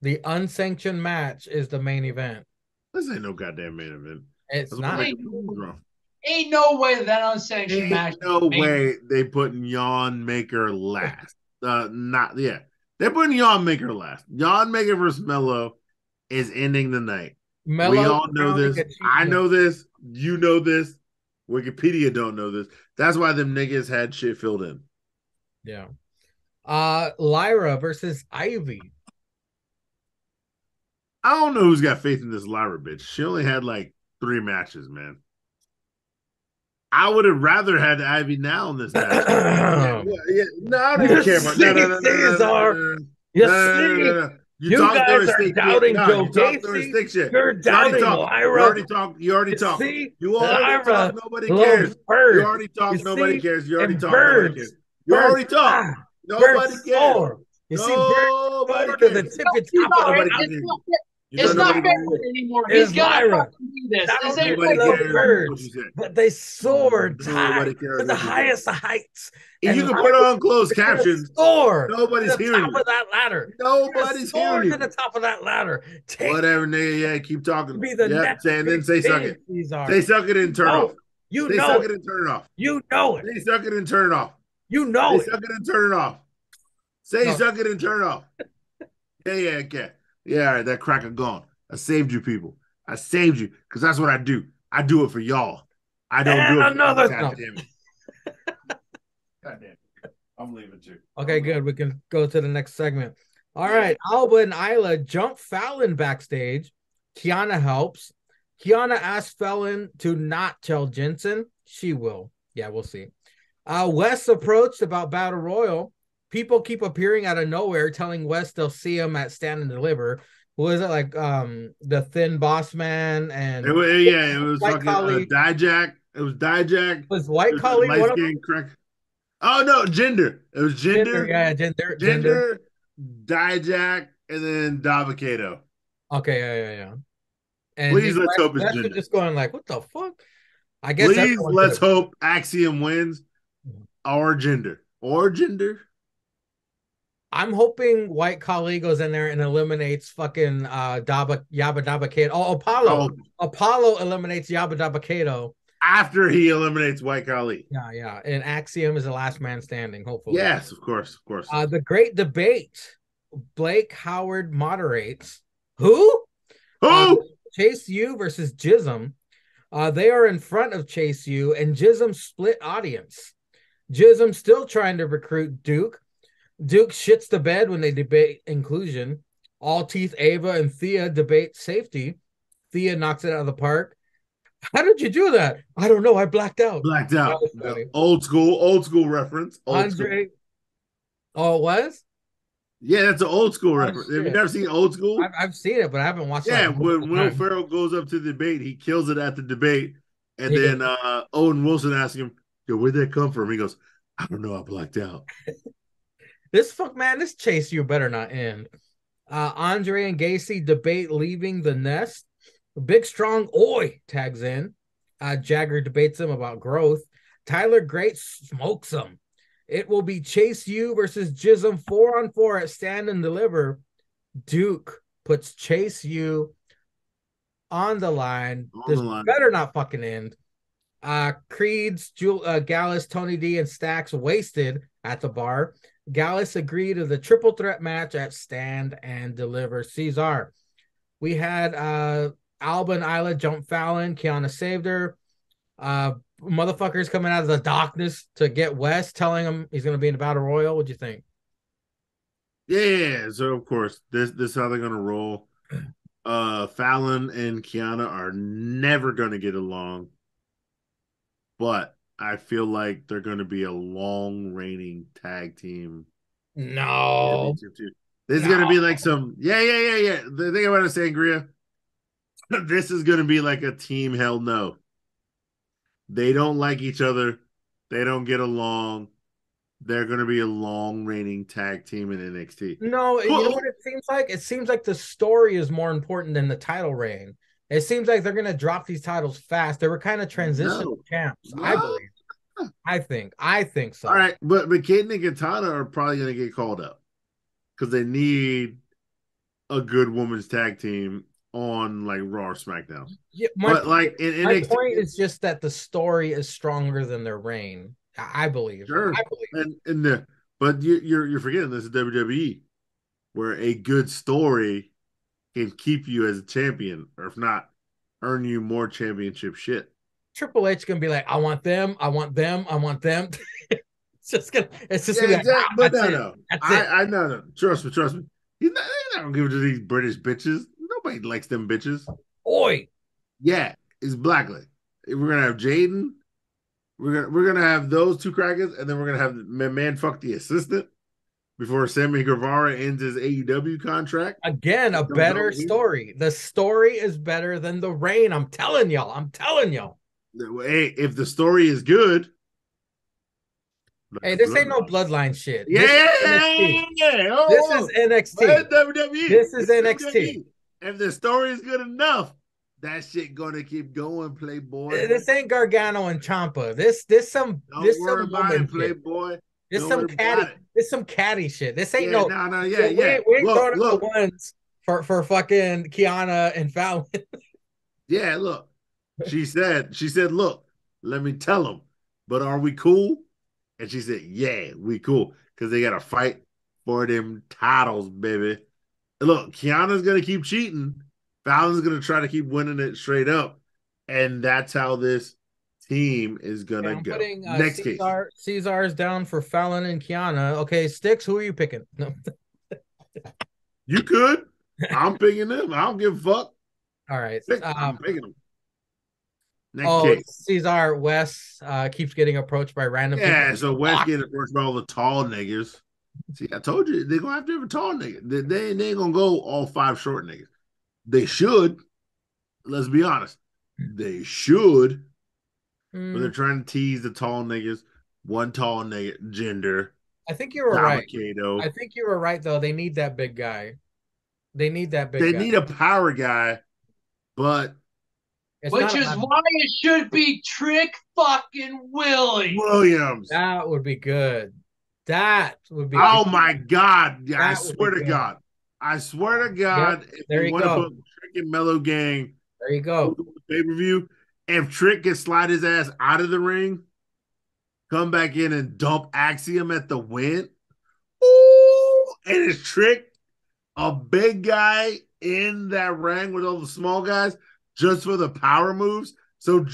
the unsanctioned match is the main event.
This ain't no goddamn main event.
It's
That's what
not.
makes it wrong.
Ain't no way that unsanctioned match.
Ain't no way they putting Yawn Maker last. Not yeah. They're putting Yawn Maker last. Yawn Maker versus Mello is ending the night.
Mello
We all know
crowning
this.
achievement.
I know this. You know this. Wikipedia don't know this. That's why them niggas had shit filled in.
Yeah. Lyra versus Ivy.
I don't know who's got faith in this Lyra bitch. She only had like 3 matches, man. I would have rather had Ivy now in this match. Yeah. No, I don't even care about no. You
guys are doubting Joe Gacy. You're doubting Lyra.
You already talked.
See,
You already
Lyra
talked. Nobody cares.
Bird.
You already talked. Nobody cares. You already talked.
Nobody
cares. You already talked. Nobody cares.
You see, Nobody to the tippy top of the
It's not fair anymore. He's gonna fucking do this. This ain't
birds, but they soared to the highest heights.
If you can put on closed captions, nobody's hearing
top of that ladder.
Nobody's hearing you.
To the top of that ladder.
Whatever, nigga. Yeah, keep talking.
Be the
next and then say suck it. Say suck it and turn off.
You
know
suck
it and turn it off.
You know it.
Say suck it and turn it off.
You know
it. Suck it and turn it off. Say suck it and turn it off. Yeah. Yeah, all right, that cracker gone. I saved you, people. I saved you because that's what I do. I do it for y'all. I don't do it for
another.
God damn it. God damn it. I'm leaving too.
Okay, good. We can go to the next segment. All right. Alba and Isla jump Fallon backstage. Kiana helps. Kiana asks Fallon to not tell Jensen. She will. Yeah, we'll see. Wes approached about Battle Royal. People keep appearing out of nowhere, telling Wes they'll see him at Stand and Deliver. Was it like the Thin Boss Man and
it was fucking Dijak. It was Dijak.
Was White Collie one of them?
Crack. Oh no, Gender. It was Gender. Gender, Dijak, and then Davakato.
Okay, yeah. And
please let's hope it's Gender.
Just going like, what the fuck? I guess.
Please let's hope Axiom wins, or Gender.
I'm hoping White Collie goes in there and eliminates fucking Yabba Dabba Kato. Oh, Apollo. Apollo eliminates Yabba Dabba Kato.
After he eliminates White Collie.
Yeah. And Axiom is the last man standing, hopefully.
Yes, of course.
The Great Debate. Blake Howard moderates. Who? Chase U versus Jism. They are in front of Chase U and Jism split audience. Jism still trying to recruit Duke. Duke shits the bed when they debate inclusion. All Teeth Ava and Thea debate safety. Thea knocks it out of the park. How did you do that? I don't know. I blacked out.
Old school reference.
Andre. Oh, it was?
Yeah, that's an old school reference. Have you never seen Old School?
I've seen it, but I haven't watched it.
Yeah, when Will Ferrell goes up to the debate, he kills it at the debate. And then Owen Wilson asks him, yo, where'd that come from? He goes, I don't know. I blacked out.
This Chase U better not end. Andre and Gacy debate leaving the nest. Big Strong Oi tags in. Jagger debates him about growth. Tyler Great smokes him. It will be Chase U versus Jism 4-on-4 at Stand and Deliver. Duke puts Chase U on the line. This better not fucking end. Creeds, Gallus, Tony D, and Stacks wasted at the bar. Gallus agreed to the triple threat match at Stand and Deliver. Cesar. We had Alba and Isla jump Fallon. Kiana saved her. Motherfuckers coming out of the darkness to get West, telling him he's going to be in the Battle Royal. What'd you think?
Yeah, so of course, this is how they're going to roll. Fallon and Kiana are never going to get along. But I feel like they're going to be a long reigning tag team
No.
This is gonna be like some yeah. The thing about it, Sangria, this is gonna be like a team hell no. They don't like each other. They don't get along. They're gonna be a long reigning tag team in NXT.
No, you know what it seems like? It seems like the story is more important than the title reign. It seems like they're gonna drop these titles fast. They were kind of transitional champs, I believe. I think so.
All right, but Kate and Katana are probably gonna get called up because they need a good women's tag team on like Raw or SmackDown.
Yeah,
but like in NXT,
my point is just that the story is stronger than their reign. I believe.
Sure.
I believe.
But you're forgetting this is WWE, where a good story can keep you as a champion, or if not, earn you more championship shit.
Triple H gonna be like, I want them, I want them, I want them. it's just gonna be
exactly.
like,
but no. I know. Trust me. He's not gonna give it to these British bitches. Nobody likes them bitches.
Oi.
Yeah, it's Blacklight. We're gonna have Jaden. We're gonna have those two crackers, and then we're gonna have man fuck the assistant before Sammy Guevara ends his AEW contract.
Again, a better story. The story is better than the reign. I'm telling y'all.
Hey, if the story is good.
Hey, this ain't no bloodline shit.
Yeah.
This is NXT.
WWE.
This is NXT.
If the story is good enough, that shit gonna keep going, Playboy.
This ain't Gargano and Ciampa. This some
Playboy.
This some catty shit. This ain't
We ain't
throwing up the ones for fucking Kiana and Fallon.
Yeah, look. She said, look, let me tell them, but are we cool? And she said, yeah, we cool. Because they gotta fight for them titles, baby. Look, Kiana's gonna keep cheating. Fallon's gonna try to keep winning it straight up, and that's how this team is gonna go.
Putting,
Next case,
Cesar's down for Fallon and Kiana. Okay, Sticks, who are you picking? No,
you could. I'm picking them. I don't give a fuck.
All right,
I'm picking them. Next case.
Cesar Wes keeps getting approached by random people.
Yeah, so Wes getting approached by all the tall niggas. See, I told you they're gonna have to have a tall nigga. They ain't gonna go all 5 short niggas. They should. Let's be honest. They should. But they're trying to tease the tall niggas. One tall nigga, gender.
I think you were right. I think you were right, though. They need that big guy. They need that big guy.
They need a power guy, but...
Which is why it should be Trick fucking
Williams.
That would be good. That would be
Oh, my God. Yeah, I swear to God. I swear to God,
if you want to put
Trick and Mellow Gang
there you go.
Pay-per-view, if Trick can slide his ass out of the ring, come back in and dump Axiom at the win, ooh, and it's Trick, a big guy in that ring with all the small guys, just for the power moves. So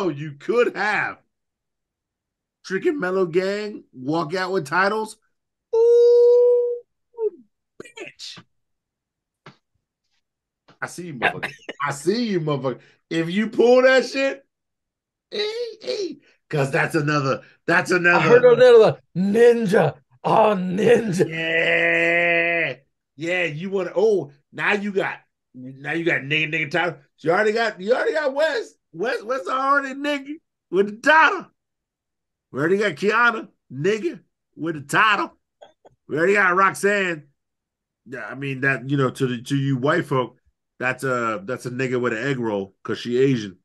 you could have Trick and Mellow Gang walk out with titles. Ooh, bitch. I see you, motherfucker. If you pull that shit, because that's another. I
heard another ninja. Oh, ninja.
Yeah. You want to? Oh, now you got nigga title. You already got Wes. Wes already nigga with the title. We already got Kiana nigga with the title. We already got Roxanne. Yeah, I mean that to you white folk. That's a nigga with an egg roll because she Asian.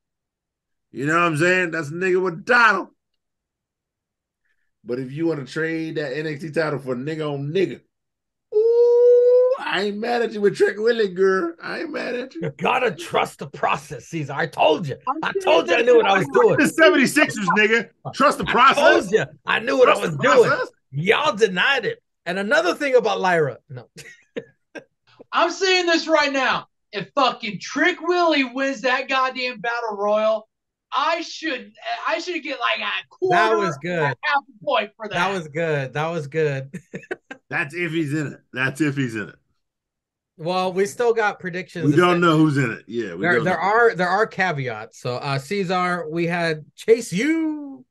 You know what I'm saying? That's a nigga with a title. But if you want to trade that NXT title for nigga on nigga, ooh, I ain't mad at you with Trick Willie, girl. I ain't mad at you.
You gotta trust the process, Caesar. I told you. I knew what I was doing.
The 76ers, nigga. Trust the process.
I told you. I knew what I was doing. Y'all denied it. And another thing about Lyra. No.
I'm saying this right now. If fucking Trick Willie wins that goddamn battle royal, I should get like a quarter.
That was good.
Half a point for that.
That was good.
That's if he's in it.
Well, we still got predictions.
We don't know who's in it. Yeah,
there are caveats. So Cesar, we had Chase U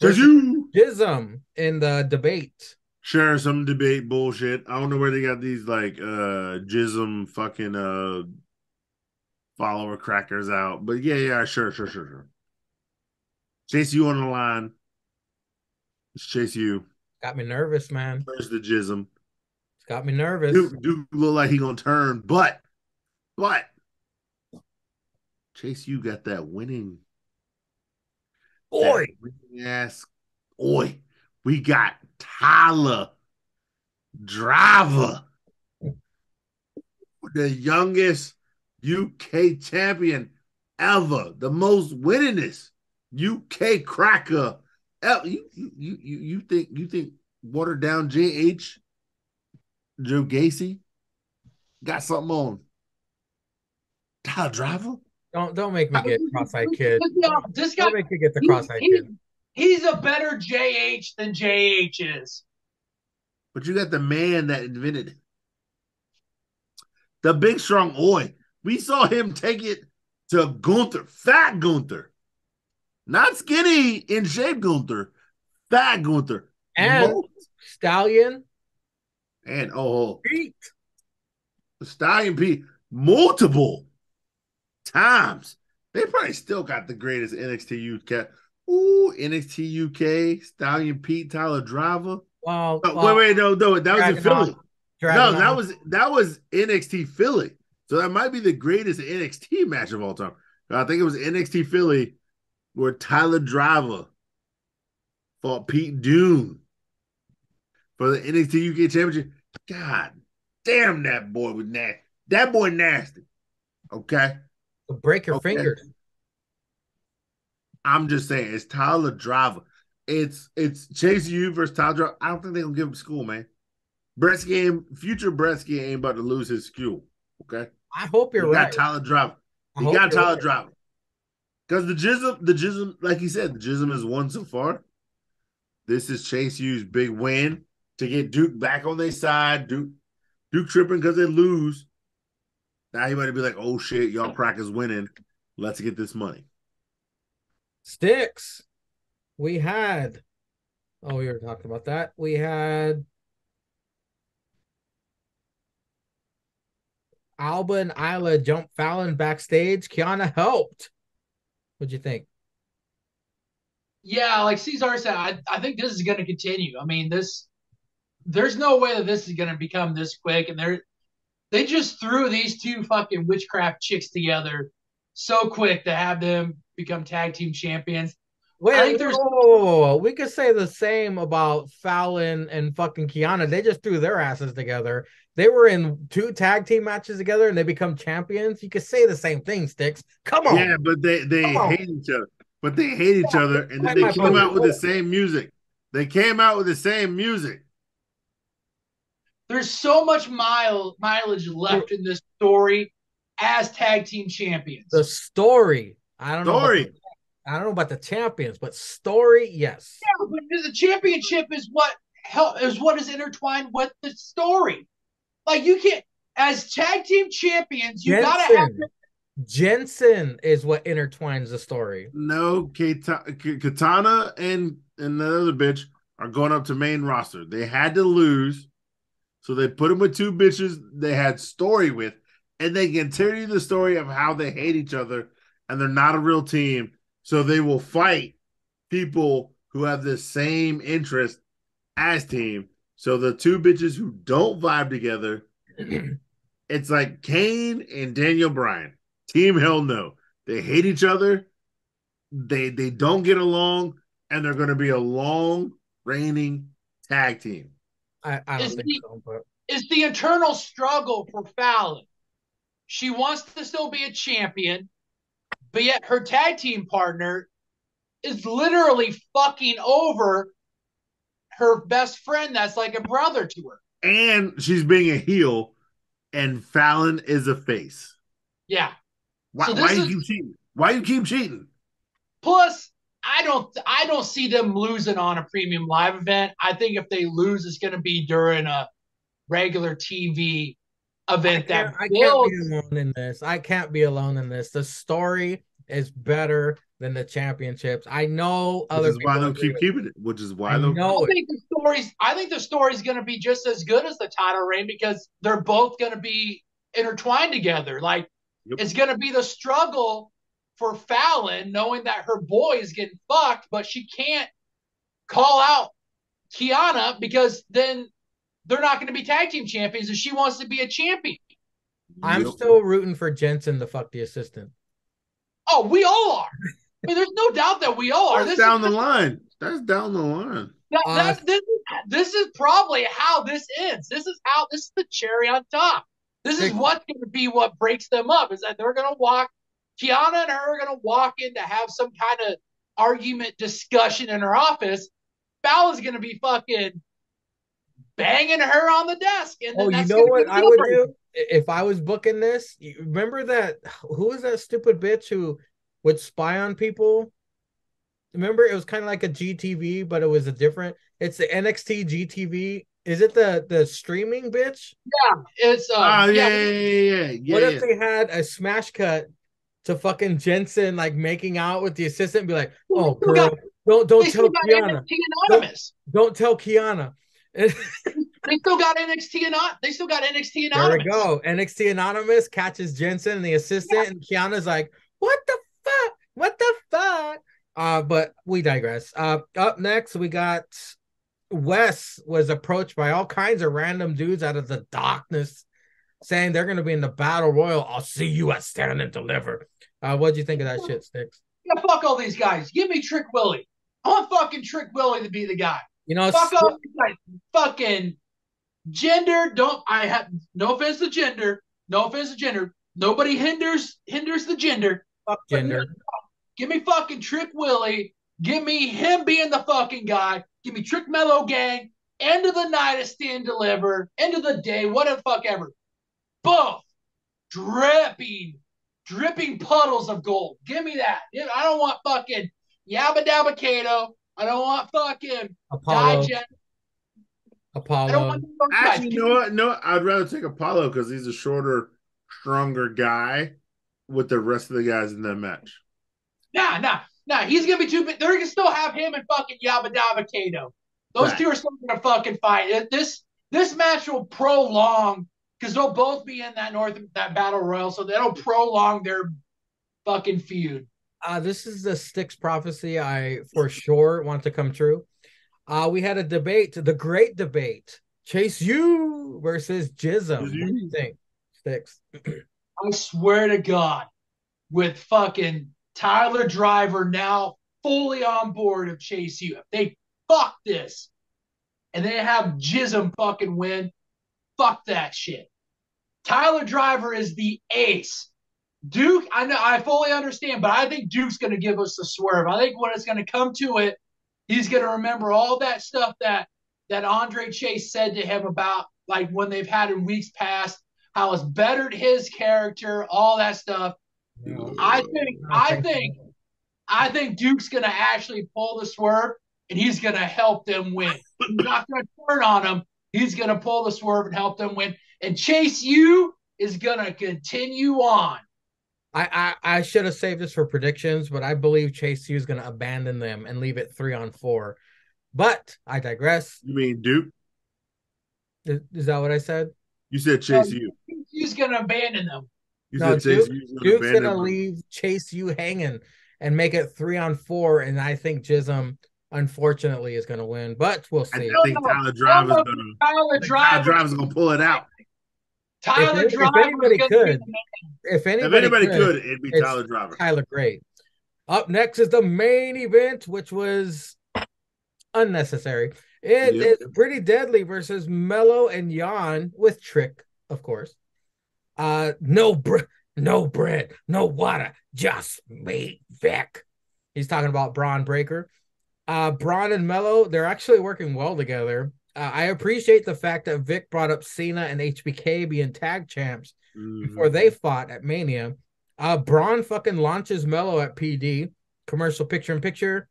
Jism
in the debate.
Sure, some debate bullshit. I don't know where they got these like jism fucking follower crackers out. But yeah, sure. Chase you on the line. Let's chase you.
Got me nervous, man.
Where's the jism?
It's got me nervous.
Duke look like he gonna turn, but Chase you got that winning.
Boy.
Yes. Oi. We got Tyler Driver, the youngest UK champion ever, the most winningest UK cracker. You think watered down JH Joe Gacy got something on Tyler Driver?
Don't make me get cross-eyed kid.
This guy,
Don't make me get the cross-eyed kid.
He's a better JH than JH is.
But you got the man that invented it. The big strong Oi. We saw him take it to Gunther, fat Gunther. Not skinny in shape Gunther, fat Gunther.
And Stallion.
And
Pete.
the Stallion Pete multiple times. They probably still got the greatest NXT UK. Ooh, NXT UK, Stallion Pete, Tyler Driver.
Well,
wait, no, that was in Philly. That was NXT Philly. So that might be the greatest NXT match of all time. I think it was NXT Philly where Tyler Driver fought Pete Dunne for the NXT UK Championship. God damn, that boy was nasty. That boy nasty. Okay.
Break your fingers.
I'm just saying, it's Tyler Driver. It's Chase U versus Tyler Driver. I don't think they're gonna give him school, man. Future Bretsky ain't about to lose his school. Okay.
I hope you're right.
Tyler Driver. He got Tyler Driver. Because the Jism, like he said, the Jism has won so far. This is Chase U's big win to get Duke back on their side. Duke tripping because they lose. Now he might be like, oh shit, y'all crackers winning. Let's get this money.
Sticks. We were talking about that. We had Alba and Isla jump Fallon backstage. Kiana helped. What'd you think?
Yeah, like Cesar said, I think this is going to continue. I mean, there's no way that this is going to become this quick. And they just threw these two fucking witchcraft chicks together so quick to have them become tag team champions.
Wait, we could say the same about Fallon and fucking Kiana. They just threw their asses together. They were in 2 tag team matches together and they become champions. You could say the same thing, Sticks. Come on.
Yeah, but they hate each other. But they hate each other, and then they came out with the same music.
There's so much mileage left in this story as tag team champions.
The story. I don't know about the champions, but story, yes.
Yeah, but the championship is what is intertwined with the story. Like, you can't, as tag team champions, you gotta have
Jensen is what intertwines the story.
No, Katana and the other bitch are going up to main roster. They had to lose, so they put them with 2 bitches they had story with, and they continue the story of how they hate each other and they're not a real team. So they will fight people who have the same interest as team. So the 2 bitches who don't vibe together, it's like Kane and Daniel Bryan. Team hell no. They hate each other. They don't get along, and they're going to be a long reigning tag team.
I don't think so, but
it's the eternal struggle for Fallon. She wants to still be a champion, but yet her tag team partner is literally fucking over her best friend that's like a brother to her.
And she's being a heel, and Fallon is a face.
Yeah.
Why you keep cheating? Why you keep cheating?
Plus, I don't see them losing on a premium live event. I think if they lose, it's going to be during a regular TV event.
I can't be alone in this. The story is better than the championships. I know
Which
other
is why
people
they'll
agree
keep
with
keeping it. Which is why
I
they'll.
know it.
I think the story's going to be just as good as the title reign because they're both going to be intertwined together. Like
Yep.
it's going to be the struggle for Fallon knowing that her boy is getting fucked, but she can't call out Kiana because then they're not going to be tag team champions and she wants to be a champion.
I'm
Yep.
still rooting for Jensen to fuck the assistant.
Oh, we all are. I mean, there's no doubt that we all are.
That's down the line. That's down the line.
This is probably how this ends. This is the cherry on top. This is what's going to be what breaks them up is that they're going to walk, Kiana and her are going to walk in to have some kind of argument discussion in her office. Fallon's going to be fucking banging her on the desk. And then
you know what I would do if I was booking this? You remember that? Who was that stupid bitch who would spy on people? Remember, it was kind of like a GTV, but it was a different. It's the NXT GTV. Is it the streaming bitch?
Yeah, it's
yeah.
What if they had a smash cut to fucking Jensen like making out with the assistant and be like, "Oh, girl, don't tell Kiana. Don't tell Kiana."
They still got NXT Anonymous.
There we go. NXT Anonymous catches Jensen and the assistant, and Kiana's like, "What the fuck? What the fuck?" But we digress. Up next, we got Wes was approached by all kinds of random dudes out of the darkness saying they're going to be in the battle royal. I'll see you at Stand and Deliver. What'd you think of that shit, Sticks?
Yeah, fuck all these guys. Give me Trick Willie. I want fucking Trick Willie to be the guy.
You know,
fuck all these guys. Fucking gender. I have no offense to gender. No offense to gender. Nobody hinders the gender.
Fuck gender.
Give me fucking Trick Willie. Give me him being the fucking guy. Give me Trick Mellow Gang. End of the night at Stand Deliver. End of the day. Whatever fuck ever. Both dripping puddles of gold. Give me that. I don't want fucking Yabba Dabba Kato. I don't want fucking
Apollo.
Digest.
Apollo.
I don't want those guys.
Actually, you know what? No, I'd rather take Apollo because he's a shorter, stronger guy with the rest of the guys in that match.
Nah. He's gonna be too big. They're gonna still have him and fucking Yabba Dabba Kato. Those two are still gonna fucking fight. This match will prolong because they'll both be in that battle royal, so that'll prolong their fucking feud.
This is the Sticks prophecy I for sure want to come true. We had a debate, the great debate. Chase U versus Jism. What do you think, Sticks?
I swear to God, with fucking Tyler Driver now fully on board of Chase U, if they fuck this and they have Jism fucking win, fuck that shit. Tyler Driver is the ace. Duke, I know, I fully understand, but I think Duke's going to give us the swerve. I think when it's going to come to it, he's going to remember all that stuff that Andre Chase said to him about, like, when they've had in weeks past, how it's bettered his character, all that stuff. I think Duke's going to actually pull the swerve, and he's going to help them win. He's not going to turn on him. He's going to pull the swerve and help them win. And Chase U is going to continue on.
I should have saved this for predictions, but I believe Chase U is going to abandon them and leave it 3-on-4. But I digress.
You mean Duke?
Is that what I said?
You said Chase U.
He's going to abandon them.
You said Chase U.
Duke's going to leave Chase U hanging and make it 3-on-4, and I think Jism, unfortunately, is going to win. But we'll see.
I think Tyler Driver's going to pull it out.
If anybody could,
it'd be Tyler Driver.
Tyler Great. Up next is the main event, which was unnecessary. It is Pretty Deadly versus Mello and Jan with Trick, of course. No bread, no water, just me, Vic. He's talking about Braun Breaker. Braun and Mello, they're actually working well together. I appreciate the fact that Vic brought up Cena and HBK being tag champs before they fought at Mania. Braun fucking launches Mello at PD, commercial picture-in-picture.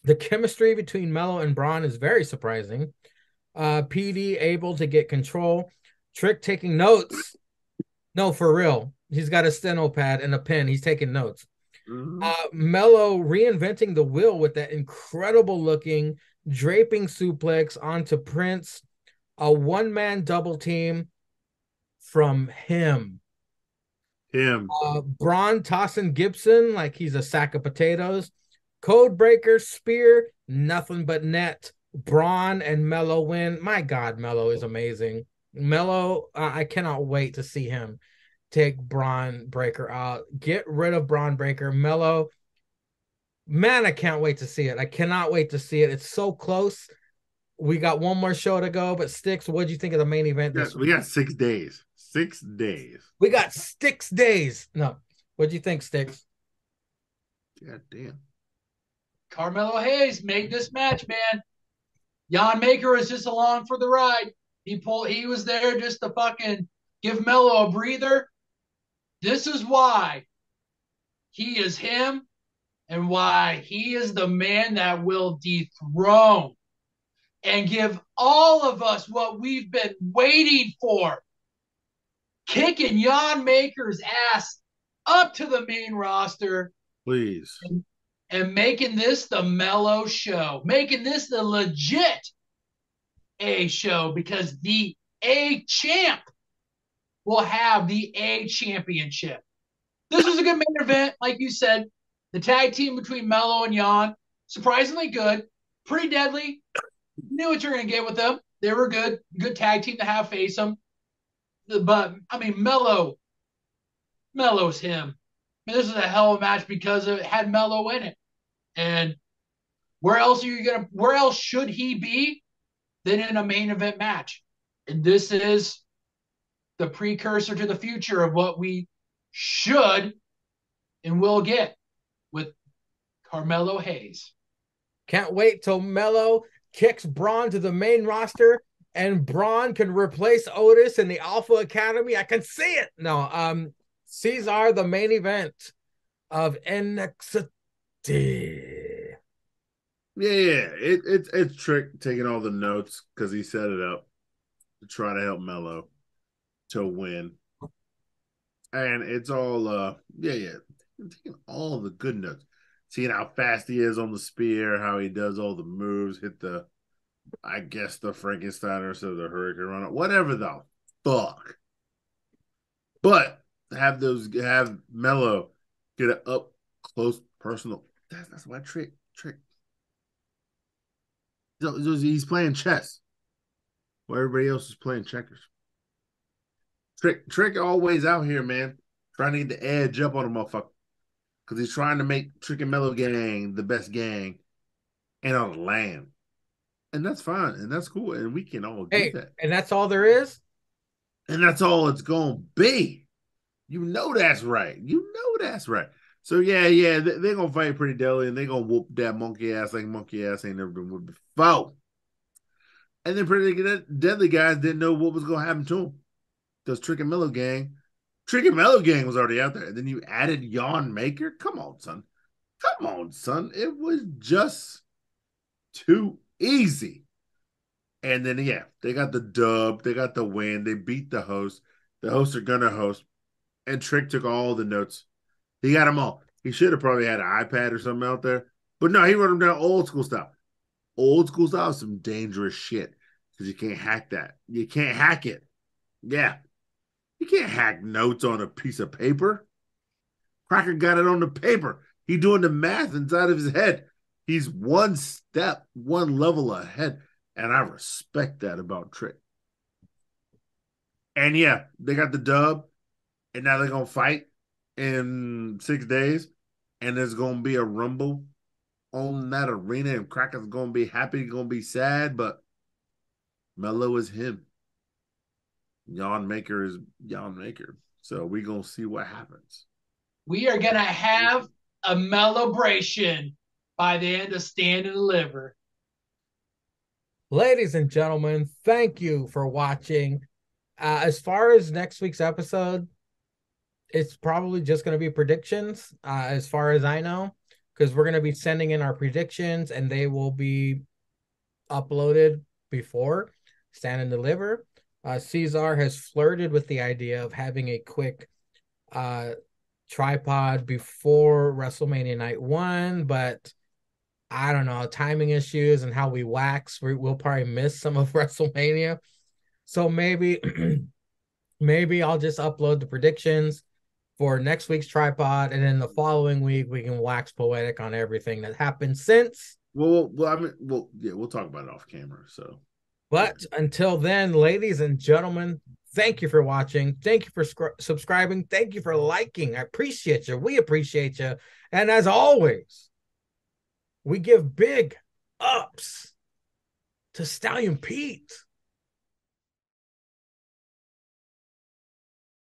The chemistry between Mello and Braun is very surprising. PD able to get control. Trick taking notes. No, for real. He's got a steno pad and a pen. He's taking notes.
Mhm.
Mello reinventing the wheel with that incredible looking draping suplex onto Prince, a one-man double team from him.
Him.
Braun tossing Gibson like he's a sack of potatoes. Code breaker, spear, nothing but net. Braun and Mello win. My God, Mello is amazing. Mello, I cannot wait to see him take Braun Breaker out. Get rid of Braun Breaker. Mello, man, I can't wait to see it. I cannot wait to see it. It's so close. We got one more show to go, but Sticks, what do you think of the main event this
We
week?
got 6 days. 6 days.
We got 6 days. No, what do you think, Sticks?
God damn.
Carmelo Hayes made this match, man. Jan Maker was just along for the ride. He was there just to fucking give Melo a breather. This is why he is him and why he is the man that will dethrone and give all of us what we've been waiting for. Kicking Jan Maker's ass up to the main roster
Please.
and making this the Mellow show, making this the legit A show, because the A champ will have the A championship. This was a good main event, like you said. The tag team between Mello and Jan, surprisingly good, pretty deadly. Knew what you're going to get with them. They were good tag team to have face them. But I mean, Mello's him. I mean, this was a hell of a match because it had Mello in it. And where else should he be than in a main event match? And this is the precursor to the future of what we should and will get with Carmelo Hayes.
Can't wait till Mello kicks Braun to the main roster and Braun can replace Otis in the Alpha Academy. I can see it. No, Cesar, the main event of NXT.
Yeah. It's Trick taking all the notes because he set it up to try to help Mello to win. And it's all taking all the good notes. Seeing how fast he is on the spear, how he does all the moves, hit the Frankenstein or so the Hurricane Run, whatever the fuck. But have Mello get an up close personal. That's why Trick. He's playing chess while everybody else is playing checkers. Trick always out here, man, trying to get the edge up on a motherfucker. Because he's trying to make Trick and Mellow gang the best gang in on the land. And that's fine. And that's cool. And we can all do that.
And that's all there is?
And that's all it's going to be. You know that's right. So, they're going to fight pretty deadly. And they're going to whoop that monkey ass like monkey ass ain't never been whooped before. And then pretty deadly guys didn't know what was going to happen to them. Because Trick and Mellow gang was already out there. And then you added Jan Maker? Come on, son. It was just too easy. And then, they got the dub. They got the win. They beat the host. The hosts are going to host. And Trick took all the notes. He got them all. He should have probably had an iPad or something out there. But no, he wrote them down old school style. Old school style is some dangerous shit. Because you can't hack that. You can't hack it. Yeah. You can't hack notes on a piece of paper. Cracker got it on the paper. He doing the math inside of his head. He's one level ahead. And I respect that about Trick. And they got the dub. And now they're going to fight in 6 days. And there's going to be a rumble on that arena. And Cracker's going to be happy, going to be sad. But Mello is him. Jan Maker is Jan Maker. So we're going to see what happens.
We are going to have a celebration by the end of Stand and Deliver.
Ladies and gentlemen, thank you for watching. As far as next week's episode, it's probably just going to be predictions, as far as I know, because we're going to be sending in our predictions and they will be uploaded before Stand and Deliver. Cesar has flirted with the idea of having a quick tripod before WrestleMania Night 1, but I don't know, timing issues and how we wax, we'll probably miss some of WrestleMania. So maybe maybe I'll just upload the predictions for next week's tripod, and then the following week we can wax poetic on everything that happened since.
Yeah, we'll talk about it off camera. So,
but until then, ladies and gentlemen, thank you for watching. Thank you for subscribing. Thank you for liking. I appreciate you. We appreciate you. And as always, we give big ups to Stallion Pete.